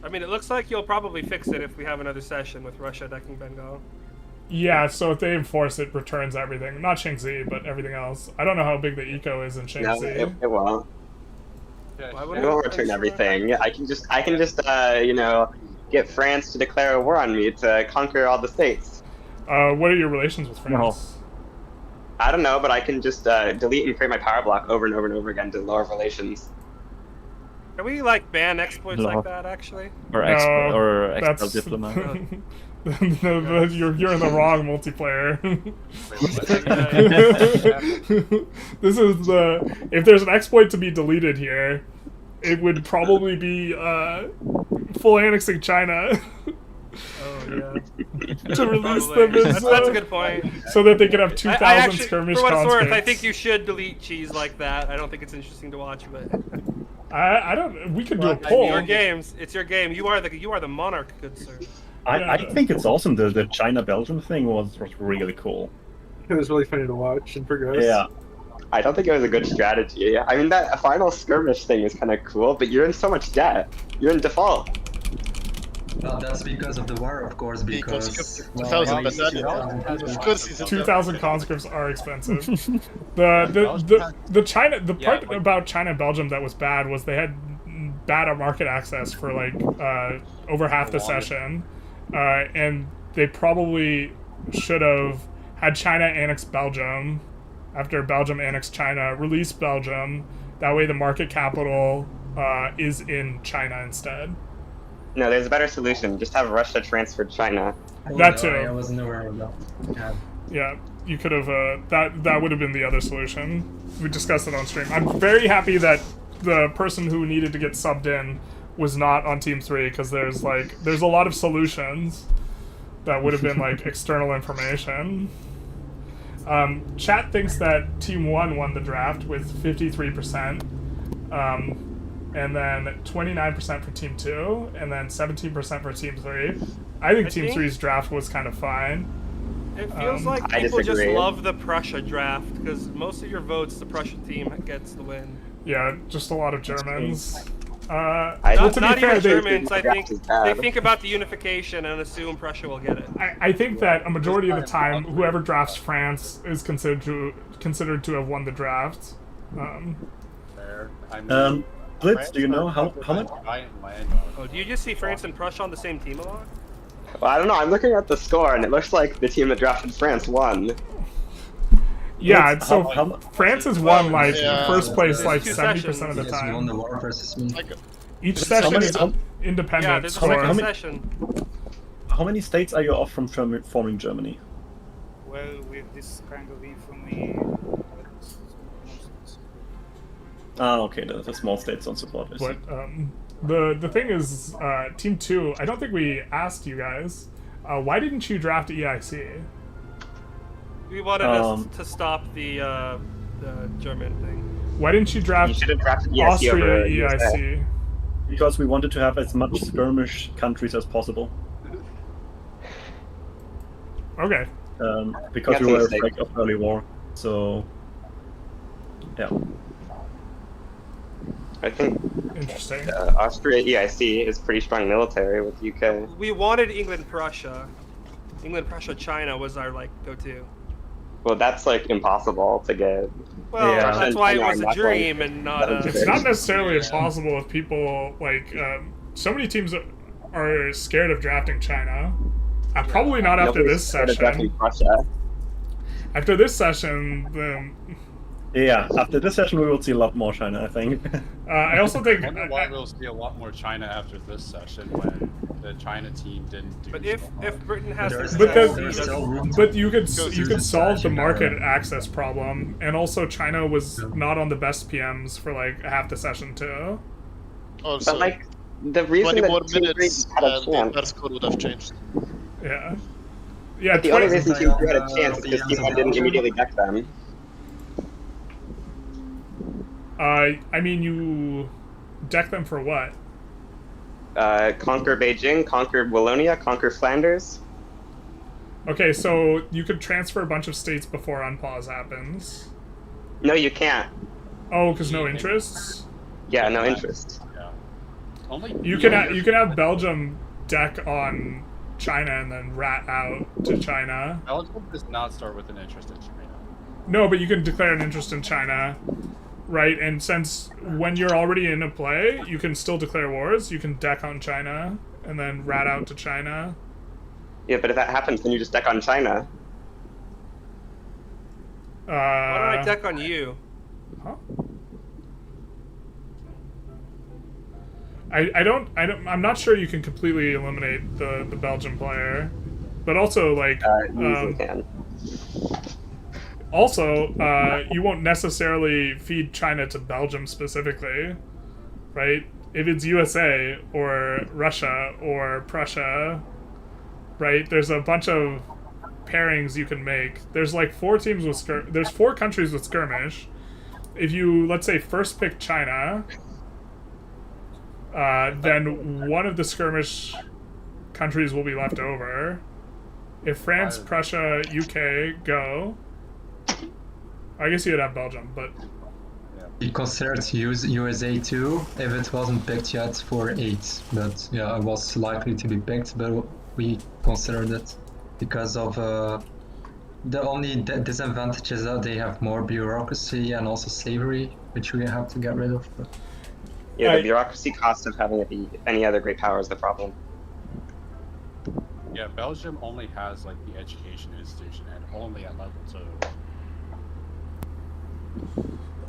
I mean, it looks like you'll probably fix it if we have another session with Russia decking Bengal. Yeah, so if they enforce it, returns everything. Not Qingzi, but everything else. I don't know how big the eco is in No, Qingzi. it won't. Why It wouldn't won't return everything. Yeah, I can just you know, get France to declare a war on me to conquer all the states. What are your relations with France? I don't know, but I can just delete and create my power block over and over and over again to lower relations. Can we like ban exploits like that actually? Or expel diplomat. You're in the wrong multiplayer. This is if there's an exploit to be deleted here, it would probably be full annexing China. Oh yeah. To release them as, that's a good point. So that they can have 2,000 skirmish for what it's worth, I conscripts. think you should delete cheese like that. I don't think it's interesting to watch, but I don't. We could do a poll. your games. It's your game. You are the monarch, good sir. I think it's awesome. The China-Belgium thing was really cool. It was really funny to watch and progress. Yeah. I don't think it was a good strategy. I mean, that final skirmish thing is kind of cool, but you're in so much debt. You're in default. Well, that's because of the war, of course. Because 2,000 conscripts are expensive. The China part about China and Belgium that was bad was they had bad market access for like over half the session, and they probably should have had China annex Belgium after Belgium annexed China, release Belgium. That way, the market capital is in China instead. No, there's a better solution. Just have Russia transfer China. That too. I wasn't aware of that. Yeah. Yeah, you could have. That would have been the other solution. We discussed it on stream. I'm very happy that the person who needed to get subbed in was not on Team 3 because there's a lot of solutions that would have been like external information. Chat thinks that Team 1 won the draft with 53%. And then 29% for Team 2, and then 17% for Team 3. I think Team 3's draft was kind of fine. It feels like people just love the Prussia draft, because most of your votes, the Prussian team gets the win. Yeah, just a lot of Germans. Not even Germans, I think they think about the unification and assume Prussia will get it. I think that a majority of the time, whoever drafts France is considered to have won the draft. Blitz, do you know how much? Oh, do you just see France and Prussia on the same team a lot? Well, I don't know. I'm looking at the score, and it looks like the team that drafted France won. Yeah, so France has won like first place like 70% of the time. Won the war versus me. Each session is independent. Yeah, there's a second session. How many states are you off from forming Germany? Well, with this kind of infamy, okay, the small states don't support this. But the thing is, Team 2, I don't think we asked you guys, why didn't you draft EIC? We wanted us to stop the German thing. Why didn't you draft Austria EIC? Because we wanted to have as much skirmish countries as possible. Okay. Because we were afraid of early war, so yeah. I think interesting. Austria EIC is pretty strong military with UK. We wanted England, Prussia. England, Prussia, China was our go-to. Well, that's like impossible to get. Well, that's why it was a dream and not a... It's not necessarily impossible if people, so many teams are scared of drafting China. Probably not after this session. After this session, yeah, after this session we will see a lot more China, I think. I also think... I wonder why we'll see a lot more China after this session when the China team didn't do. But if Britain has... But you could solve the market access problem, and also China was not on the best PMs for half the session too. Also, but the reason 20 that more minutes and the score would have changed. Yeah. Yeah. The only reason Team 3 had a chance is because Team 1 didn't immediately deck them. I mean, you deck them for what? conquer Beijing, conquer Wallonia, conquer Flanders. Okay, so you could transfer a bunch of states before unpause happens. No, you can't. Oh, because no interests? Yeah, no interest. Yeah. Only You can have Belgium deck on China and then rat out to China. Belgium does not start with an interest in China. No, but you can declare an interest in China, right? And since when you're already in a play, you can still declare wars. You can deck on China and then rat out to China. Yeah, but if that happens, then you just deck on China. Why don't I deck on you? Huh? I'm not sure you can completely eliminate the Belgian player, but also like You can. also you won't necessarily feed China to Belgium specifically, right? If it's USA or Russia or Prussia, right? There's a bunch of pairings you can make. There's like 4 teams with there's 4 countries with skirmish. If you, let's say, first pick China, then one of the skirmish countries will be left over. If France, Prussia, UK go, I guess you'd have Belgium, but We considered USA too if it wasn't picked yet for 8, but yeah, it was likely to be picked, but we considered it because of the only disadvantage is that they have more bureaucracy and also slavery, which we have to get rid of. But... Yeah, the bureaucracy cost of having it be any other great power is the problem. Yeah, Belgium only has like the education institution and only at level 2.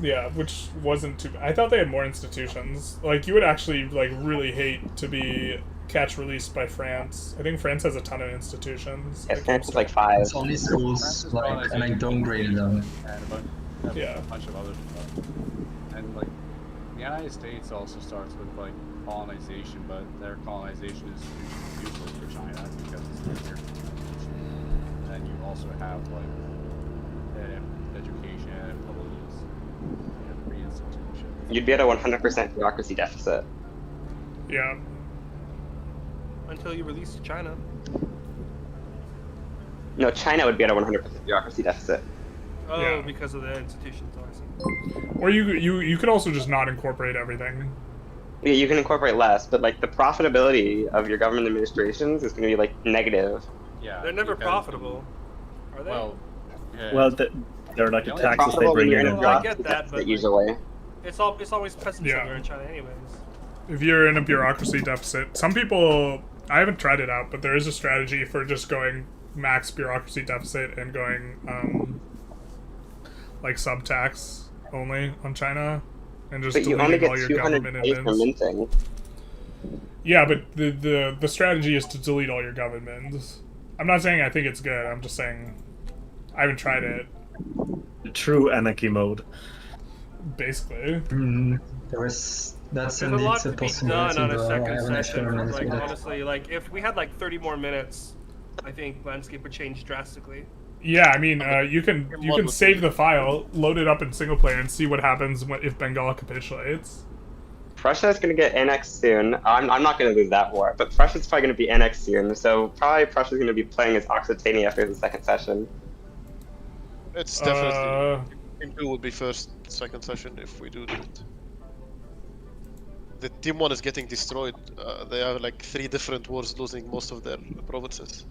yeah, which wasn't too bad. I thought they had more institutions. Like, you would actually like really hate to be catch released by France. I think France has a ton of institutions. Yeah, France is like 5. It's only schools, like, and I downgraded them. And a bunch of other stuff. And like, the United States also starts with like colonization, but their colonization is useless for China because it's easier. And then you also have like education, police, and free institutions. You'd be at a 100% bureaucracy deficit. Yeah. Until you release China. No, China would be at a 100% bureaucracy deficit. Oh, Yeah. because of the institutions, I see. Or you could also just not incorporate everything. Yeah, you can incorporate less, but like the profitability of your government administrations is going to be like negative. Yeah, They're never because- profitable, are they? Well, yeah. Well, they're like the They're taxes they profitable bring when you're in. in a Well, I bureaucracy get that, deficit but usually. it's always peasants Yeah. that are in China, anyways. If you're in a bureaucracy deficit, some people, I haven't tried it out, but there is a strategy for just going max bureaucracy deficit and going like sub-tax only on China and just But you only deleting get all your 200 government days for admins. minting. Yeah, but the strategy is to delete all your governments. I'm not saying I think it's good, I'm just saying I haven't tried it. True anarchy mode. Basically. That's There's a indeed lot a to be possibility, done on a but I second haven't session. experimented Like, with it. honestly, like, if we had like 30 more minutes, I think landscape would change drastically. Yeah, I mean, you can save the file, load it up in single player, and see what happens if Bengal capitulates. Prussia is going to get annexed soon. I'm not going to lose that war, but Prussia's probably going to be annexed soon, so probably Prussia's going to be playing as Occitania after the second session. It's definitely Team 2 will be first, second session if we do that. The Team 1 is getting destroyed. They have like 3 different wars, losing most of their provinces.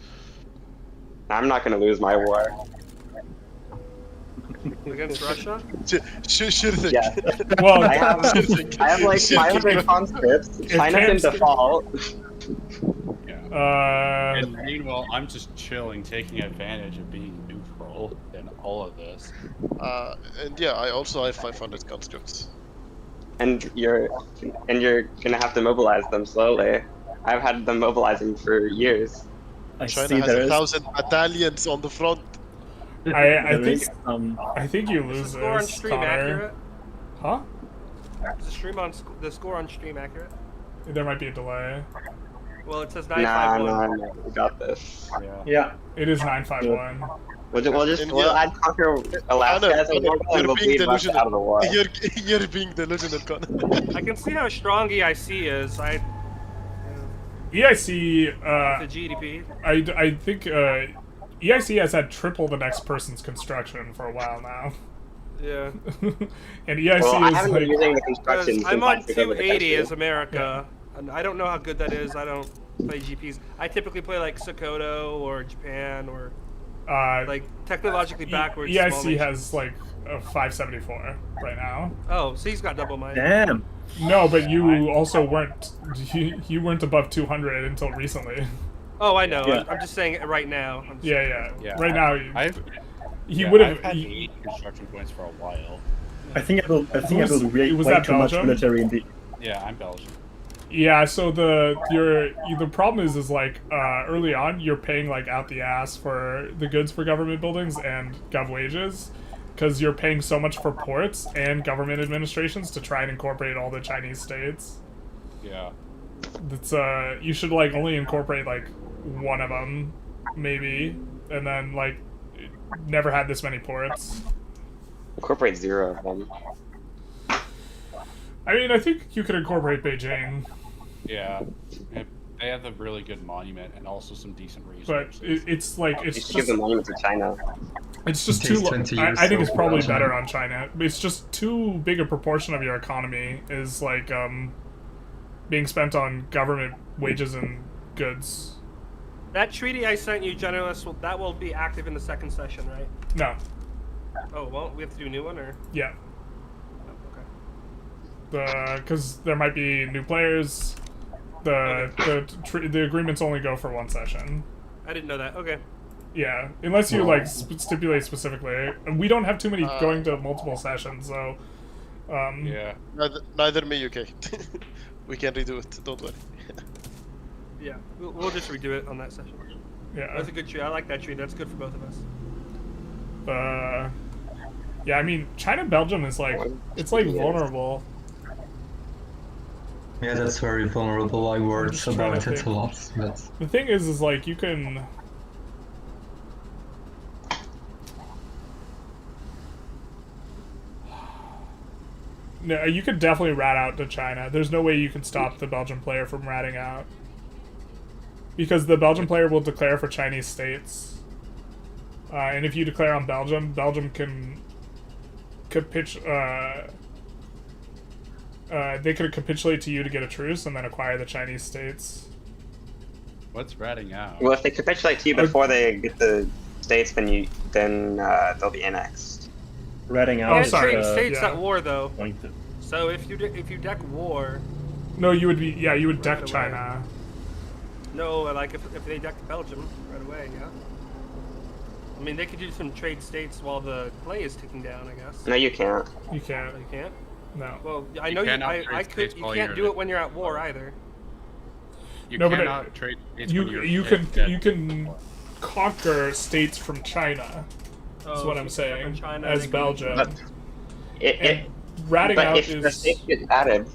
I'm not going to lose my war. Against Russia? Sure thing. Yeah. Well, I have like 500 conscripts. China can default. And meanwhile, I'm just chilling, taking advantage of being neutral in all of this. And yeah, I also have 500 conscripts. And you're gonna have to mobilize them slowly. I've had them mobilizing for years. China has 1,000 battalions on the front. I think is, you Is the lose score on this, stream Connor. accurate? Huh? Is the score on stream accurate? There might be a delay. Well, it says Nah, 951. we got this. yeah. It is 951. We'll add conquer Alaska as a local and we'll bleed Russia out of the war. You're being delusional, Connor. I can see how strong EIC is. EIC. The GDP. I think EIC has had triple the next person's construction for a while now. Yeah. And EIC Well, I is haven't like. been using the construction. I'm since on I took over the 280 country. as America, and I don't know how good that is. I don't play GPs. I typically play like Sokoto or Japan or like technologically backwards. small EIC nations. has like a 574 right now. Oh, so he's got double mine. Damn. No, but you also weren't. You weren't above 200 until recently. Oh, I know. Yeah. I'm just saying it right now. I'm just Yeah. Yeah, Right now, he I've would have. had 8 construction points for a while. I think I will Was way that too much Belgium? military in the. Yeah, I'm Belgian. Yeah, so the problem is like early on you're paying like out the ass for the goods for government buildings and gov wages, because you're paying so much for ports and government administrations to try and incorporate all the Chinese states. Yeah. That's you should like only incorporate like one of them, maybe, and then like never had this many ports. Incorporate 0 of them. I mean, I think you could incorporate Beijing, Yeah. And they have a really good monument and also some decent but resources. it's like You it's should give just the monument to China. it's just It too. takes 20 years I think to it's probably Belgium. better on China. It's just too big a proportion of your economy is like being spent on government wages and goods. That treaty I sent you, Generalist, that will be active in the second session, right? No, Oh, well, we have to do a new one, or? yeah, Oh, okay. because there might be new players. The agreements only go for one session. I didn't know that. Okay. Yeah, unless you like stipulate specifically. And we don't have too many going to multiple sessions, so. Yeah. Neither me, UK. We can redo it. Don't worry. Yeah, we'll just redo it on that session. Yeah. That's a good tree. I like that tree. That's good for both of us. Yeah, I mean, China Belgium is like it's like vulnerable. Yeah, that's very vulnerable. I worried just trying to about it think. a lot, but The thing is like you can. No, you could definitely rat out to China. There's no way you can stop the Belgian player from ratting out. Because the Belgian player will declare for Chinese states. And if you declare on Belgium, Belgium can they could capitulate to you to get a truce and then acquire the Chinese states. What's ratting out? Well, if they capitulate to you before they get the states, then they'll be annexed. Ratting out. Oh, Yeah, sorry. trading states Yeah. at war, though. Pointed. So if you deck war, No, you would you would deck Right away. China. no, like if they deck Belgium right away, yeah. I mean, they could do some trade states while the play is ticking down, I guess. No, you can't. You can't. You can't. No. Well, I You know you. cannot I trade could. states You while can't you're- do it when you're at war either. You No, but cannot trade states when you're You dead. can conquer states from China. That's Oh, what so I'm you saying. from China, As they can- Belgium. But And ratting but out if the is state gets added,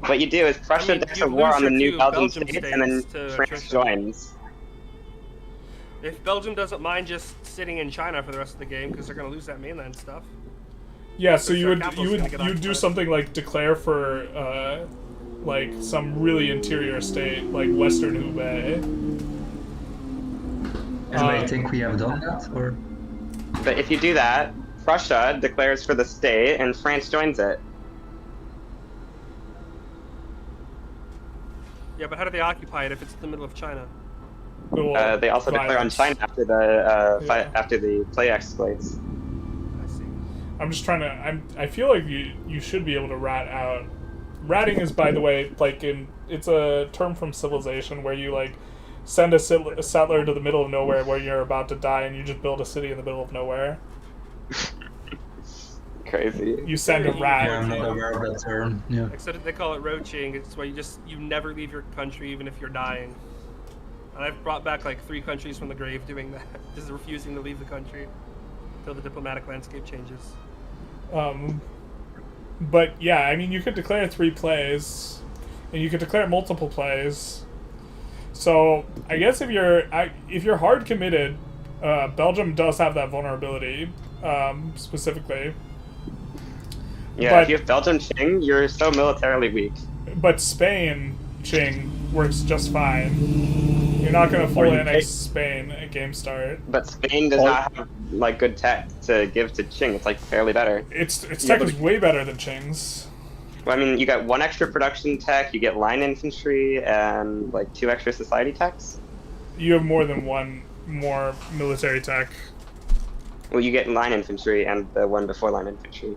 what you do is Prussia mean, declares you a war lose on the your new two Belgian Belgium states, and then states to France attrition. joins. If Belgium doesn't mind just sitting in China for the rest of the game because they're going to lose that mainland stuff. yeah. So their you would capital's gonna get do occupied. something like declare for like some really interior state like Western Hubei. do I think we have done that, or But if you do that, Prussia declares for the state, and France joins it. Yeah, but how do they occupy it if it's in the middle of China? Well, They also declare on violence. China after the Yeah. after the play escalates. I see. I'm just trying to. I feel like you should be able to rat out. Ratting is, by the way, like it's a term from Civilization where you like send a settler to the middle of nowhere where you're about to die and you just build a city in the middle of nowhere. Crazy. You send a rat. yeah, I'm not aware of that term. Yeah. Except they call it roaching. It's where you never leave your country even if you're dying. And I've brought back like 3 countries from the grave doing that, just refusing to leave the country until the diplomatic landscape changes. But yeah, I mean, you could declare 3 plays, and you could declare multiple plays. So I guess if you're hard committed, Belgium does have that vulnerability specifically. Yeah, But- if you have Belgium Qing, you're so militarily weak. But Spain, Qing, works just fine. You're not gonna full Or you annex take- Spain at game start. But Spain does not have like good tech to give to Qing. It's like barely better. Its Yeah, tech but- is way better than Qing's. Well, I mean, you got 1 extra production tech, you get line infantry, and like 2 extra society techs. You have more than one more military tech. Well, you get line infantry and the one before line infantry.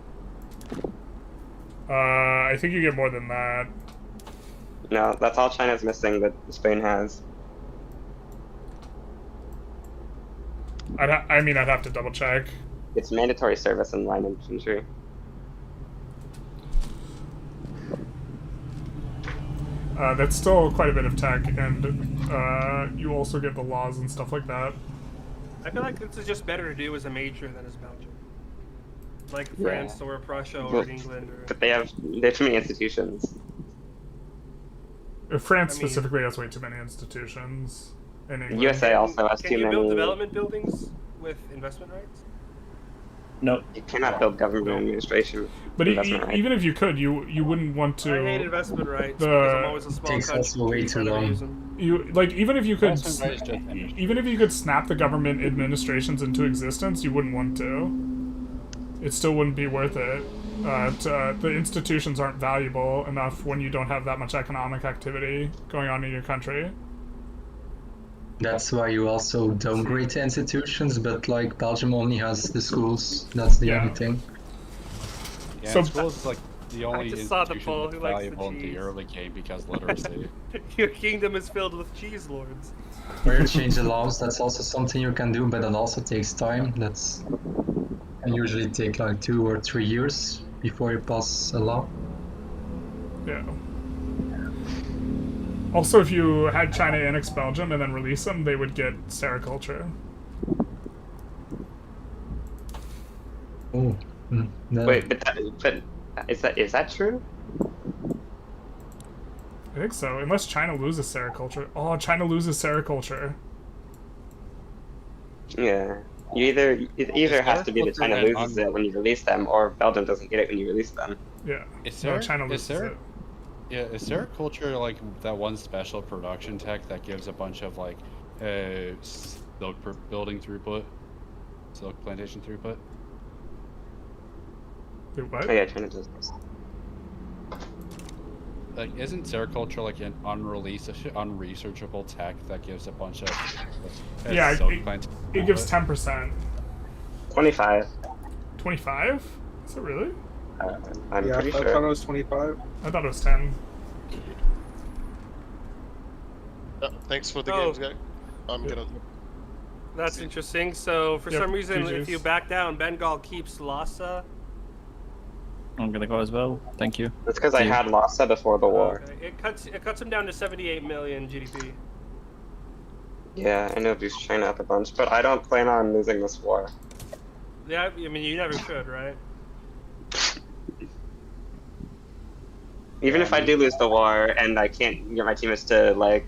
I think you get more than that. No, that's all China's missing that Spain has. I'd have to double check. It's mandatory service in line infantry. That's still quite a bit of tech, and you also get the laws and stuff like that. I feel like this is just better to do as a major than as Belgium. Like France or Prussia or Well, England or... But they have too many institutions. France I mean- specifically has way too many institutions. In England. USA also has Can too you many. build development buildings with investment rights? No. You cannot build government administration. But investment rights. even if you could, you wouldn't want to. I hate investment rights the- because I'm always a small Takes country. also way too I'd rather long. use them. You like even if you could, Investment rights just finished. even if you could snap the government administrations into existence, you wouldn't want to. It still wouldn't be worth it. The institutions aren't valuable enough when you don't have that much economic activity going on in your country. That's why you also downgrade the institutions, but like Belgium only has the schools. That's the Yeah. only thing. Yeah, So- schools is like the only just saw the institution poll, that's who likes the valuable in the cheese? early game because literacy. Your kingdom is filled with cheese lords. Or you change the laws, that's also something you can do, but that also takes time. That's can usually take like 2 or 3 years before you pass a law. Yeah. Also, if you had China annex Belgium and then release them, they would get sericulture. Oh. No. Wait, but is that true? I think so, unless China loses sericulture. Oh, China loses sericulture. Yeah. It either has to be that China Sericulture loses it when you release them, or Belgium doesn't get it when you release them. Yeah. Is No, there, China is loses there, it. yeah, is there a culture like that one special production tech that gives a bunch of like silk building throughput, silk plantation throughput? Wait, what? Oh yeah, China does this. Like, isn't sericulture like an unresearchable tech that gives a bunch of Yeah, silk it plantation gives throughput? 10%. 25. 25? Is it really? I'm Yeah, pretty I thought sure. it was 25. I thought it was 10. Thanks for the Oh. games, guy. I'm gonna. That's interesting. So for Yep, some reason, GG's. if you back down, Bengal keeps Lhasa. I'm gonna go as well. Thank you. That's because I had Lhasa before the war. Okay. It cuts him down to 78 million GDP. Yeah, I know it boosts China up a bunch, but I don't plan on losing this war. Yeah, I mean you never should, right? Even if I do lose the war and I can't get my teammates to like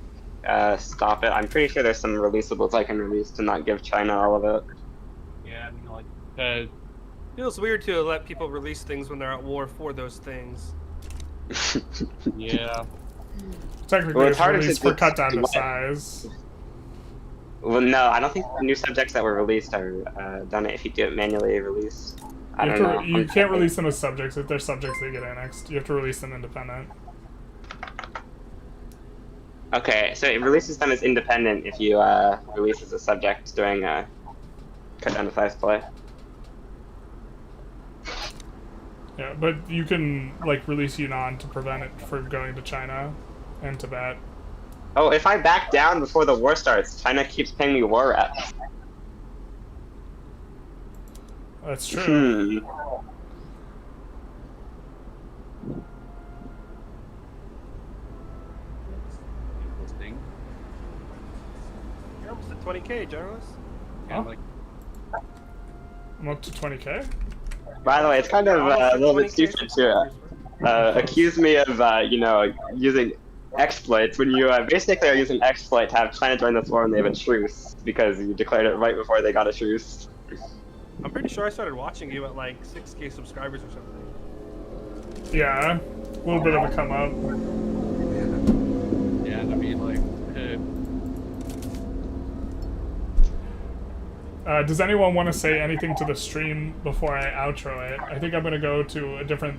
stop it, I'm pretty sure there's some releasables I can release to not give China all of it. Yeah, I mean, like Feels weird to let people release things when they're at war for those things. yeah. Technically, Well, it's it's harder released to for cut down to what- size. Well, no, I don't think new subjects that were released are done if you do it manually released. I don't know. You can't release them as subjects. If they're subjects, they get annexed. You have to release them independent. Okay, so it releases them as independent if you release as a subject during cut down to size play. Yeah, but you can like release Yunnan to prevent it from going to China and Tibet. Oh, if I back down before the war starts, China keeps paying me war reps. That's true. Interesting. You're almost at 20k, journalists. And like, I'm up to 20k. By the way, it's kind of a little bit stupid to accuse me of, using exploits when you basically are using exploit to have China join this war when they have a truce because you declared it right before they got a truce. I'm pretty sure I started watching you at like 6k subscribers or something. Yeah, a little bit of a come up. yeah, the mean, like, does anyone want to say anything to the stream before I outro it? I think I'm going to go to a different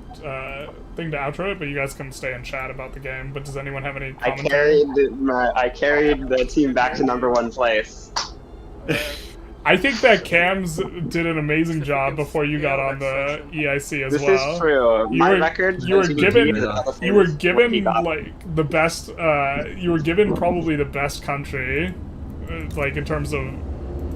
thing to outro it, but you guys can stay and chat about the game. But does anyone have any commentary? I carried the team back to #1 place. I think that Cams did an amazing job before you got on the EIC as well. This is true. My record. You were given like the best. You were given probably the best country, like in terms of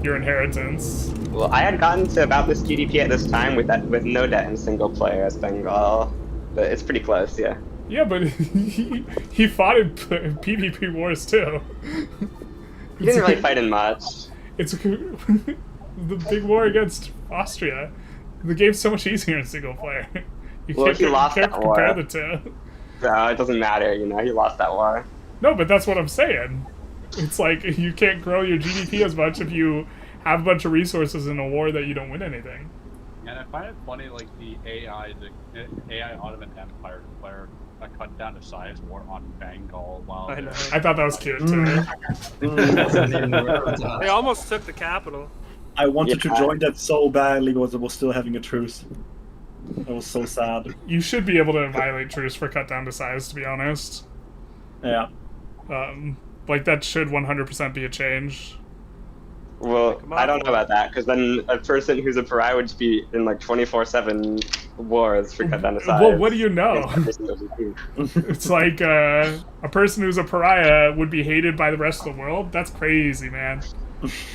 your inheritance. Well, I had gotten to about this GDP at this time with no debt in single player as Bengal, but it's pretty close, yeah. Yeah, but he fought in PvP wars too. He didn't really fight in much. It's the big war against Austria. The game's so much easier in single player. You Well, he lost that compare war. the two. No, it doesn't matter, you know, he lost that war. No, but that's what I'm saying. It's like you can't grow your GDP as much if you have a bunch of resources in a war that you don't win anything. and I find it funny, like, the AI Ottoman Empire declared a cut down to size war on Bengal while... I know. I thought that was cute, too. They almost took the capital. I wanted to join that so badly because it was still having a truce. That was so sad. You should be able to violate truce for cut down to size, to be honest. Yeah. Like, that should 100% be a change. Well, I don't know about that, because then a person who's a pariah would just be in, like, 24/7 wars for cut down to size. Well, what do you know? It's like a person who's a pariah would be hated by the rest of the world? That's crazy, man.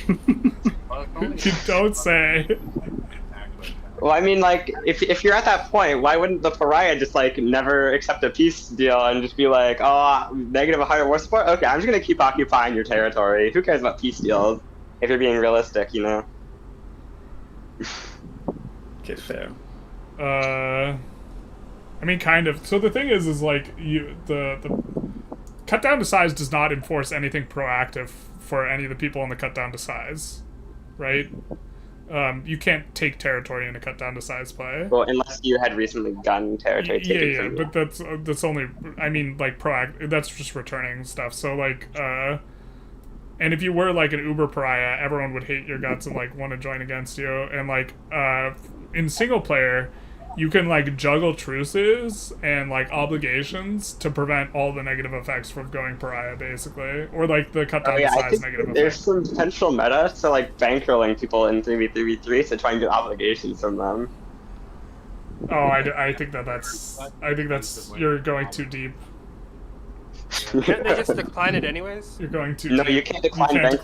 You don't say. Well, I mean, like, if you're at that point, why wouldn't the pariah just, like, never accept a peace deal and just be like, oh, negative 100 war support? Okay, I'm just gonna keep occupying your territory. Who cares about peace deals? If you're being realistic, you know? Okay, fair. I mean, kind of. So the thing is like, the cut down to size does not enforce anything proactive for any of the people on the cut down to size, right? You can't take territory in a cut down to size play. Well, unless you had recently gotten territory taken from you. But that's only, I mean, like, proactive, that's just returning stuff. So, like, and if you were, like, an uber pariah, everyone would hate your guts and, like, want to join against you. And, like, in single player, you can, like, juggle truces and, like, obligations to prevent all the negative effects from going pariah, basically. Or, like, the cut down to size negative there's effects. some potential meta to, like, bankrolling people in 3v3v3 to try and get obligations from them. Oh, I think that's you're going too deep. Can't they just decline it anyways? You're going too No, deep. you can't decline it,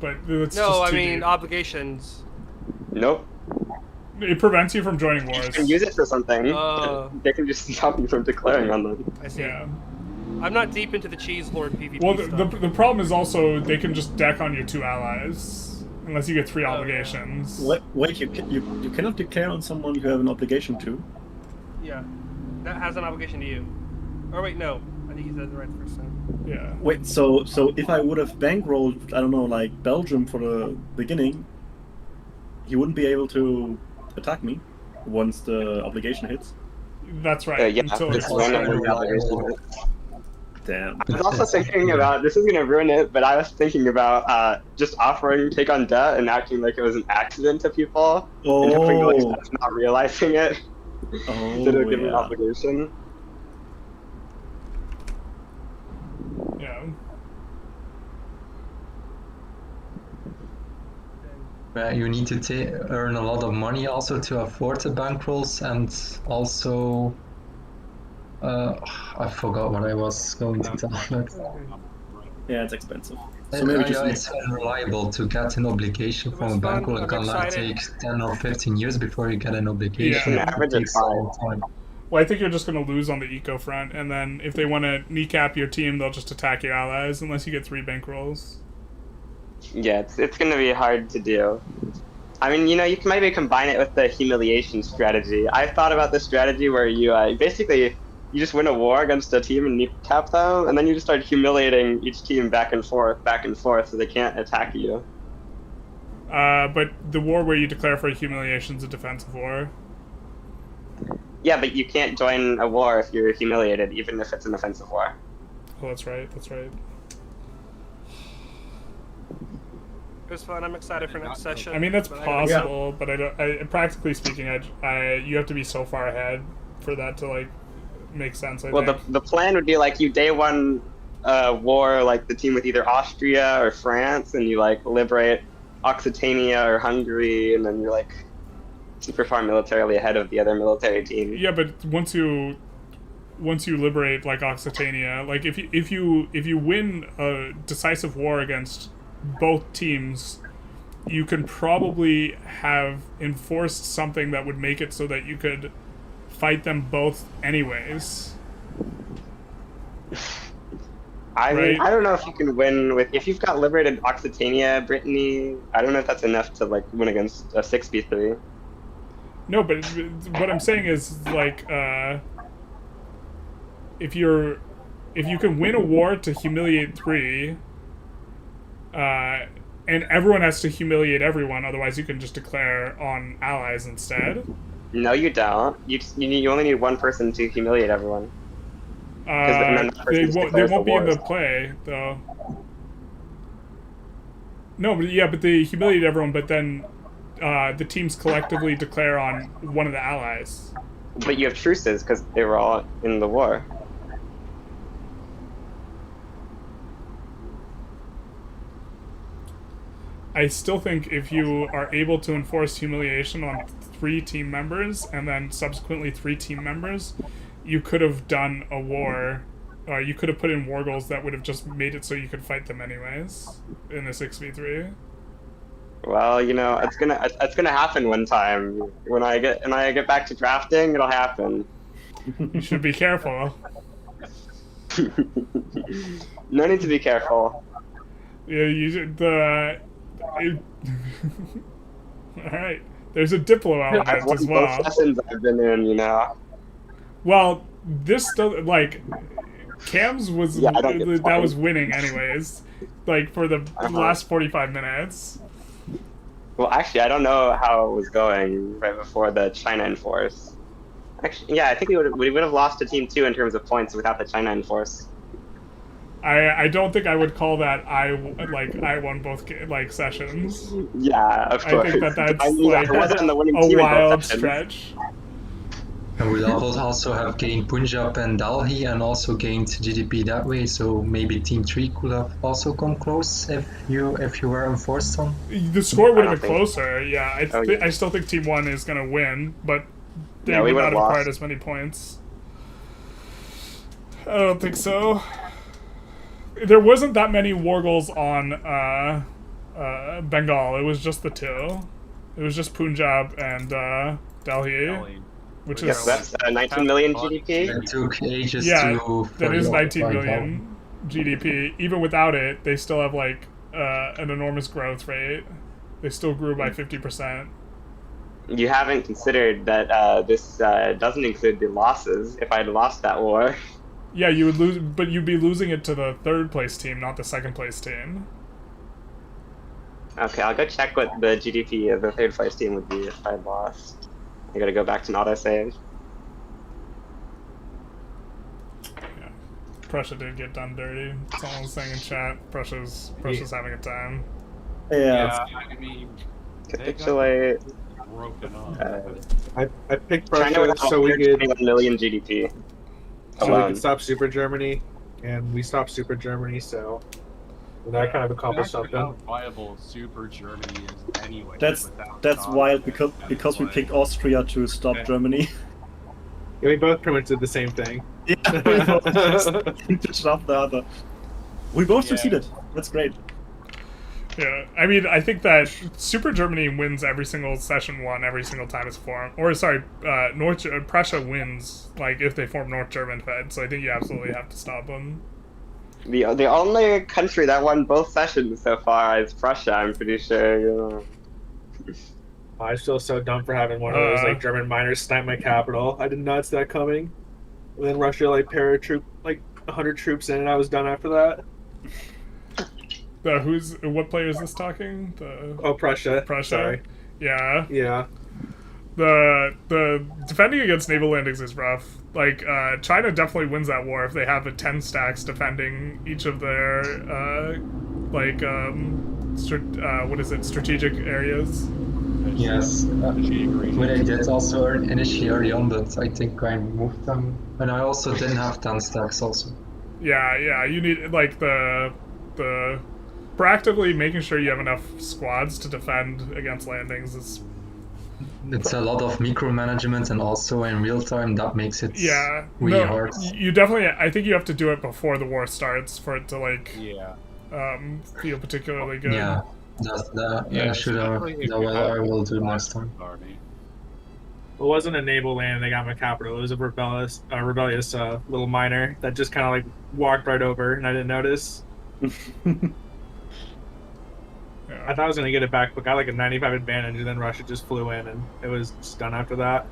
but it's No, just I too mean deep. obligations. Nope. It prevents you from joining wars. You can use it for something. Oh. They can just stop you from declaring on them. I see. Yeah. I'm not deep into the cheese lord PvP Well, stuff. the problem is also they can just deck on your 2 allies unless you get 3 obligations. Wait, you cannot declare on someone you have an obligation to. Yeah, that has an obligation to you. Or wait, no. I think he said the right first time. Yeah. Wait, so if I would have bankrolled, I don't know, like Belgium for the beginning, he wouldn't be able to attack me once the obligation hits. That's right. Yeah, Until it's it's one of the obligations. Damn. I was also thinking about, this is going to ruin it, but I was thinking about just offering take on debt and acting like it was an accident to people. And hoping like that's not realizing it. Instead of giving an obligation. Yeah. You need to earn a lot of money also to afford the bankrolls, and also I forgot what I was going to tell. Yeah, it's expensive. So maybe It's unreliable to get an obligation from a bankroll. It can like take 10 or 15 years before you get an obligation. Yeah. It takes a long time. Well, I think you're just going to lose on the eco front, and then if they want to kneecap your team, they'll just attack your allies unless you get 3 bankrolls. Yeah, it's going to be hard to do. I mean, you know, you can maybe combine it with the humiliation strategy. I've thought about this strategy where you basically you just win a war against a team and kneecap them, and then you just start humiliating each team back and forth, so they can't attack you. But the war where you declare for humiliation is a defensive war. Yeah, but you can't join a war if you're humiliated, even if it's an offensive war. Oh, that's right. That's right. It was fun. I'm excited for next session. I mean, that's but possible, but I don't. Practically speaking, you have to be so far ahead for that to like make sense. I Well, think. the plan would be like you day one war like the team with either Austria or France, and you like liberate Occitania or Hungary, and then you're like super far militarily ahead of the other military team. Yeah, but once you liberate like Occitania, like if you win a decisive war against both teams, you can probably have enforced something that would make it so that you could fight them both anyways. I mean, I don't know if you can win with if you've got liberated Occitania, Brittany. I don't know if that's enough to like win against a 6v3. No, but what I'm saying is like if you can win a war to humiliate 3, and everyone has to humiliate everyone, otherwise you can just declare on allies instead. No, you don't. You only need one person to humiliate everyone. They won't be in the play though. No, but they humiliate everyone. But then the teams collectively declare on one of the allies. But you have truces because they were all in the war. I still think if you are able to enforce humiliation on 3 team members and then subsequently 3 team members, you could have done a war. You could have put in war goals that would have just made it so you could fight them anyways in a 6v3. Well, you know, it's gonna happen one time. When I get back to drafting, it'll happen. You should be careful. No need to be careful. Yeah, you should. Alright. There's a Diplo element as well. Both lessons I've been in, you know. Well, this does like Cam's was that was winning anyways. Like for the last 45 minutes. Well, actually, I don't know how it was going right before the China enforce. Actually, yeah, I think we would have lost to Team 2 in terms of points without the China enforce. I don't think I would call that I won both like sessions. Yeah, of course. I think that's I mean, like I wasn't the winning a team in both wild sessions. stretch. And we'll also have gained Punjab and Delhi and also gained GDP that way, so maybe Team 3 could have also come close if you were enforced on. The score would have been closer, yeah. I still think Team 1 is going to win, but they would not have acquired as many points. I don't think so. There wasn't that many war goals on Bengal. It was just the 2. It was just Punjab and Delhi. Which is that's 19 million GDP. It took ages that is 19 million GDP. Even without it, they still have like an enormous growth rate. They still grew by 50%. You haven't considered that this doesn't include the losses. If I had lost that war. Yeah, you would lose, but you'd be losing it to the 3rd place team, not the 2nd place team. Okay, I'll go check what the GDP of the 3rd place team would be if I lost. I gotta go back to an autosave. Yeah. Prussia did get done dirty. Someone's saying in chat, Prussia's having a time. Yeah, I mean, capitulate. Broken I picked China Prussia so we could 21 million GDP. So we could stop Super Germany, and we stopped Super Germany, so that kind of accomplished something. How viable Super Germany is anyway. That's wild because we picked Austria to stop Germany. Yeah, we both pretty much did the same thing. Yeah, we both to stop the other. We both succeeded. That's great. Yeah, I mean, I think that Super Germany wins every single session 1 every single time it's formed. Or, sorry, Prussia wins, like, if they form North German Fed, so I think you absolutely have to stop them. The only country that won both sessions so far is Prussia, I'm pretty sure. You know. I feel so dumb for having one of those, like, German miners snipe my capital. I did not see that coming. And then Russia, like, paratroop, like, 100 troops in, and I was done after that. What player is this talking? Prussia. Prussia. Sorry. Yeah. Yeah. The defending against naval landings is rough. Like, China definitely wins that war if they have a 10 stacks defending each of their, what is it, strategic areas. Yes, but I did also initially on, but I think I moved them. And I also didn't have 10 stacks also. Yeah, you need, like, the proactively making sure you have enough squads to defend against landings is... It's a lot of micromanagement, and also in real time that makes it really hard. You definitely, I think you have to do it before the war starts for it to, like, feel particularly good. Yeah, I will do next time. It wasn't a naval land they got my capital. It was a rebellious little miner that just kind of like walked right over, and I didn't notice. I thought I was gonna get it back, but got like a 95 advantage, and then Russia just flew in, and it was just done after that.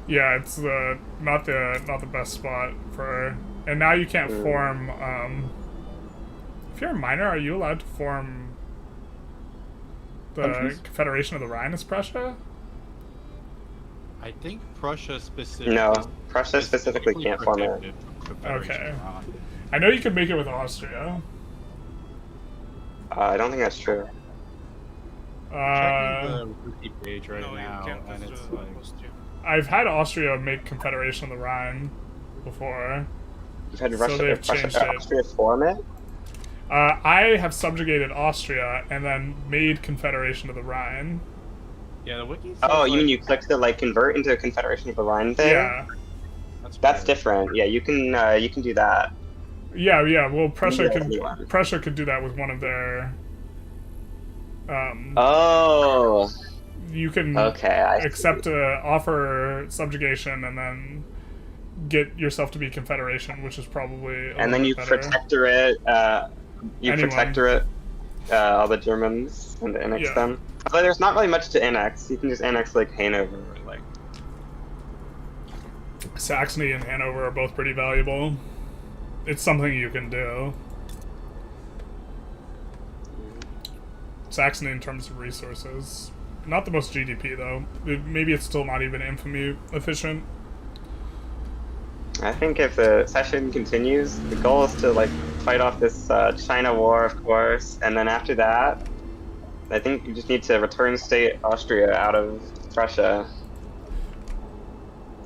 Yeah, it's not the best spot for, and now you can't form. If you're a miner, are you allowed to form the Confederation of the Rhine as Prussia? I think Prussia specifically. No, Prussia specifically can't form it. Okay. I know you can make it with Austria. I don't think that's true. Checking the wiki page right now, and it's like... I've had Austria make Confederation of the Rhine before. You've had Austria form it? I have subjugated Austria and then made Confederation of the Rhine. Yeah, the wiki. Oh, you mean you clicked to like convert into a Confederation of the Rhine thing? Yeah. That's different. Yeah, you can do that. Yeah. Well, Prussia could do that with one of their. You can accept offer subjugation and then get yourself to be Confederation, which is probably and then you better. protectorate. Protectorate all the Germans and annex them. Although there's not really much to annex. You can just annex like Hanover, like. Saxony and Hanover are both pretty valuable. It's something you can do. Saxony in terms of resources. Not the most GDP though. Maybe it's still not even infamy efficient. I think if the session continues, the goal is to like fight off this China war, of course, and then after that, I think you just need to return state Austria out of Prussia.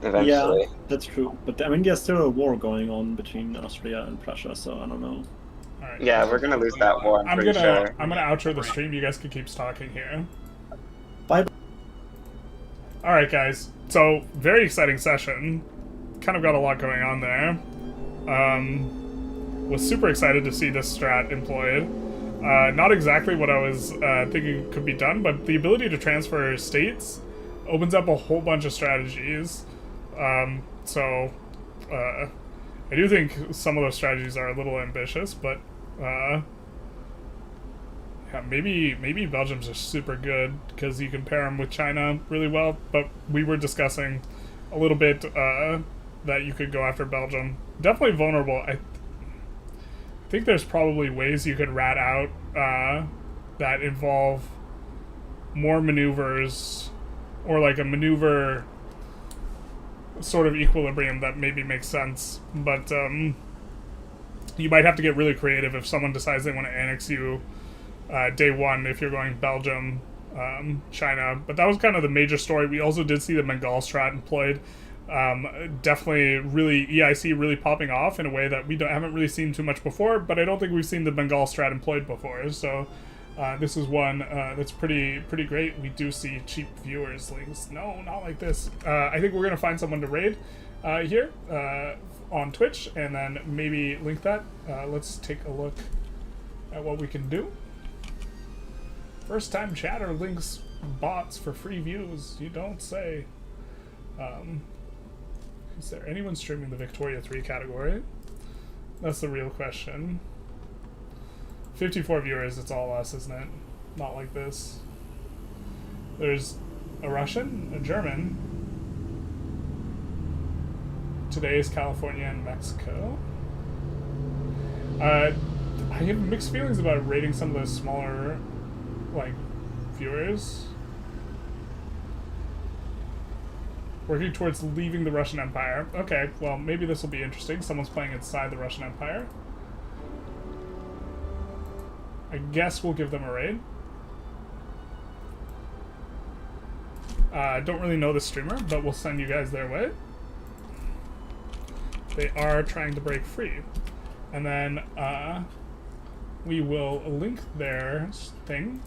Eventually. Yeah, that's true. But I mean, there's still a war going on between Austria and Prussia, so I don't know. Right. Yeah, we're gonna lose that war. I'm pretty sure. I'm gonna outro the stream. You guys can keep talking here. Bye. All right, guys. So very exciting session. Kind of got a lot going on there. Was super excited to see this strat employed. Not exactly what I was thinking could be done, but the ability to transfer states opens up a whole bunch of strategies. I do think some of those strategies are a little ambitious, but yeah, maybe Belgium's are super good because you can pair them with China really well. But we were discussing a little bit that you could go after Belgium. Definitely vulnerable. I think there's probably ways you could rat out that involve more maneuvers, or like a maneuver sort of equilibrium that maybe makes sense. But you might have to get really creative if someone decides they want to annex you day one if you're going Belgium, China. But that was kind of the major story. We also did see the Bengal strat employed. Definitely really EIC really popping off in a way that we haven't really seen too much before, but I don't think we've seen the Bengal strat employed before. So this is one that's pretty great. We do see cheap viewers links. No, not like this. I think we're gonna find someone to raid here on Twitch, and then maybe link that. Let's take a look at what we can do. First time chatter links bots for free views. You don't say. Is there anyone streaming the Victoria 3 category? That's the real question. 54 viewers, it's all us, isn't it? Not like this. There's a Russian, a German. Today is California and Mexico. I have mixed feelings about rating some of those smaller, like, viewers. Working towards leaving the Russian Empire. Okay, well, maybe this will be interesting. Someone's playing inside the Russian Empire. I guess we'll give them a raid. Don't really know the streamer, but we'll send you guys their way. They are trying to break free. And then we will link their thing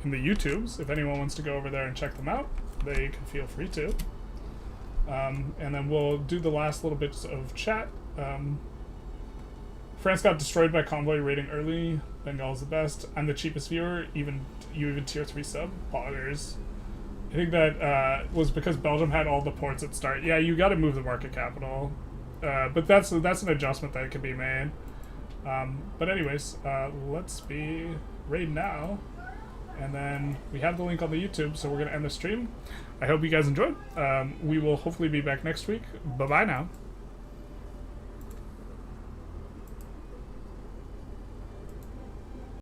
in the YouTubes. If anyone wants to go over there and check them out, they can feel free to. And then we'll do the last little bits of chat. France got destroyed by convoy raiding early. Bengal's the best. I'm the cheapest viewer. You even tier 3 sub. Poggers. I think that was because Belgium had all the ports at start. Yeah, you got to move the market capital. But that's an adjustment that can be made. But anyways, let's be raid now. And then we have the link on the YouTube, so we're going to end the stream. I hope you guys enjoyed. We will hopefully be back next week. Bye-bye now.